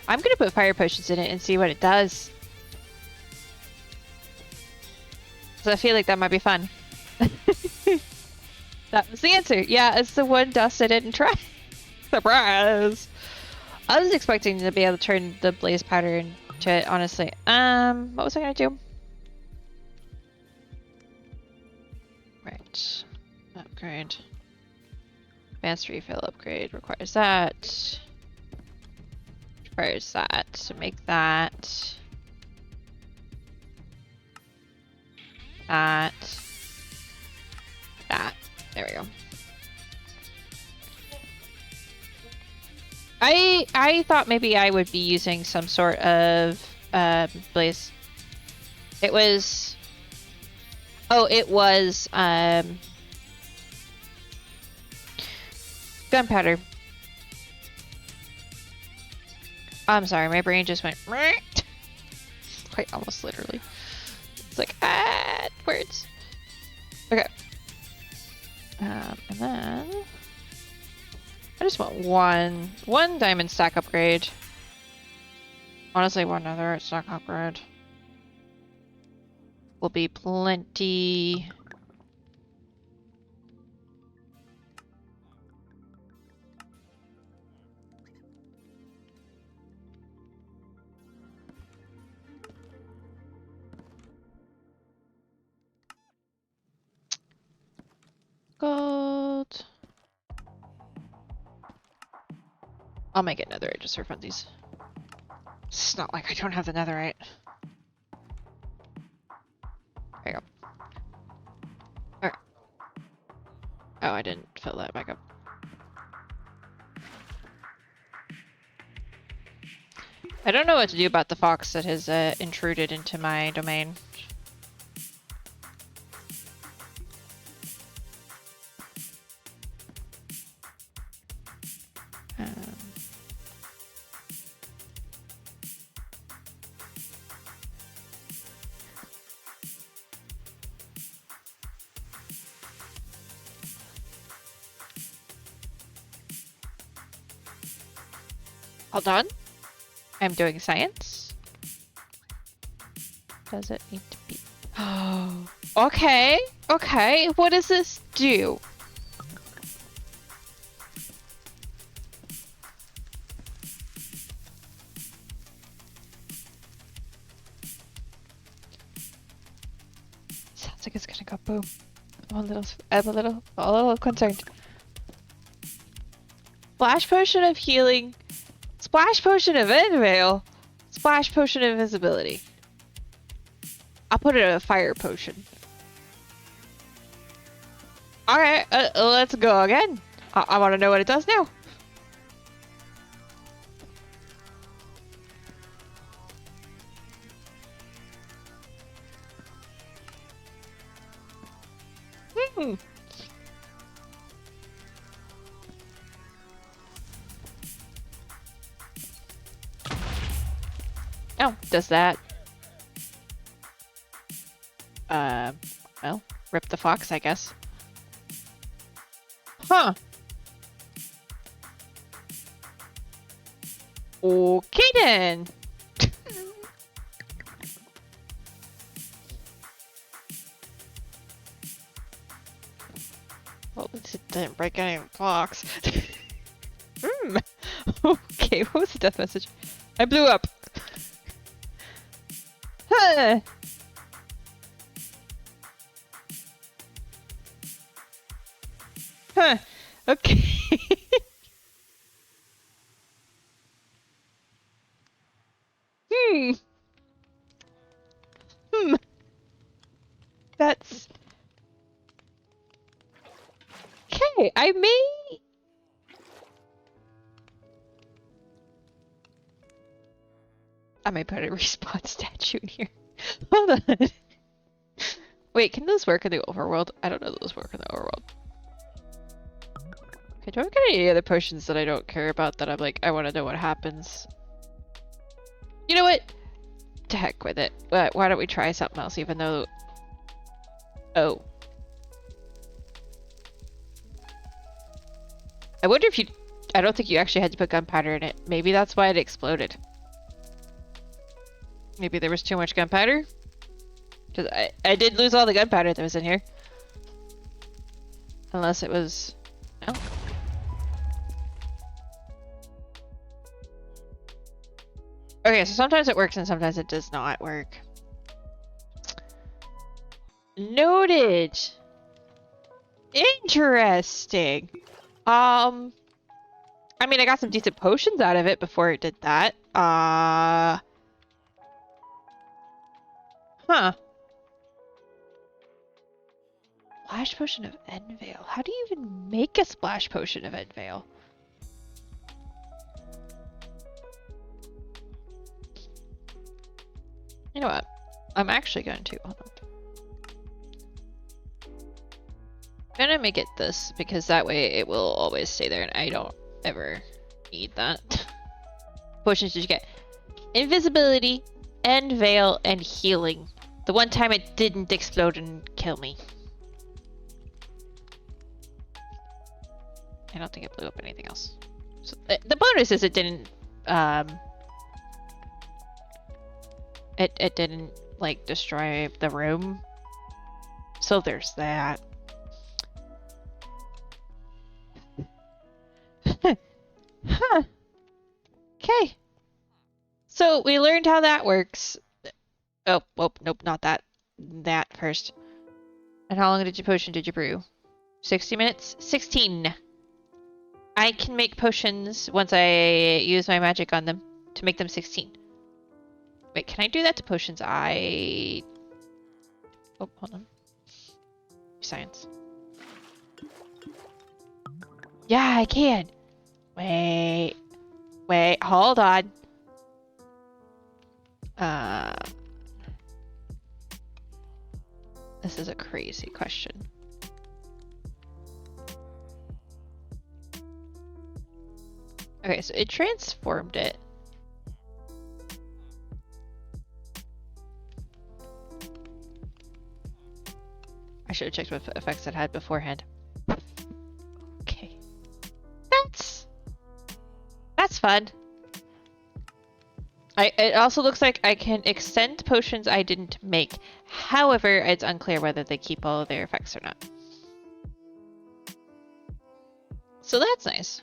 I'm gonna put fire potions in it and see what it does. So I feel like that might be fun. That was the answer. Yeah, it's the one dust I didn't try. Surprise! I was expecting to be able to turn the blaze powder into it, honestly. What was I gonna do? Right. Upgrade. Advanced refill upgrade requires that. Requires that to make that. That. There we go. I thought maybe I would be using some sort of blaze. It was... Oh, it was gunpowder. I'm sorry, my brain just went quite almost literally. It's like, words. Okay. And then... just want one diamond stack upgrade. Honestly, one other stack upgrade will be plenty. Gold. I'll make it netherite just for funsies. It's not like I don't have the netherite. There you go. Alright. Oh, I didn't fill that back up. I don't know what to do about the fox that has intruded into my domain. Hold on. I'm doing science. Does it need to be? Oh, okay. Okay. What does this do? Sounds like it's gonna go boom. I'm a little concerned. Splash potion of healing. Splash potion of Enveil. Splash potion of invisibility. I'll put it in a fire potion. Alright, let's go again. I want to know what it does now. Oh, does that? Well, rip the fox, I guess. Huh. Okay then. Well, at least it didn't break any blocks. Okay, what was the death message? I blew up. Huh. Huh. Okay. That's... Okay, I may put a respawn statue in here. Hold on. Wait, can those work in the overworld? I don't know those work in the overworld. Okay, do I get any other potions that I don't care about that I'm like, I want to know what happens? You know what? To heck with it. Why don't we try something else even though... Oh. I wonder if you... I don't think you actually had to put gunpowder in it. Maybe that's why it exploded. Maybe there was too much gunpowder? Because I did lose all the gunpowder that was in here. Unless it was... No. Okay, so sometimes it works and sometimes it does not work. Noted! Interesting! I mean, I got some decent potions out of it before it did that. Huh. Splash potion of Enveil. How do you even make a splash potion of Enveil? You know what? I'm actually going to. Hold on. I'm gonna make it this because that way it will always stay there and I don't ever need that. Potions did you get? Invisibility, Enveil, and healing. The one time it didn't explode and kill me. I don't think it blew up anything else. So the bonus is it didn't it didn't like destroy the room. So there's that. Huh. Okay. So we learned how that works. Oh, nope, not that. That first. And how long did your potion did you brew? 60 minutes? 16. I can make potions once I use my magic on them to make them 16. Wait, can I do that to potions? Oh, hold on. Science. Yeah, I can. Wait, hold on. This is a crazy question. Okay, so it transformed it. I should have checked what effects it had beforehand. Okay. That's fun. It also looks like I can extend potions I didn't make. However, it's unclear whether they keep all of their effects or not. So that's nice.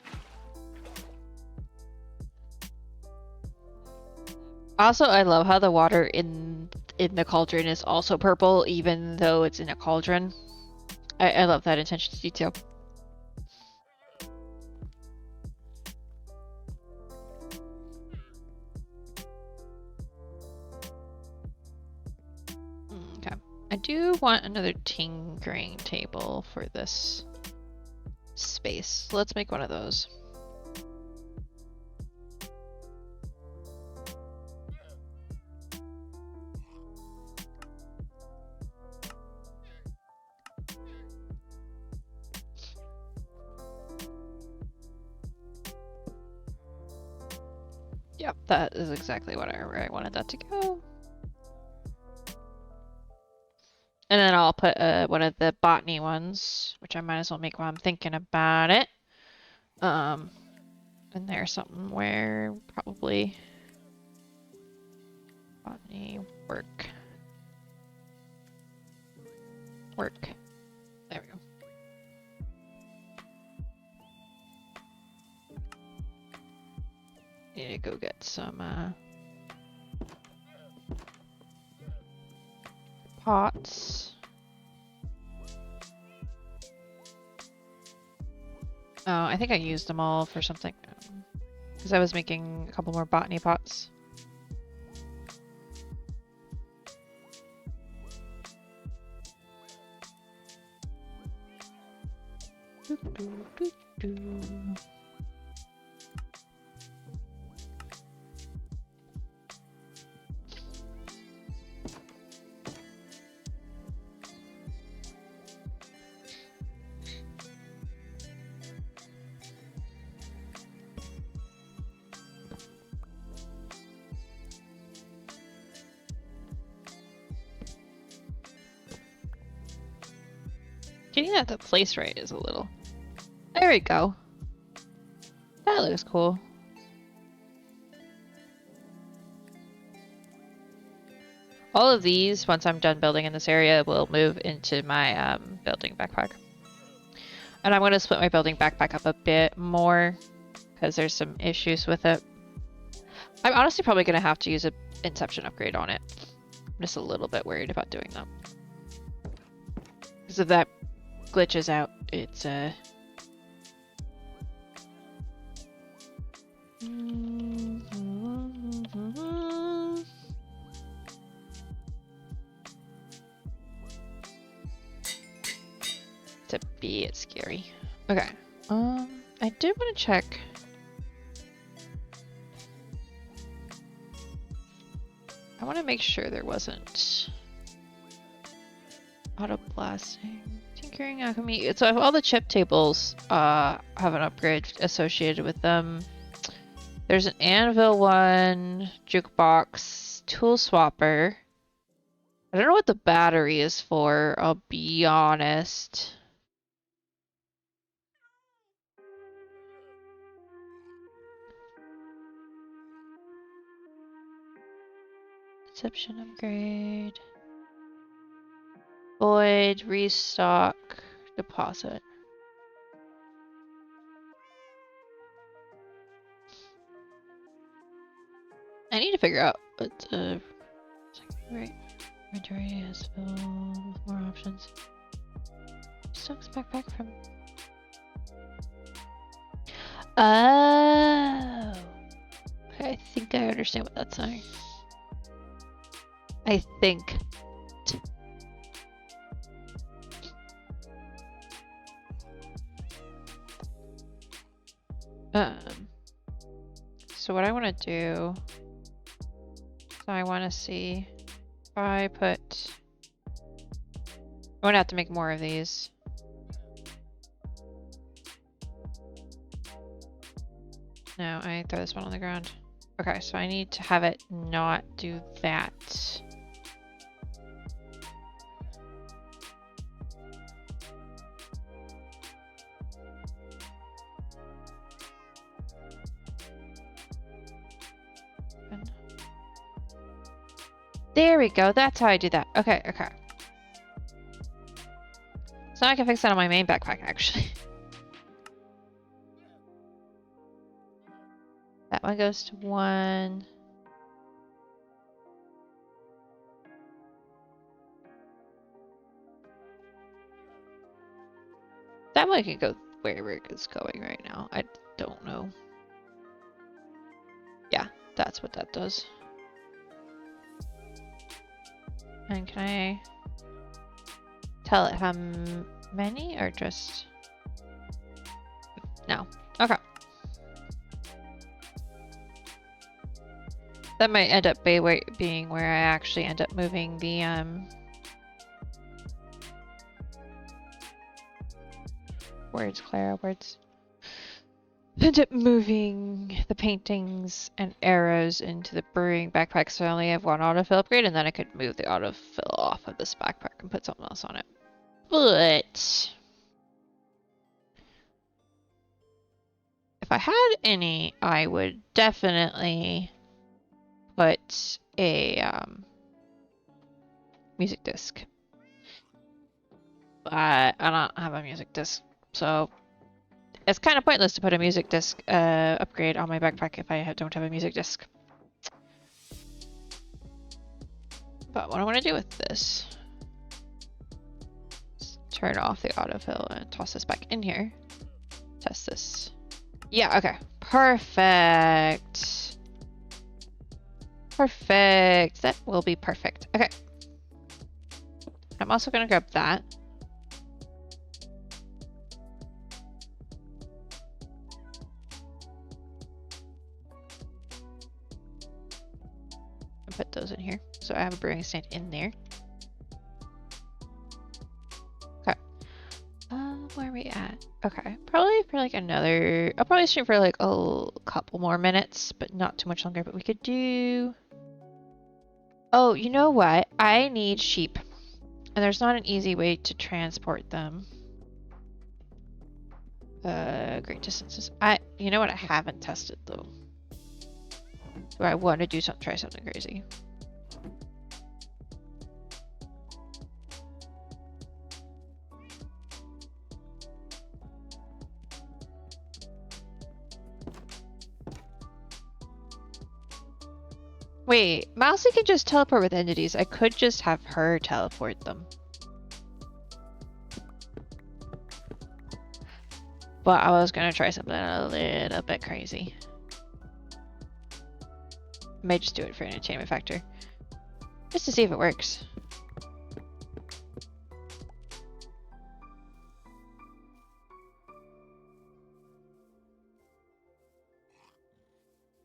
Also, I love how the water in the cauldron is also purple, even though it's in a cauldron. I love that attention to detail. Okay. I do want another tinkering table for this space. Let's make one of those. Yep, that is exactly where I wanted that to go. And then I'll put one of the botany ones, which I might as well make while I'm thinking about it. In there somewhere, probably. Botany work. There we go. Need to go get some pots. Oh, I think I used them all for something. Because I was making a couple more botany pots. Getting that the place right is a little... There we go. That looks cool. All of these, once I'm done building in this area, will move into my building backpack. And I'm going to split my building backpack up a bit more because there's some issues with it. I'm honestly probably going to have to use an Inception upgrade on it. I'm just a little bit worried about doing that. Because if that glitches out, it's it's a bit scary. Okay. I did want to check. I want to make sure there wasn't auto blasting, tinkering, alchemy. So all the chip tables have an upgrade associated with them. There's an anvil one, jukebox, tool swapper. I don't know what the battery is for, I'll be honest. Reception upgrade. Void, restock, deposit. I need to figure out what the right inventory has filled with more options. Stocks backpack from. Oh, okay, I think I understand what that's saying. I think. So what I want to do. So I want to see if I put. I'm gonna have to make more of these. No, I throw this one on the ground. Okay, so I need to have it not do that. There we go. That's how I do that. Okay, okay. So now I can fix that on my main backpack, actually. That one goes to 1. That one can go wherever it's going right now. I don't know. Yeah, that's what that does. And can I tell it how many or just... No. Okay. That might end up being where I actually end up moving the words, Clara, words. End up moving the paintings and arrows into the brewing backpack, so I only have one autofill upgrade, and then I could move the autofill off of this backpack and put something else on it. But if I had any, I would definitely put a music disc. But I don't have a music disc, so it's kind of pointless to put a music disc upgrade on my backpack if I don't have a music disc. But what I want to do with this is turn off the autofill and toss this back in here. Test this. Yeah, okay. Perfect. Perfect. That will be perfect. Okay. I'm also going to grab that. And put those in here. So I have a brewing stand in there. Okay. Where are we at? Okay. Probably for like another... I'll probably stream for like a couple more minutes, but not too much longer. But we could do... Oh, you know what? I need sheep. And there's not an easy way to transport them. Great distances. You know what? I haven't tested though. Do I want to do something? Try something crazy? Wait, Mousy can just teleport with entities. I could just have her teleport them. But I was gonna try something a little bit crazy. I may just do it for entertainment factor. Just to see if it works.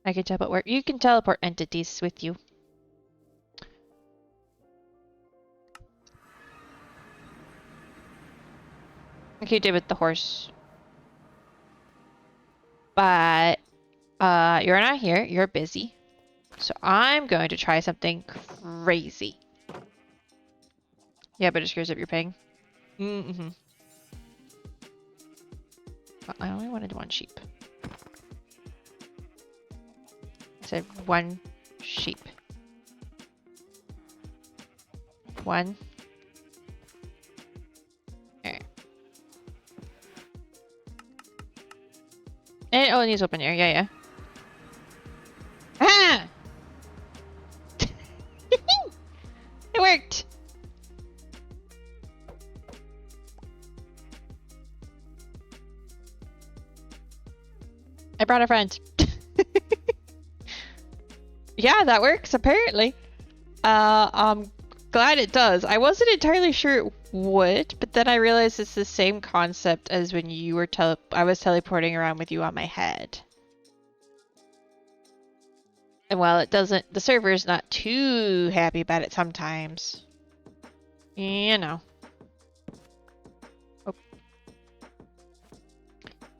I can teleport. You can teleport entities with you. Like you did with the horse. But you're not here. You're busy. So I'm going to try something crazy. Yeah, but it screws up your ping. Mm-hmm. I only wanted one sheep. I said one sheep. one. Alright. And, oh, it needs open air. Yeah, yeah. Ah! It worked! I brought a friend. Yeah, that works, apparently. I'm glad it does. I wasn't entirely sure it would, but then I realized it's the same concept as when you were I was teleporting around with you on my head. And while it doesn't, the server's not too happy about it sometimes. You know. Oh.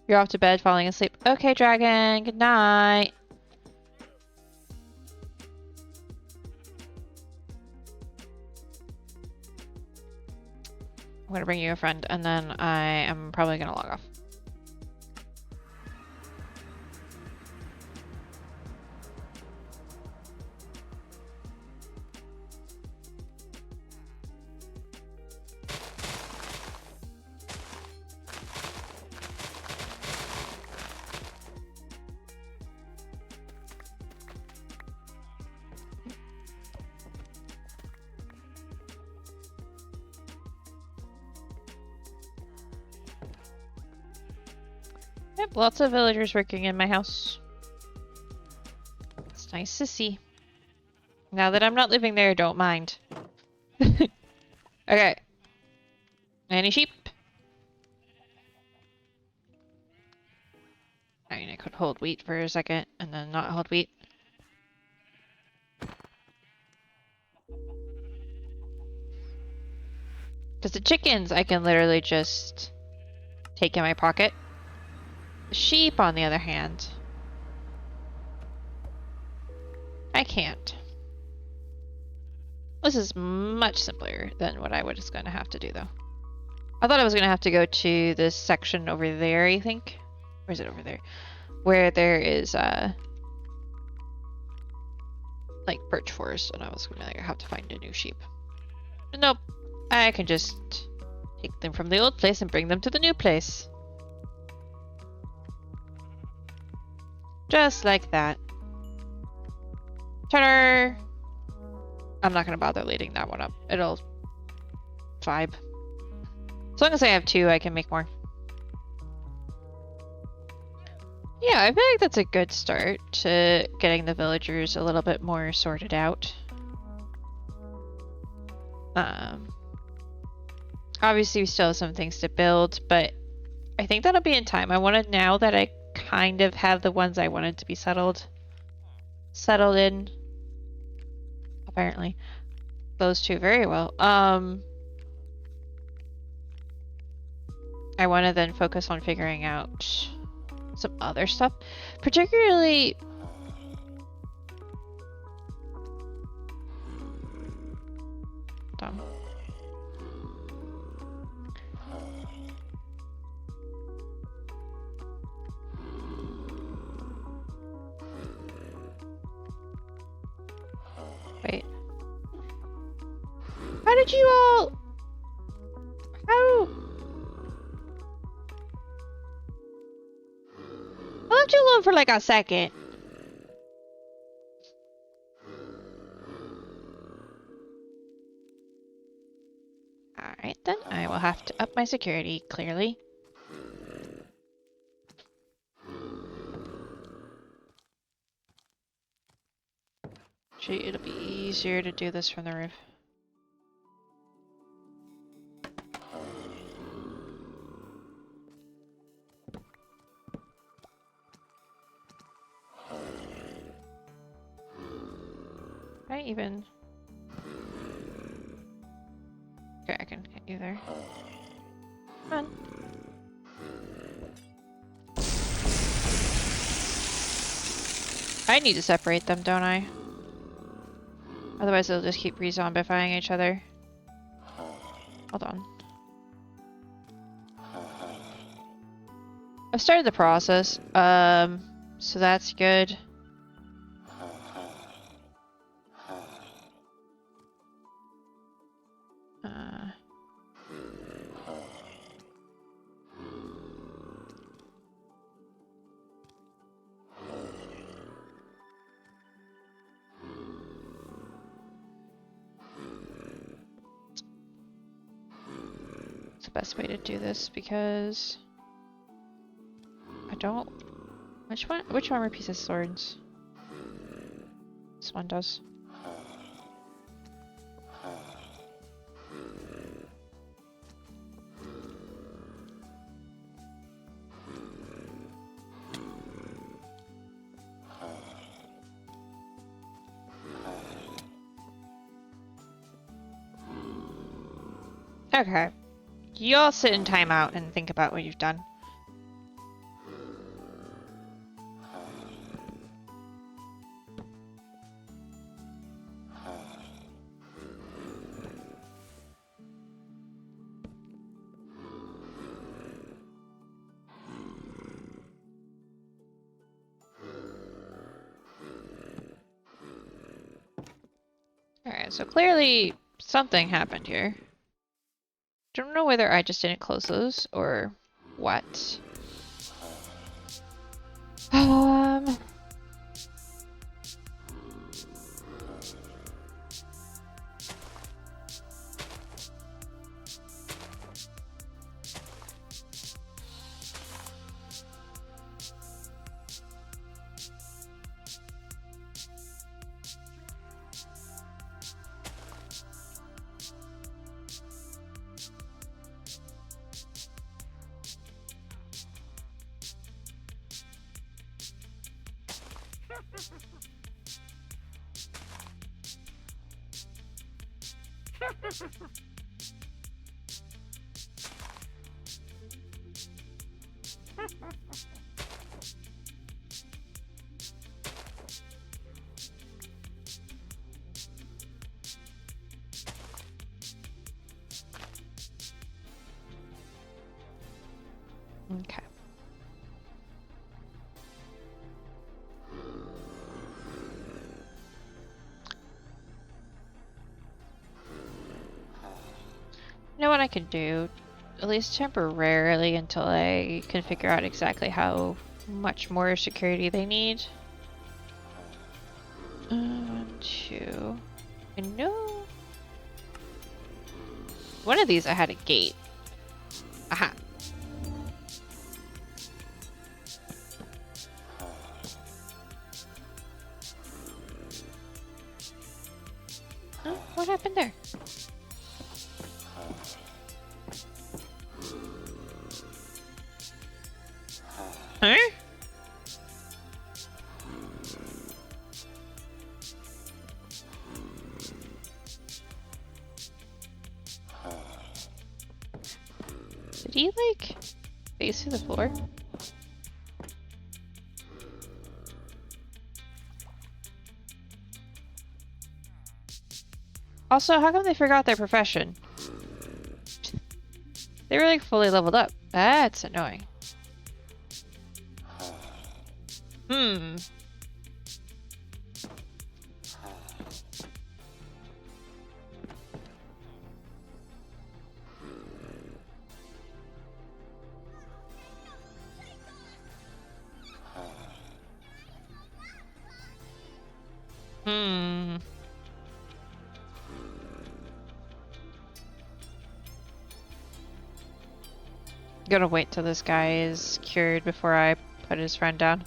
You're off to bed, falling asleep. Okay, dragon, good night. I'm gonna bring you a friend, and then I am probably gonna log off. Yep, lots of villagers working in my house. It's nice to see. Now that I'm not living there, don't mind. Okay. Any sheep? I mean, I could hold wheat for a second and then not hold wheat. Because the chickens I can literally just take in my pocket. The sheep, on the other hand, I can't. This is much simpler than what I was going to have to do, though. I thought I was going to have to go to this section over there, I think. Or is it over there? Where there is, like, birch forest, and I was going to have to find a new sheep. But nope. I can just take them from the old place and bring them to the new place. Just like that. Ta-da! I'm not gonna bother leading that one up. It'll vibe. As long as I have two, I can make more. Yeah, I feel like that's a good start to getting the villagers a little bit more sorted out. Obviously we still have some things to build, but I think that'll be in time. I wanted, now that I kind of have the ones I wanted to be settled in. Apparently. Those two very well. I want to then focus on figuring out some other stuff. Particularly... Dumb. Wait. How did you all... How... I left you alone for like a second. Alright then, I will have to up my security, clearly. Actually, it'll be easier to do this from the roof. I even... Okay, I can get you there. Come on. I need to separate them, don't I? Otherwise they'll just keep re-zombifying each other. Hold on. I've started the process, so that's good. best way to do this because I don't. Which one? Which armor piece has swords? This one does. Okay. You all sit in timeout and think about what you've done. Alright, so clearly something happened here. Don't know whether I just didn't close those or what. Okay. You know what I could do, at least temporarily until I can figure out exactly how much more security they need. 2. I know one of these I had a gate. Aha. Oh, what happened there? Huh? Did he, like, face through the floor? Also, how come they forgot their profession? They were, like, fully leveled up. That's annoying. Hmm. Hmm. Gotta wait till this guy is cured before I put his friend down.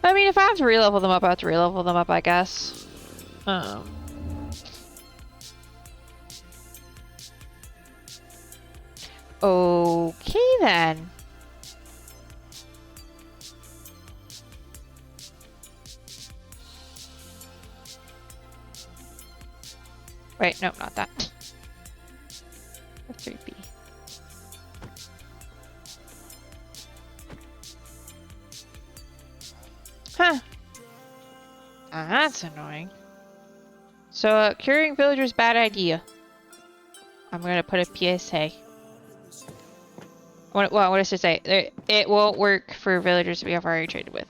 I mean, if I have to re-level them up, I have to re-level them up, I guess. Okay, then. Wait, no, not that. F3B. Huh. Ah, that's annoying. So, curing villagers, bad idea. I'm gonna put a PSA. What does it say? It won't work for villagers we have already traded with.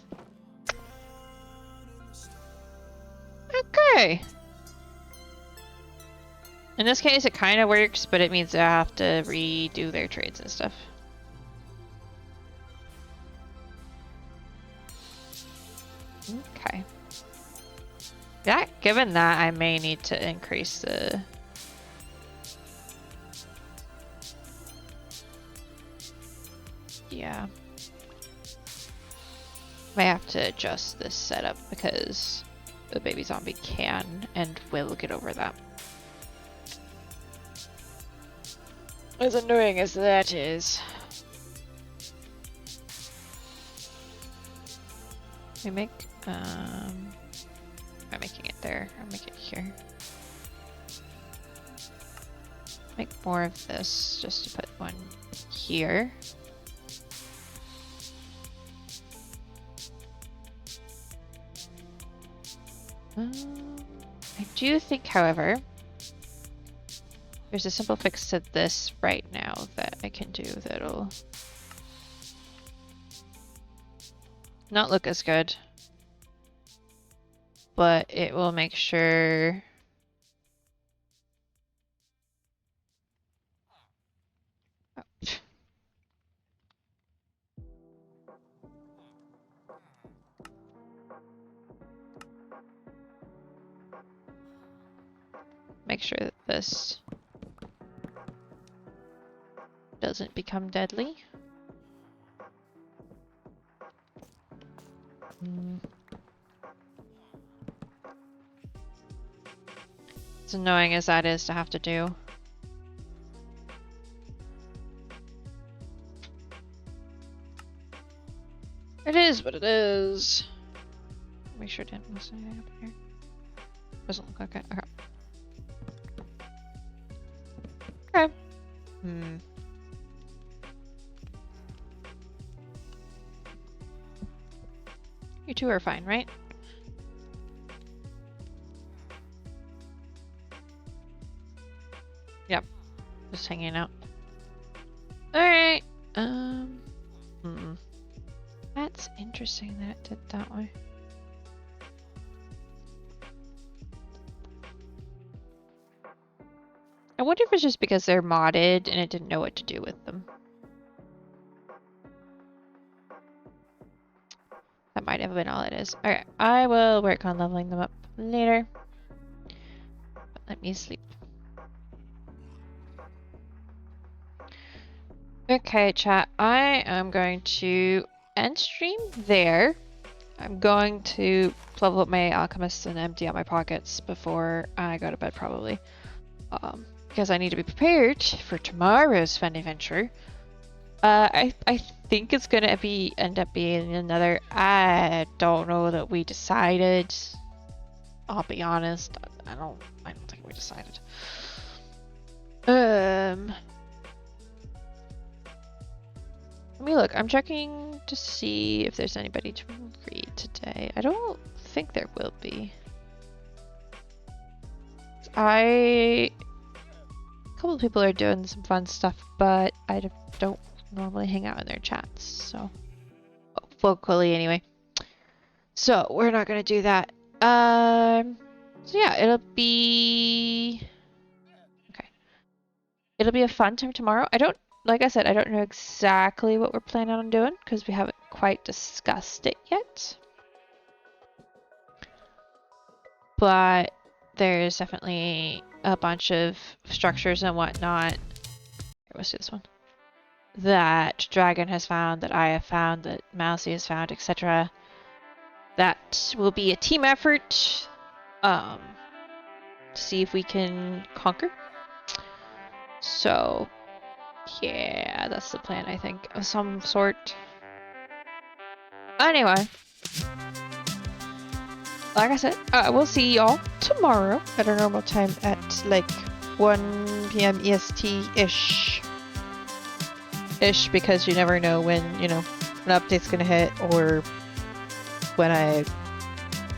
Okay. In this case, it kind of works, but it means I have to redo their trades and stuff. Okay. Yeah, given that, I may need to increase the... Might have to adjust this setup because the baby zombie can and will get over that. As annoying as that is. We make, I'm making it there. I'll make it here. Make more of this just to put one here. I do think, however, there's a simple fix to this right now that I can do that'll not look as good, but it will make sure make sure that this doesn't become deadly. As annoying as that is to have to do. It is what it is. Make sure I didn't miss anything up here. Doesn't look like it. Okay. Okay. You two are fine, right? Yep. Just hanging out. Alright. That's interesting that it did that way. I wonder if it's just because they're modded and it didn't know what to do with them. That might have been all it is. Alright, I will work on leveling them up later. But let me sleep. Okay, chat. I am going to end stream there. I'm going to level up my alchemist and empty out my pockets before I go to bed, probably. Because I need to be prepared for tomorrow's fun adventure. I think it's gonna end up being another. I don't know that we decided. I'll be honest. I don't think we decided. Let me look. I'm checking to see if there's anybody to read today. I don't think there will be. A couple of people are doing some fun stuff, but I don't normally hang out in their chats, so vocally anyway. So we're not gonna do that. So yeah, it'll be a fun time tomorrow. Like I said, I don't know exactly what we're planning on doing because we haven't quite discussed it yet. But there's definitely a bunch of structures and whatnot. Here, let's do this one. That Dragon has found, that I have found, that Mousy has found, etc. That will be a team effort to see if we can conquer. So yeah, that's the plan, I think, of some sort. Anyway, like I said, we'll see y'all tomorrow at our normal time at like 1 p.m. EST-ish. Because you never know when, an update's gonna hit or when I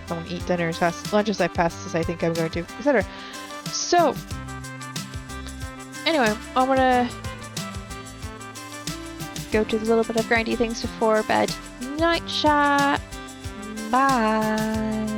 don't eat dinner as fast, lunch as fast as I think I'm going to, etc. So, anyway, I'm gonna go do a little bit of grindy things before bed. Night chat. Bye.